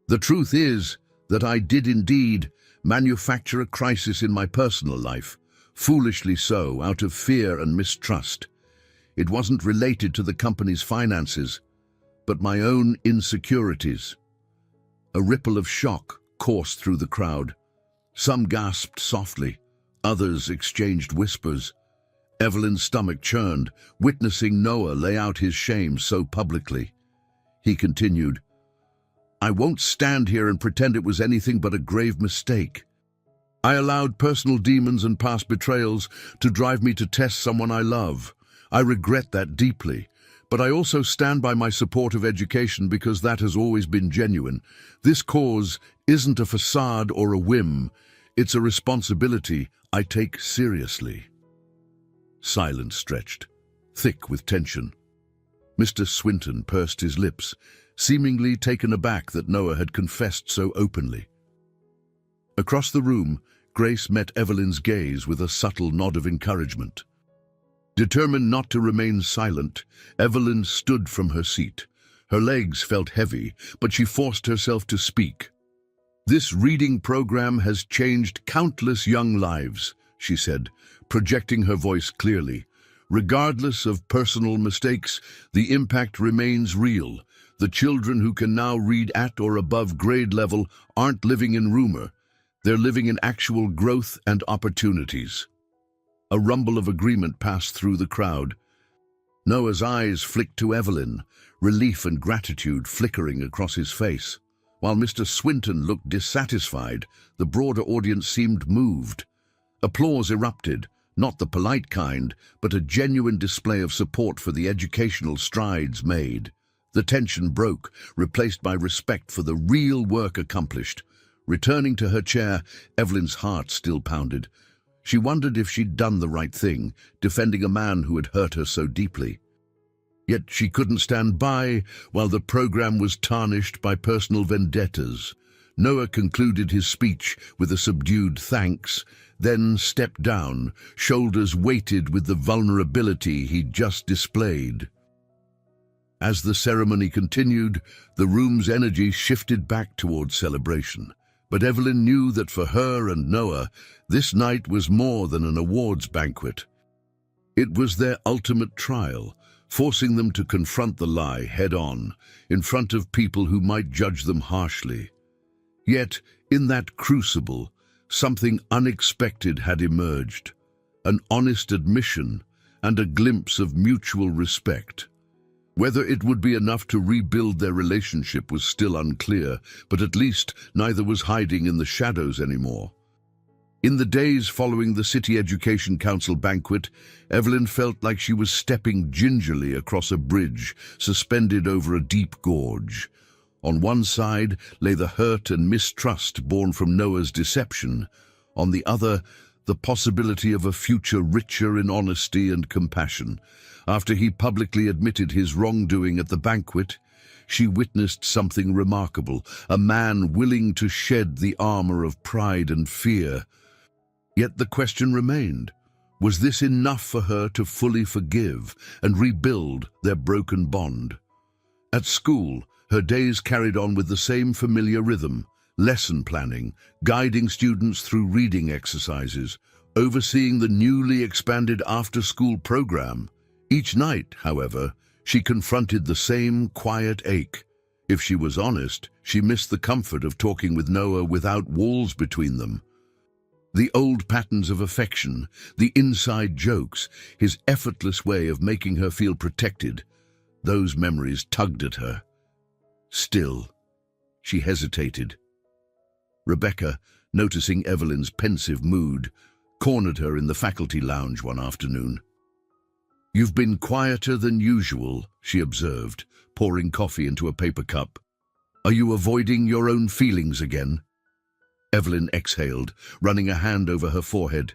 The truth is that I did indeed manufacture a crisis in my personal life, foolishly so, out of fear and mistrust. It wasn't related to the company's finances, but my own insecurities." A ripple of shock coursed through the crowd. Some gasped softly, others exchanged whispers. Evelyn's stomach churned, witnessing Noah lay out his shame so publicly. He continued, "I won't stand here and pretend it was anything but a grave mistake. I allowed personal demons and past betrayals to drive me to test someone I love. I regret that deeply, but I also stand by my support of education because that has always been genuine. This cause isn't a facade or a whim. It's a responsibility I take seriously." Silence stretched, thick with tension. Mr. Swinton pursed his lips, seemingly taken aback that Noah had confessed so openly. Across the room, Grace met Evelyn's gaze with a subtle nod of encouragement. Determined not to remain silent, Evelyn stood from her seat. Her legs felt heavy, but she forced herself to speak. "This reading program has changed countless young lives," she said, projecting her voice clearly. "Regardless of personal mistakes, the impact remains real. The children who can now read at or above grade level aren't living in rumor. They're living in actual growth and opportunities." A rumble of agreement passed through the crowd. Noah's eyes flicked to Evelyn, relief and gratitude flickering across his face. While Mr. Swinton looked dissatisfied, the broader audience seemed moved. Applause erupted, not the polite kind, but a genuine display of support for the educational strides made. The tension broke, replaced by respect for the real work accomplished. Returning to her chair, Evelyn's heart still pounded. She wondered if she'd done the right thing, defending a man who had hurt her so deeply. Yet she couldn't stand by while the program was tarnished by personal vendettas. Noah concluded his speech with a subdued thanks, then stepped down, shoulders weighted with the vulnerability he'd just displayed. As the ceremony continued, the room's energy shifted back towards celebration. But Evelyn knew that for her and Noah, this night was more than an awards banquet. It was their ultimate trial, forcing them to confront the lie head-on, in front of people who might judge them harshly. Yet, in that crucible, something unexpected had emerged, an honest admission and a glimpse of mutual respect. Whether it would be enough to rebuild their relationship was still unclear, but at least neither was hiding in the shadows anymore. In the days following the City Education Council banquet, Evelyn felt like she was stepping gingerly across a bridge suspended over a deep gorge. On one side lay the hurt and mistrust born from Noah's deception. On the other, the possibility of a future richer in honesty and compassion. After he publicly admitted his wrongdoing at the banquet, she witnessed something remarkable, a man willing to shed the armor of pride and fear. Yet the question remained, was this enough for her to fully forgive and rebuild their broken bond? At school, her days carried on with the same familiar rhythm, lesson planning, guiding students through reading exercises, overseeing the newly expanded after-school program. Each night, however, she confronted the same quiet ache. If she was honest, she missed the comfort of talking with Noah without walls between them. The old patterns of affection, the inside jokes, his effortless way of making her feel protected, those memories tugged at her. Still, she hesitated. Rebecca, noticing Evelyn's pensive mood, cornered her in the faculty lounge one afternoon. "You've been quieter than usual," she observed, pouring coffee into a paper cup. "Are you avoiding your own feelings again?" Evelyn exhaled, running a hand over her forehead.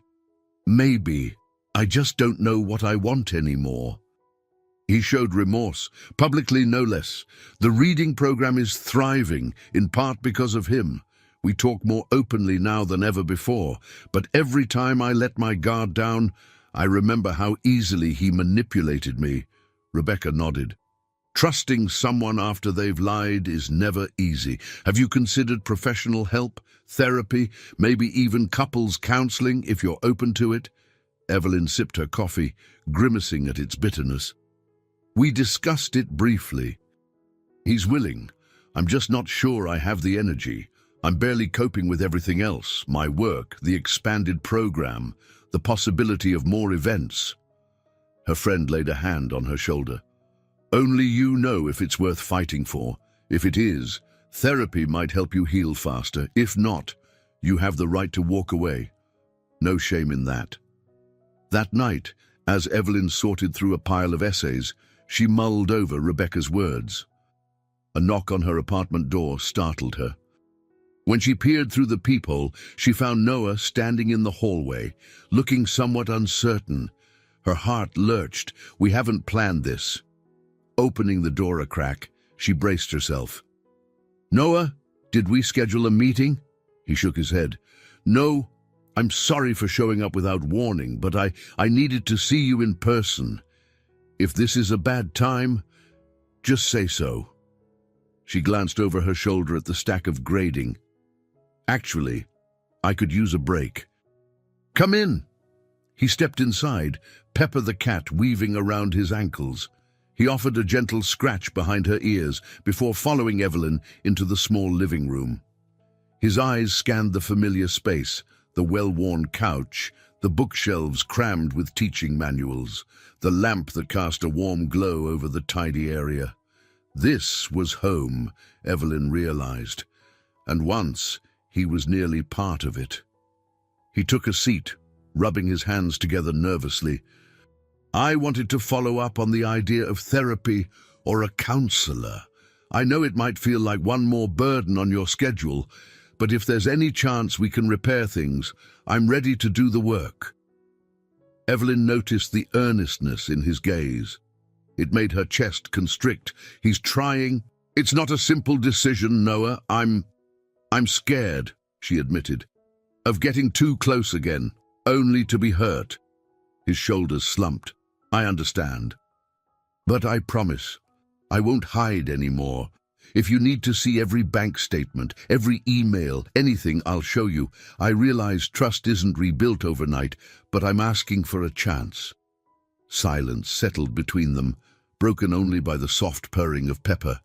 "Maybe. I just don't know what I want anymore." He showed remorse, publicly no less. "The reading program is thriving, in part because of him. We talk more openly now than ever before, but every time I let my guard down, I remember how easily he manipulated me." Rebecca nodded. "Trusting someone after they've lied is never easy. Have you considered professional help, therapy, maybe even couples counseling if you're open to it?" Evelyn sipped her coffee, grimacing at its bitterness. "We discussed it briefly. He's willing. I'm just not sure I have the energy. I'm barely coping with everything else, my work, the expanded program, the possibility of more events." Her friend laid a hand on her shoulder. "Only you know if it's worth fighting for. If it is, therapy might help you heal faster. If not, you have the right to walk away. No shame in that." That night, as Evelyn sorted through a pile of essays, she mulled over Rebecca's words. A knock on her apartment door startled her. When she peered through the peephole, she found Noah standing in the hallway, looking somewhat uncertain. Her heart lurched. "We haven't planned this." Opening the door a crack, she braced herself. "Noah, did we schedule a meeting?" He shook his head. "No, I'm sorry for showing up without warning, but I needed to see you in person. If this is a bad time, just say so." She glanced over her shoulder at the stack of grading. "Actually, I could use a break." "Come in." He stepped inside, Pepper the cat weaving around his ankles. He offered a gentle scratch behind her ears before following Evelyn into the small living room. His eyes scanned the familiar space, the well-worn couch, the bookshelves crammed with teaching manuals, the lamp that cast a warm glow over the tidy area. This was home, Evelyn realized, and once he was nearly part of it. He took a seat, rubbing his hands together nervously. "I wanted to follow up on the idea of therapy or a counselor. I know it might feel like one more burden on your schedule, but if there's any chance we can repair things, I'm ready to do the work." Evelyn noticed the earnestness in his gaze. It made her chest constrict. "He's trying. It's not a simple decision, Noah. I'm scared," she admitted, "of getting too close again, only to be hurt." His shoulders slumped. "I understand. But I promise, I won't hide anymore. If you need to see every bank statement, every email, anything, I'll show you. I realize trust isn't rebuilt overnight, but I'm asking for a chance." Silence settled between them, broken only by the soft purring of Pepper.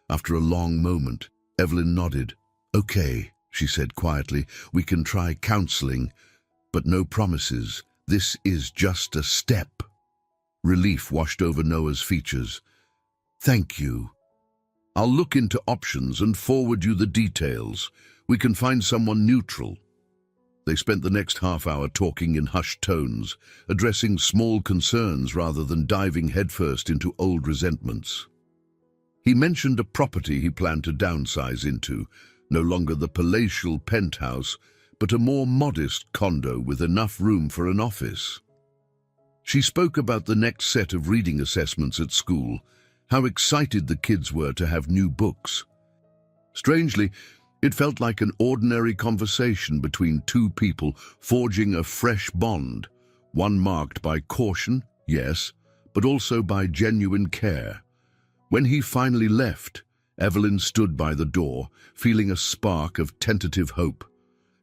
After a long moment, Evelyn nodded. "Okay," she said quietly, "we can try counseling, but no promises. This is just a step." Relief washed over Noah's features. "Thank you. I'll look into options and forward you the details. We can find someone neutral." They spent the next half hour talking in hushed tones, addressing small concerns rather than diving headfirst into old resentments. He mentioned a property he planned to downsize into, no longer the palatial penthouse, but a more modest condo with enough room for an office. She spoke about the next set of reading assessments at school, how excited the kids were to have new books. Strangely, it felt like an ordinary conversation between two people forging a fresh bond, one marked by caution, yes, but also by genuine care. When he finally left, Evelyn stood by the door, feeling a spark of tentative hope.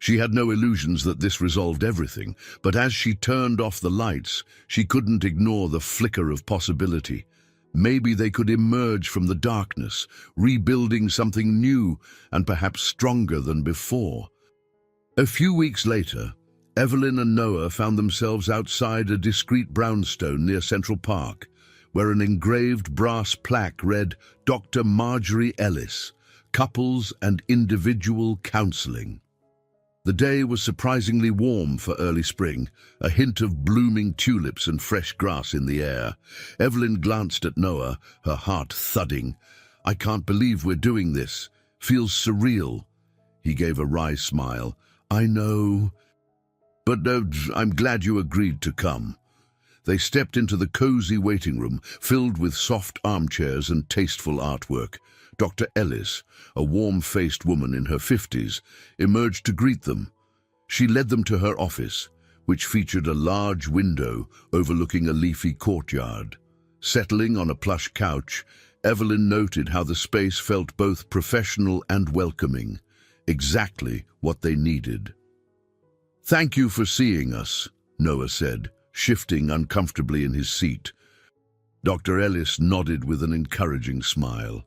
She had no illusions that this resolved everything, but as she turned off the lights, she couldn't ignore the flicker of possibility. Maybe they could emerge from the darkness, rebuilding something new and perhaps stronger than before. A few weeks later, Evelyn and Noah found themselves outside a discreet brownstone near Central Park, where an engraved brass plaque read, Dr. Marjorie Ellis, Couples and Individual Counseling. The day was surprisingly warm for early spring, a hint of blooming tulips and fresh grass in the air. Evelyn glanced at Noah, her heart thudding. I can't believe we're doing this. Feels surreal. He gave a wry smile. I know, but I'm glad you agreed to come. They stepped into the cozy waiting room, filled with soft armchairs and tasteful artwork. Dr. Ellis, a warm-faced woman in her 50s, emerged to greet them. She led them to her office, which featured a large window overlooking a leafy courtyard. Settling on a plush couch, Evelyn noted how the space felt both professional and welcoming, exactly what they needed. Thank you for seeing us, Noah said, shifting uncomfortably in his seat. Dr. Ellis nodded with an encouraging smile.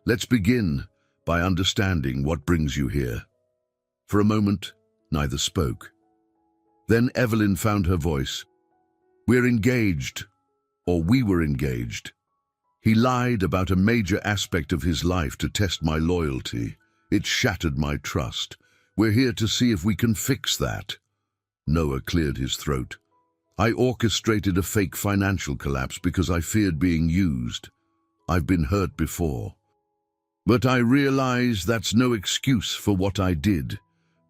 Let's begin by understanding what brings you here. For a moment, neither spoke. Then Evelyn found her voice. We're engaged, or we were engaged. He lied about a major aspect of his life to test my loyalty. It shattered my trust. We're here to see if we can fix that. Noah cleared his throat. I orchestrated a fake financial collapse because I feared being used. I've been hurt before. But I realize that's no excuse for what I did.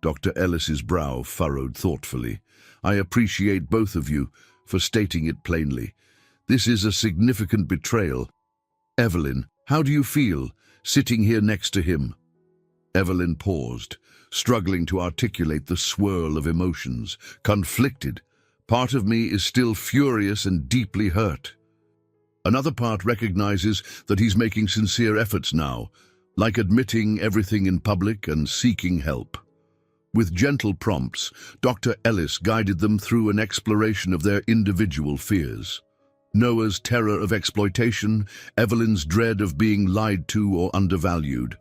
Dr. Ellis's brow furrowed thoughtfully. I appreciate both of you for stating it plainly. This is a significant betrayal. Evelyn, how do you feel, sitting here next to him? Evelyn paused, struggling to articulate the swirl of emotions. Conflicted. Part of me is still furious and deeply hurt. Another part recognizes that he's making sincere efforts now, like admitting everything in public and seeking help. With gentle prompts, Dr. Ellis guided them through an exploration of their individual fears. Noah's terror of exploitation, Evelyn's dread of being lied to or undervalued.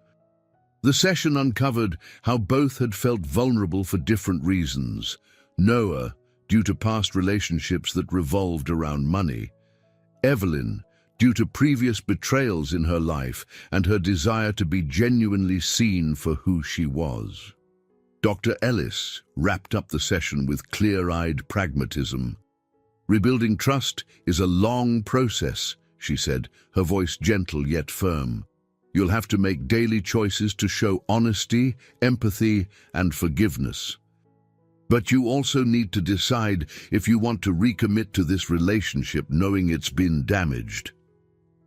The session uncovered how both had felt vulnerable for different reasons. Noah, due to past relationships that revolved around money. Evelyn, due to previous betrayals in her life and her desire to be genuinely seen for who she was. Dr. Ellis wrapped up the session with clear-eyed pragmatism. Rebuilding trust is a long process, she said, her voice gentle yet firm. You'll have to make daily choices to show honesty, empathy, and forgiveness. But you also need to decide if you want to recommit to this relationship knowing it's been damaged.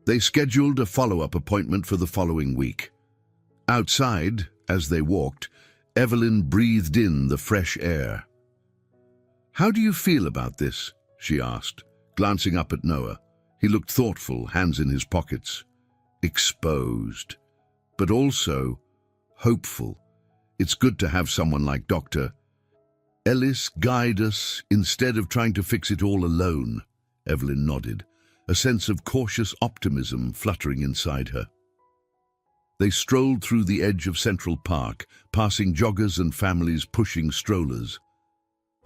They scheduled a follow-up appointment for the following week. Outside, as they walked, Evelyn breathed in the fresh air. How do you feel about this? She asked, glancing up at Noah. He looked thoughtful, hands in his pockets. Exposed, but also hopeful. It's good to have someone like Dr. Ellis guide us instead of trying to fix it all alone. Evelyn nodded, a sense of cautious optimism fluttering inside her. They strolled through the edge of Central Park, passing joggers and families pushing strollers.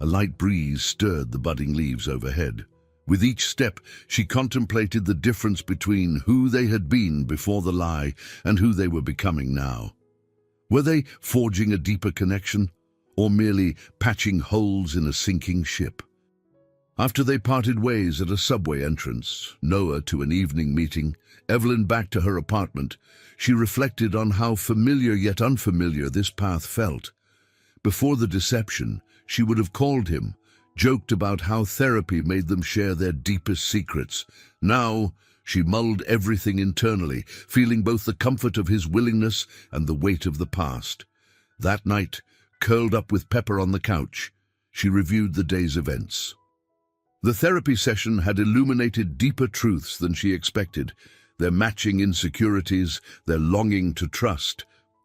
A light breeze stirred the budding leaves overhead. With each step, she contemplated the difference between who they had been before the lie and who they were becoming now. Were they forging a deeper connection, or merely patching holes in a sinking ship? After they parted ways at a subway entrance, Noah to an evening meeting, Evelyn back to her apartment, she reflected on how familiar yet unfamiliar this path felt. Before the deception, she would have called him, joked about how therapy made them share their deepest secrets. Now, she mulled everything internally, feeling both the comfort of his willingness and the weight of the past. That night, curled up with Pepper on the couch, she reviewed the day's events. The therapy session had illuminated deeper truths than she expected, their matching insecurities, their longing to trust.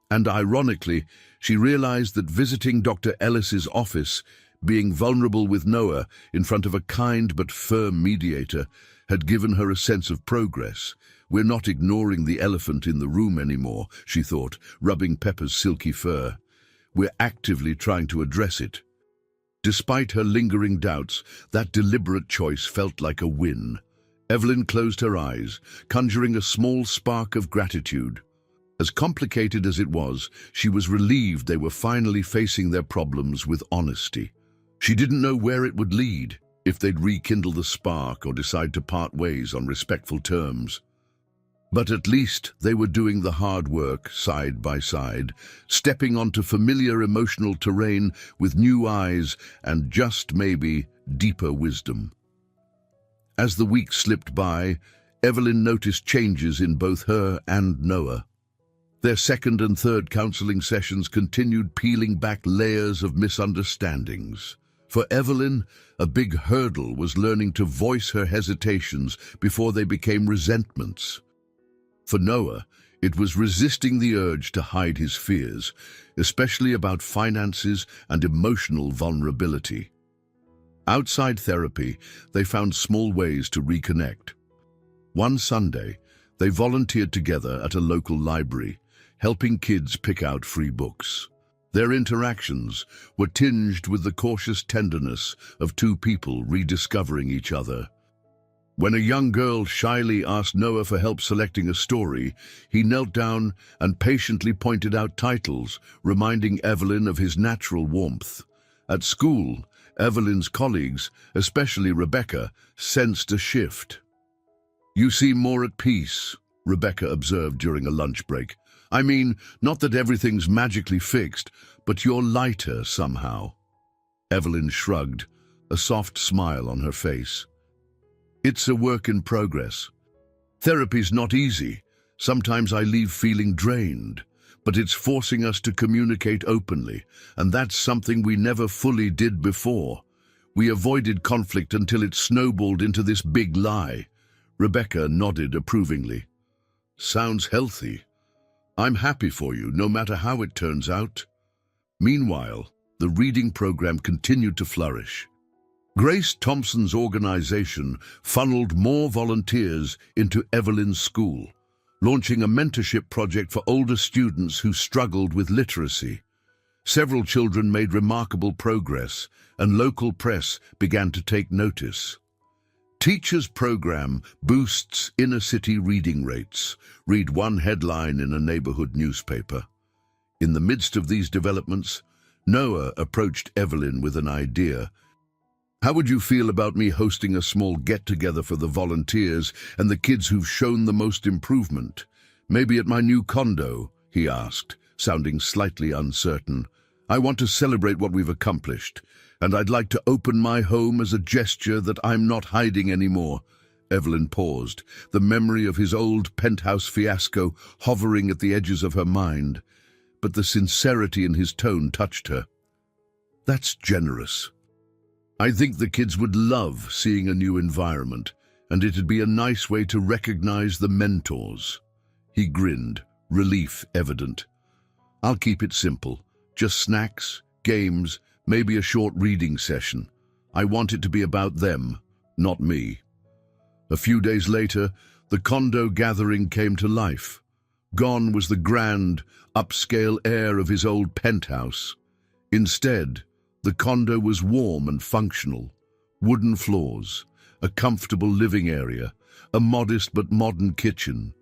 And ironically, she realized that visiting Dr. Ellis's office, being vulnerable with Noah in front of a kind but firm mediator, had given her a sense of progress. We're not ignoring the elephant in the room anymore, she thought, rubbing Pepper's silky fur. We're actively trying to address it. Despite her lingering doubts, that deliberate choice felt like a win. Evelyn closed her eyes, conjuring a small spark of gratitude. As complicated as it was, she was relieved they were finally facing their problems with honesty. She didn't know where it would lead, if they'd rekindle the spark or decide to part ways on respectful terms. But at least they were doing the hard work side by side, stepping onto familiar emotional terrain with new eyes and just maybe deeper wisdom. As the weeks slipped by, Evelyn noticed changes in both her and Noah. Their second and third counseling sessions continued peeling back layers of misunderstandings. For Evelyn, a big hurdle was learning to voice her hesitations before they became resentments. For Noah, it was resisting the urge to hide his fears, especially about finances and emotional vulnerability. Outside therapy, they found small ways to reconnect. One Sunday, they volunteered together at a local library, helping kids pick out free books. Their interactions were tinged with the cautious tenderness of two people rediscovering each other. When a young girl shyly asked Noah for help selecting a story, he knelt down and patiently pointed out titles, reminding Evelyn of his natural warmth. At school, Evelyn's colleagues, especially Rebecca, sensed a shift. "You seem more at peace," Rebecca observed during a lunch break. "I mean, not that everything's magically fixed, but you're lighter somehow." Evelyn shrugged, a soft smile on her face. "It's a work in progress. Therapy's not easy. Sometimes I leave feeling drained, but it's forcing us to communicate openly, and that's something we never fully did before. We avoided conflict until it snowballed into this big lie." Rebecca nodded approvingly. "Sounds healthy. I'm happy for you, no matter how it turns out." Meanwhile, the reading program continued to flourish. Grace Thompson's organization funneled more volunteers into Evelyn's school, launching a mentorship project for older students who struggled with literacy. Several children made remarkable progress, and local press began to take notice. Teachers' program boosts inner-city reading rates. Read one headline in a neighborhood newspaper. In the midst of these developments, Noah approached Evelyn with an idea. "How would you feel about me hosting a small get-together for the volunteers and the kids who've shown the most improvement? Maybe at my new condo," he asked, sounding slightly uncertain. "I want to celebrate what we've accomplished, and I'd like to open my home as a gesture that I'm not hiding anymore." Evelyn paused, the memory of his old penthouse fiasco hovering at the edges of her mind, but the sincerity in his tone touched her. "That's generous. I think the kids would love seeing a new environment, and it'd be a nice way to recognize the mentors." He grinned, relief evident. "I'll keep it simple. Just snacks, games, maybe a short reading session. I want it to be about them, not me." A few days later, the condo gathering came to life. Gone was the grand, upscale air of his old penthouse. Instead, the condo was warm and functional. Wooden floors, a comfortable living area, a modest but modern kitchen.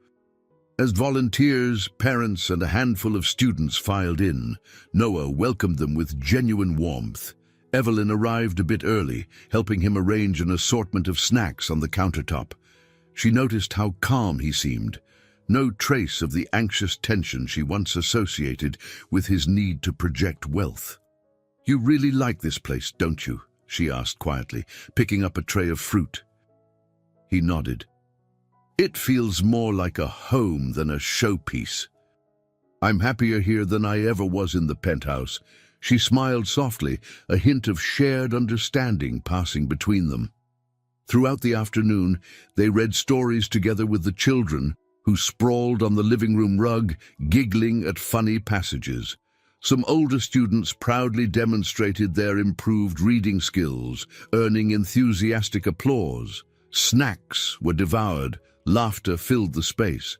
As volunteers, parents, and a handful of students filed in, Noah welcomed them with genuine warmth. Evelyn arrived a bit early, helping him arrange an assortment of snacks on the countertop. She noticed how calm he seemed, no trace of the anxious tension she once associated with his need to project wealth. "You really like this place, don't you?" she asked quietly, picking up a tray of fruit. He nodded. "It feels more like a home than a showpiece. I'm happier here than I ever was in the penthouse." She smiled softly, a hint of shared understanding passing between them. Throughout the afternoon, they read stories together with the children, who sprawled on the living room rug, giggling at funny passages. Some older students proudly demonstrated their improved reading skills, earning enthusiastic applause. Snacks were devoured, laughter filled the space.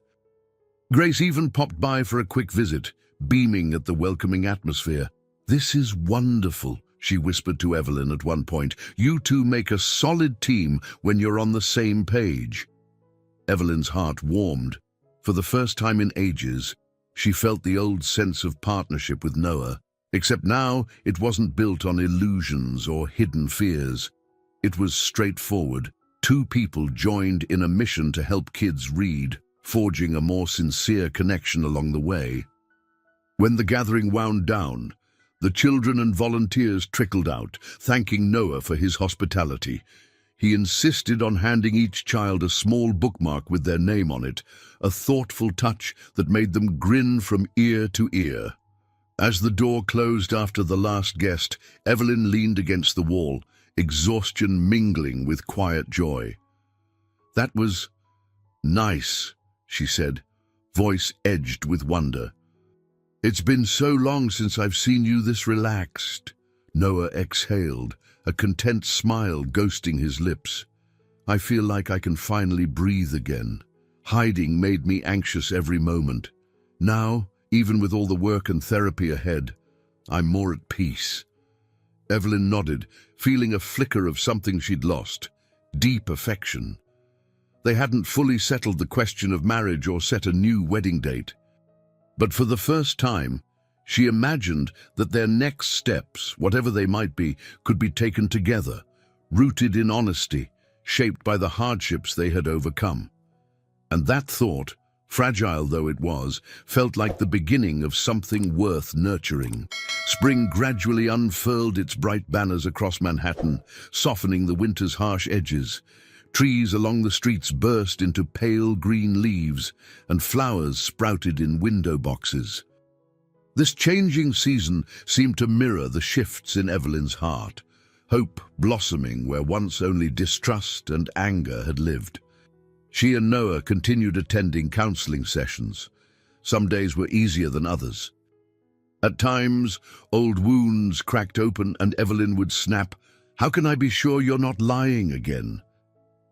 Grace even popped by for a quick visit, beaming at the welcoming atmosphere. "This is wonderful," she whispered to Evelyn at one point. "You two make a solid team when you're on the same page." Evelyn's heart warmed. For the first time in ages, she felt the old sense of partnership with Noah, except now it wasn't built on illusions or hidden fears. It was straightforward. Two people joined in a mission to help kids read, forging a more sincere connection along the way. When the gathering wound down, the children and volunteers trickled out, thanking Noah for his hospitality. He insisted on handing each child a small bookmark with their name on it, a thoughtful touch that made them grin from ear to ear. As the door closed after the last guest, Evelyn leaned against the wall, exhaustion mingling with quiet joy. "That was nice," she said, voice edged with wonder. "It's been so long since I've seen you this relaxed." Noah exhaled, a content smile ghosting his lips. "I feel like I can finally breathe again. Hiding made me anxious every moment. Now, even with all the work and therapy ahead, I'm more at peace." Evelyn nodded, feeling a flicker of something she'd lost, deep affection. They hadn't fully settled the question of marriage or set a new wedding date. But for the first time, she imagined that their next steps, whatever they might be, could be taken together, rooted in honesty, shaped by the hardships they had overcome. And that thought, fragile though it was, felt like the beginning of something worth nurturing. Spring gradually unfurled its bright banners across Manhattan, softening the winter's harsh edges. Trees along the streets burst into pale green leaves, and flowers sprouted in window boxes. This changing season seemed to mirror the shifts in Evelyn's heart, hope blossoming where once only distrust and anger had lived. She and Noah continued attending counseling sessions. Some days were easier than others. At times, old wounds cracked open and Evelyn would snap, "How can I be sure you're not lying again?"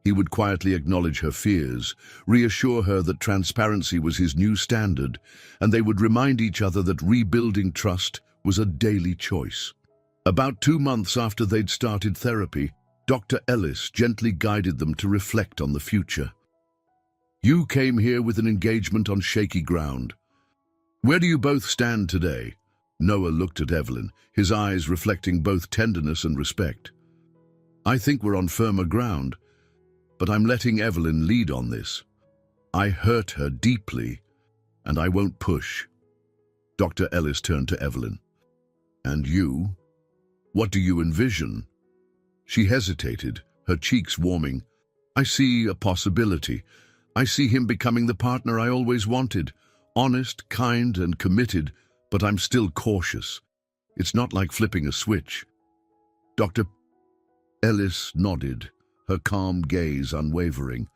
He would quietly acknowledge her fears, reassure her that transparency was his new standard, and they would remind each other that rebuilding trust was a daily choice. About 2 months after they'd started therapy, Dr. Ellis gently guided them to reflect on the future. "You came here with an engagement on shaky ground. Where do you both stand today?" Noah looked at Evelyn, his eyes reflecting both tenderness and respect. "I think we're on firmer ground, but I'm letting Evelyn lead on this. I hurt her deeply, and I won't push." Dr. Ellis turned to Evelyn. "And you? What do you envision?" She hesitated, her cheeks warming. "I see a possibility. I see him becoming the partner I always wanted. Honest, kind, and committed, but I'm still cautious. It's not like flipping a switch." Dr. Ellis nodded, her calm gaze unwavering.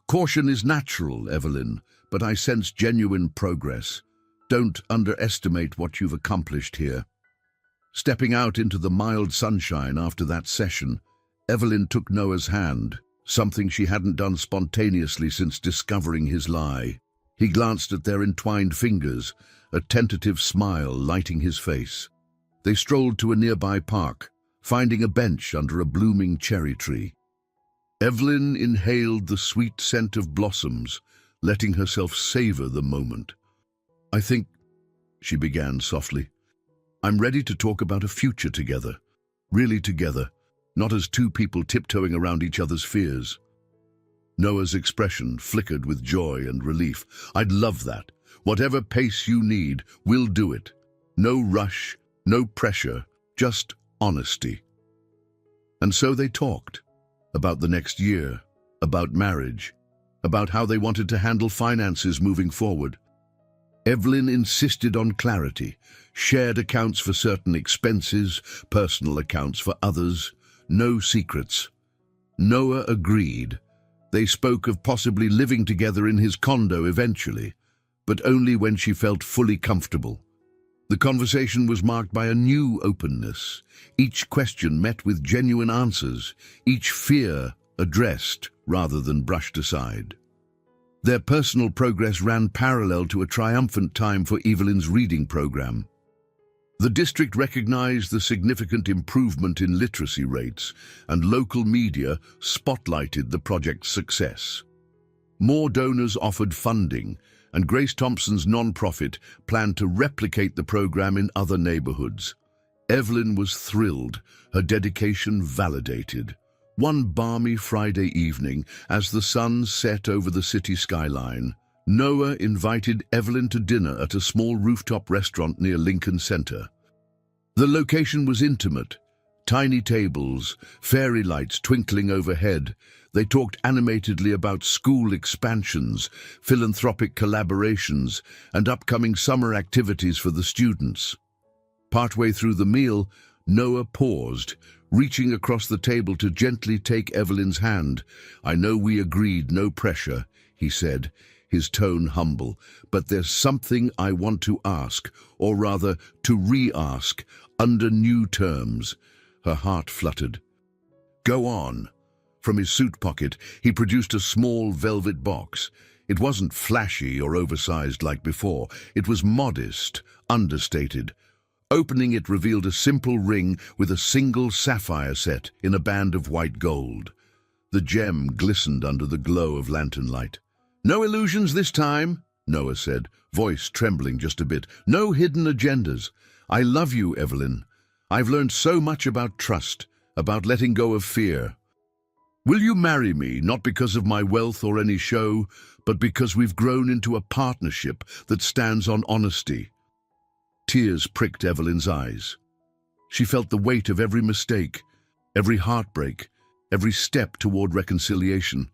"Caution is natural, Evelyn, but I sense genuine progress. Don't underestimate what you've accomplished here." Stepping out into the mild sunshine after that session, Evelyn took Noah's hand, something she hadn't done spontaneously since discovering his lie. He glanced at their entwined fingers, a tentative smile lighting his face. They strolled to a nearby park, finding a bench under a blooming cherry tree. Evelyn inhaled the sweet scent of blossoms, letting herself savor the moment. "I think," she began softly, "I'm ready to talk about a future together, really together, not as two people tiptoeing around each other's fears." Noah's expression flickered with joy and relief. "I'd love that. Whatever pace you need, we'll do it. No rush, no pressure, just honesty." And so they talked about the next year, about marriage, about how they wanted to handle finances moving forward. Evelyn insisted on clarity, shared accounts for certain expenses, personal accounts for others, no secrets. Noah agreed. They spoke of possibly living together in his condo eventually, but only when she felt fully comfortable. The conversation was marked by a new openness, each question met with genuine answers, each fear addressed rather than brushed aside. Their personal progress ran parallel to a triumphant time for Evelyn's reading program. The district recognized the significant improvement in literacy rates, and local media spotlighted the project's success. More donors offered funding, and Grace Thompson's nonprofit planned to replicate the program in other neighborhoods. Evelyn was thrilled, her dedication validated. One balmy Friday evening, as the sun set over the city skyline, Noah invited Evelyn to dinner at a small rooftop restaurant near Lincoln Center. The location was intimate. Tiny tables, fairy lights twinkling overhead. They talked animatedly about school expansions, philanthropic collaborations, and upcoming summer activities for the students. Partway through the meal, Noah paused, reaching across the table to gently take Evelyn's hand. "I know we agreed, no pressure," he said, his tone humble, "but there's something I want to ask, or rather, to re-ask, under new terms." Her heart fluttered. "Go on." From his suit pocket, he produced a small velvet box. It wasn't flashy or oversized like before. It was modest, understated. Opening it revealed a simple ring with a single sapphire set in a band of white gold. The gem glistened under the glow of lantern light. "No illusions this time," Noah said, voice trembling just a bit. "No hidden agendas. I love you, Evelyn. I've learned so much about trust, about letting go of fear. Will you marry me, not because of my wealth or any show, but because we've grown into a partnership that stands on honesty?" Tears pricked Evelyn's eyes. She felt the weight of every mistake, every heartbreak, every step toward reconciliation.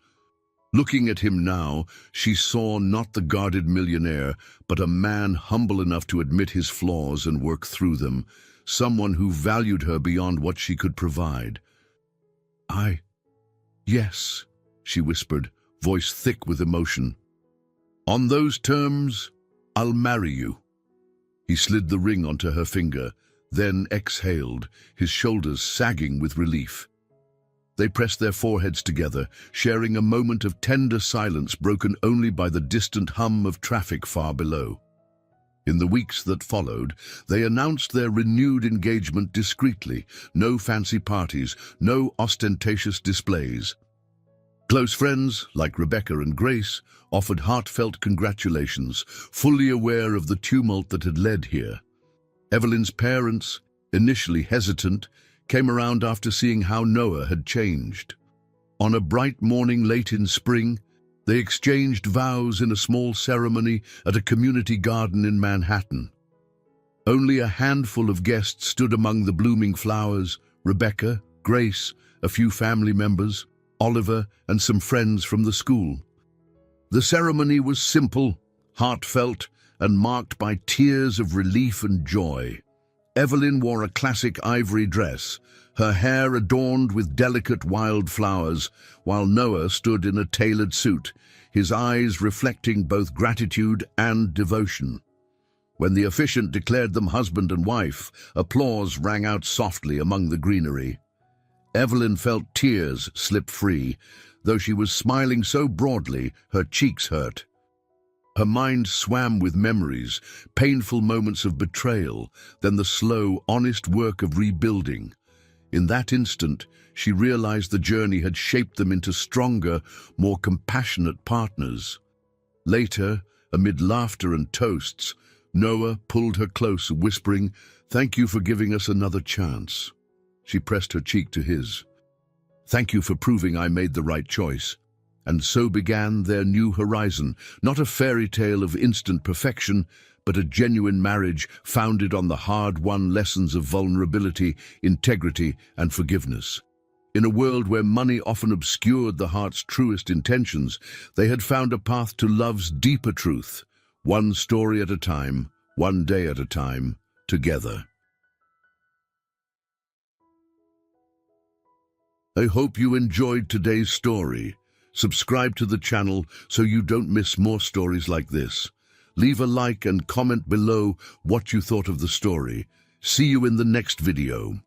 Looking at him now, she saw not the guarded millionaire, but a man humble enough to admit his flaws and work through them, someone who valued her beyond what she could provide. Yes," she whispered, voice thick with emotion. "On those terms, I'll marry you." He slid the ring onto her finger, then exhaled, his shoulders sagging with relief. They pressed their foreheads together, sharing a moment of tender silence broken only by the distant hum of traffic far below. In the weeks that followed, they announced their renewed engagement discreetly. No fancy parties, no ostentatious displays. Close friends, like Rebecca and Grace, offered heartfelt congratulations, fully aware of the tumult that had led here. Evelyn's parents, initially hesitant, came around after seeing how Noah had changed. On a bright morning late in spring, they exchanged vows in a small ceremony at a community garden in Manhattan. Only a handful of guests stood among the blooming flowers: Rebecca, Grace, a few family members, Oliver, and some friends from the school. The ceremony was simple, heartfelt, and marked by tears of relief and joy. Evelyn wore a classic ivory dress, her hair adorned with delicate wild flowers, while Noah stood in a tailored suit, his eyes reflecting both gratitude and devotion. When the officiant declared them husband and wife, applause rang out softly among the greenery. Evelyn felt tears slip free, though she was smiling so broadly her cheeks hurt. Her mind swam with memories, painful moments of betrayal, then the slow, honest work of rebuilding. In that instant, she realized the journey had shaped them into stronger, more compassionate partners. Later, amid laughter and toasts, Noah pulled her close, whispering, "Thank you for giving us another chance." She pressed her cheek to his. "Thank you for proving I made the right choice." And so began their new horizon, not a fairy tale of instant perfection, but a genuine marriage founded on the hard-won lessons of vulnerability, integrity, and forgiveness. In a world where money often obscured the heart's truest intentions, they had found a path to love's deeper truth, one story at a time, one day at a time, together. I hope you enjoyed today's story. Subscribe to the channel so you don't miss more stories like this. Leave a like and comment below what you thought of the story. See you in the next video.